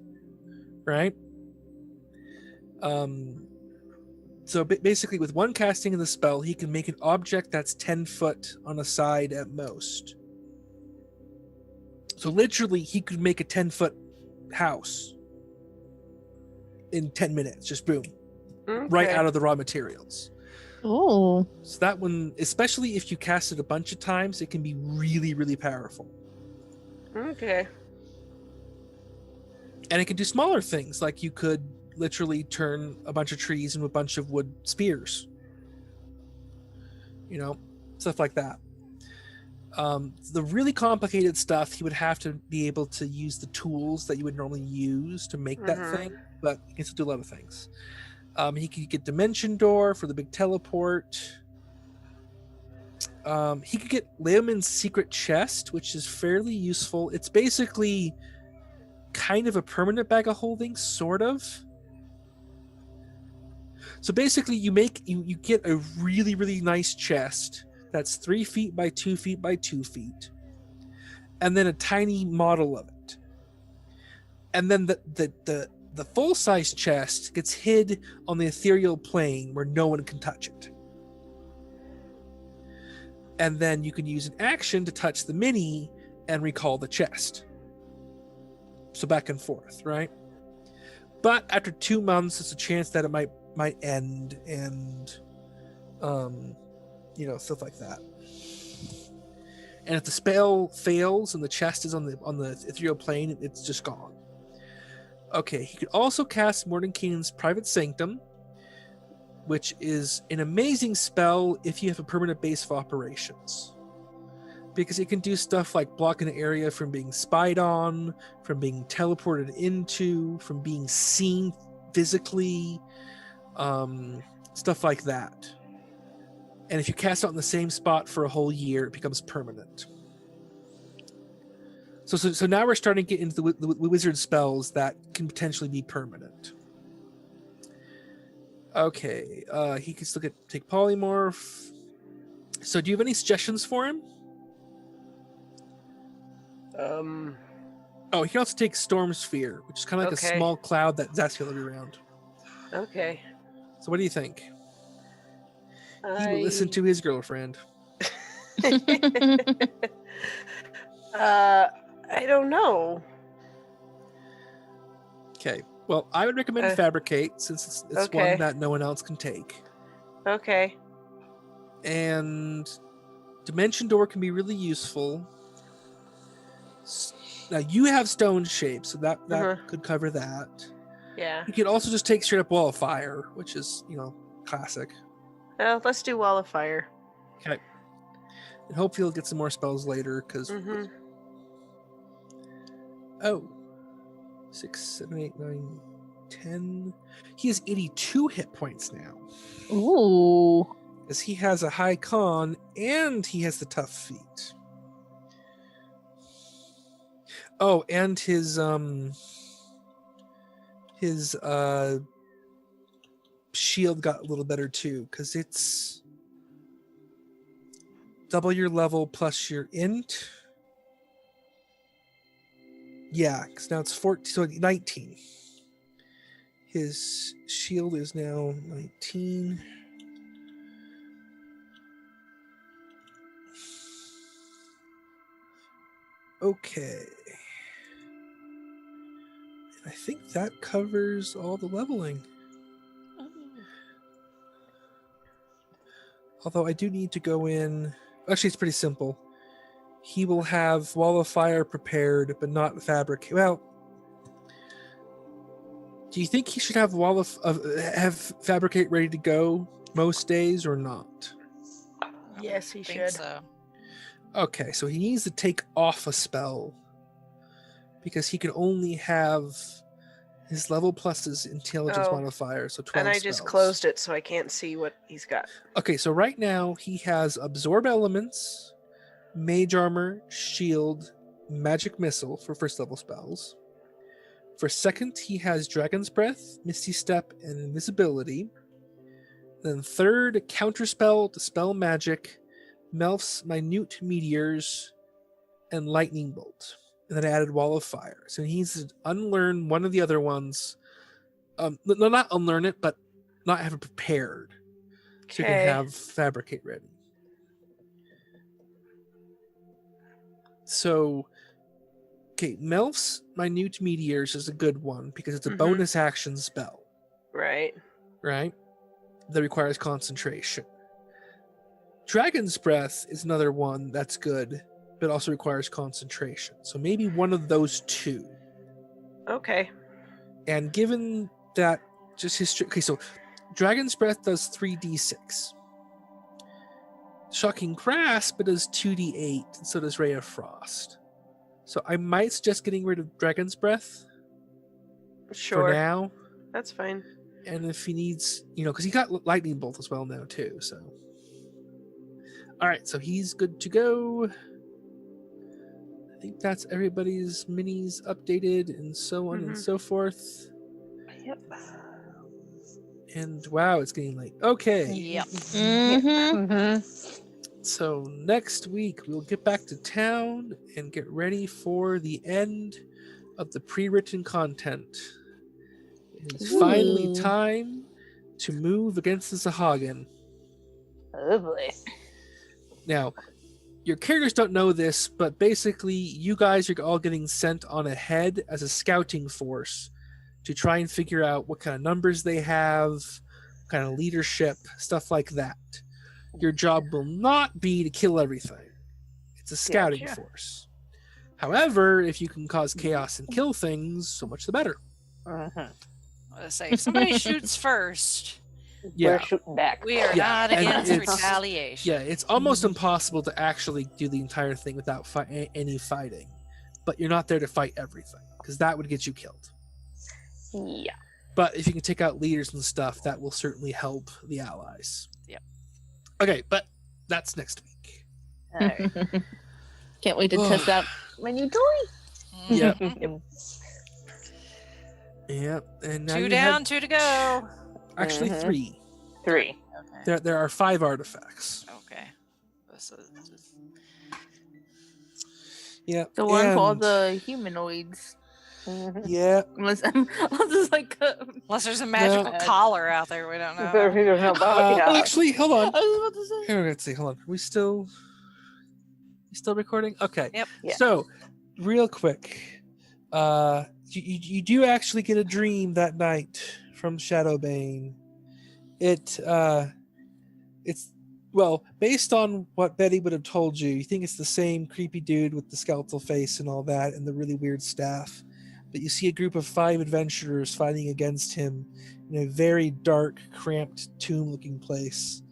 Right? So basically, with one casting of the spell, he can make an object that's 10 foot on a side at most. So literally, he could make a 10-foot house in 10 minutes. Just boom. Okay. Right out of the raw materials. Oh. So that one, especially if you cast it a bunch of times, it can be really, really powerful. Okay. And it can do smaller things, like you could literally turn a bunch of trees into a bunch of wood spears. You know, stuff like that. The really complicated stuff, he would have to be able to use the tools that you would normally use to make that thing, but he can still do a lot of things. He could get Dimension Door for the big teleport. He could get Leomin's Secret Chest, which is fairly useful. It's basically kind of a permanent bag of holding, sort of. So basically, you get a really, really nice chest that's 3 feet by 2 feet by 2 feet, and then a tiny model of it. And then the full-size chest gets hid on the ethereal plane where no one can touch it. And then you can use an action to touch the mini and recall the chest. So back and forth, right? But after 2 months, there's a chance that it might end, and stuff like that. And if the spell fails and the chest is on the ethereal plane, it's just gone. Okay, he could also cast Mordenkainen's Private Sanctum, which is an amazing spell if you have a permanent base of operations. Because it can do stuff like block an area from being spied on, from being teleported into, from being seen physically, stuff like that. And if you cast it on the same spot for a whole year, it becomes permanent. So now we're starting to get into the wizard spells that can potentially be permanent. Okay, he can still take Polymorph. So do you have any suggestions for him? Oh, he can also take Storm Sphere, which is kind of like a small cloud that zaps you around. Okay. So what do you think? He will listen to his girlfriend. I don't know. Okay. Well, I would recommend Fabricate, since it's one that no one else can take. Okay. And Dimension Door can be really useful. Now, you have Stone Shape, so that could cover that. Yeah. You could also just take straight up Wall of Fire, which is, classic. Well, let's do Wall of Fire. Okay. And hopefully he'll get some more spells later, because... Oh. 6, 7, 8, 9, 10. He has 82 hit points now. Ooh. Because he has a high con, and he has the tough feat. Oh, and his shield got a little better too, because it's double your level plus your int. Yeah, because now it's 14, so 19. His shield is now 19. Okay. And I think that covers all the leveling. Although I do need to go in... Actually, it's pretty simple. He will have Wall of Fire prepared, but not fabricate. Well, do you think he should have have Fabricate ready to go most days or not? Yes, he think should. so. Okay, so he needs to take off a spell because he can only have his level plus his intelligence modifier, so 12 And I spells. just closed it so I can't see what he's got. Okay, so right now he has Absorb Elements, Mage Armor, Shield, Magic Missile for first level spells. For second, he has Dragon's Breath, Misty Step, and Invisibility. Then third, Counterspell, Dispel Magic, Melf's Minute Meteors, and Lightning Bolt. And then I added Wall of Fire. So he needs to unlearn one of the other ones. No, not unlearn it, but not have it prepared. So you can have Fabricate ready. So, okay, Melf's Minute Meteors is a good one because it's a bonus action spell. Right. Right? That requires concentration. Dragon's Breath is another one that's good, but also requires concentration. So maybe one of those two. Okay. And given that just history... Okay, so Dragon's Breath does 3d6. Shocking Grasp, it does 2d8, and so does Ray of Frost. So I might suggest getting rid of Dragon's Breath Sure. for now. That's fine. And if he needs, because he got Lightning Bolt as well now too, so. Alright, so he's good to go. I think that's everybody's minis updated and so on and so forth. Yep. And wow, it's getting late. Okay. Yep. So next week we'll get back to town and get ready for the end of the pre-written content. It's finally time to move against the Sahagin. Oh boy. Now, your characters don't know this, but basically you guys are all getting sent on ahead as a scouting force to try and figure out what kind of numbers they have, what kind of leadership, stuff like that. Your job will not be to kill everything. It's a scouting force. However, if you can cause chaos and kill things, so much the better. I was gonna say, if somebody shoots first, Yeah. We're shooting back. we are Yeah, not and against it's- retaliation. Yeah, it's almost impossible to actually do the entire thing without any fighting. But you're not there to fight everything, because that would get you killed. Yeah. But if you can take out leaders and stuff, that will certainly help the allies. Yep. Okay, but that's next week. All right. Can't wait to test out my new toy. Yep. Mhm. Yep. And now 2 you down, have 2 to go. actually Mhm. 3. 3. Okay. There are 5 artifacts. Okay. This is- Yeah. The one for and- the humanoids. Yeah. Unless I'm just like. Unless there's a magical No. collar out there, we don't know. We don't know about it. Actually, hold on. I was about to say. Here, let's see. Hold on. We still recording? Okay. Yep. Yeah. So, real quick, you do actually get a dream that night from Shadowbane. It's based on what Betty would have told you. You think it's the same creepy dude with the skeletal face and all that, and the really weird staff. But you see a group of 5 adventurers fighting against him in a very dark, cramped, tomb-looking place.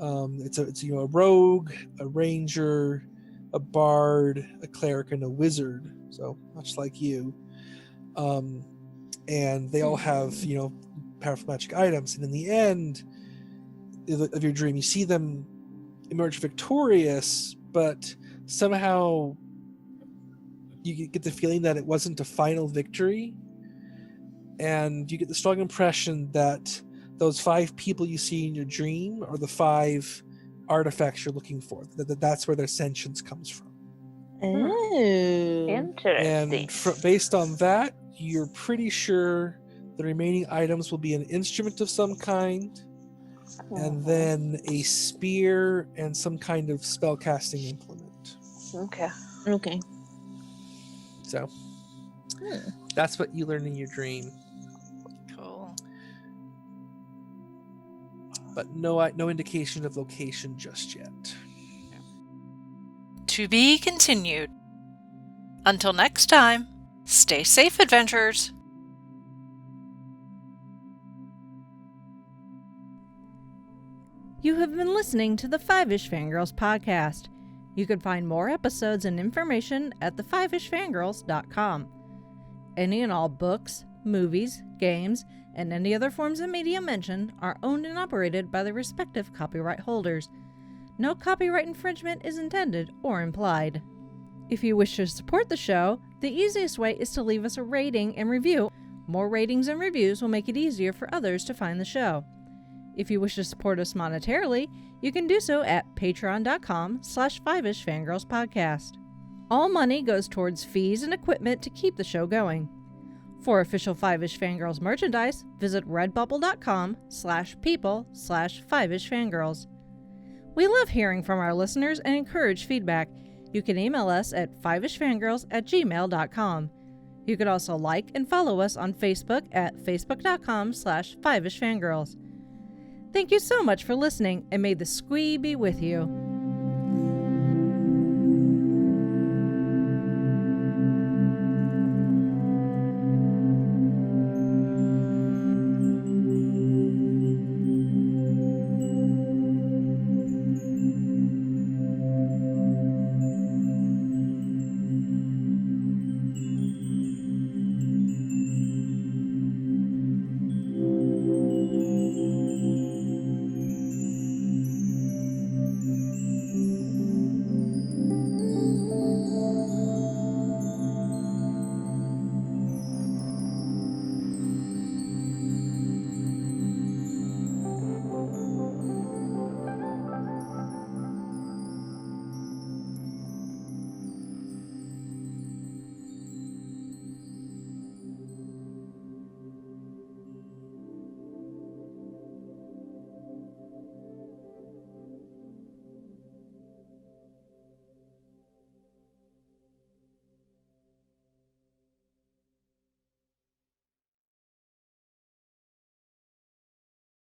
It's a rogue, a ranger, a bard, a cleric, and a wizard. So much like you. And they all have powerful magic items. And in the end of your dream, you see them emerge victorious, but somehow you get the feeling that it wasn't a final victory. And you get the strong impression that those 5 people you see in your dream are the 5 artifacts you're looking for. That's where their sentience comes from. Oh. Interesting. And based on that, you're pretty sure the remaining items will be an instrument of some kind, and then a spear and some kind of spellcasting implement. Okay. Okay. So that's what you learn in your dream. Cool. But no indication of location just yet. To be continued. Until next time, stay safe, adventurers. You have been listening to the Five-ish Fangirls podcast. You can find more episodes and information at thefivishfangirls.com. Any and all books, movies, games, and any other forms of media mentioned are owned and operated by the respective copyright holders. No copyright infringement is intended or implied. If you wish to support the show, the easiest way is to leave us a rating and review. More ratings and reviews will make it easier for others to find the show. If you wish to support us monetarily, you can do so at patreon.com/5ishfangirlspodcast. All money goes towards fees and equipment to keep the show going. For official Five-ish Fangirls merchandise, visit redbubble.com/people/5ishfangirls. We love hearing from our listeners and encourage feedback. You can email us at fiveishfangirls@gmail.com. You could also like and follow us on Facebook at facebook.com/5ishfangirls. Thank you so much for listening, and may the squee be with you.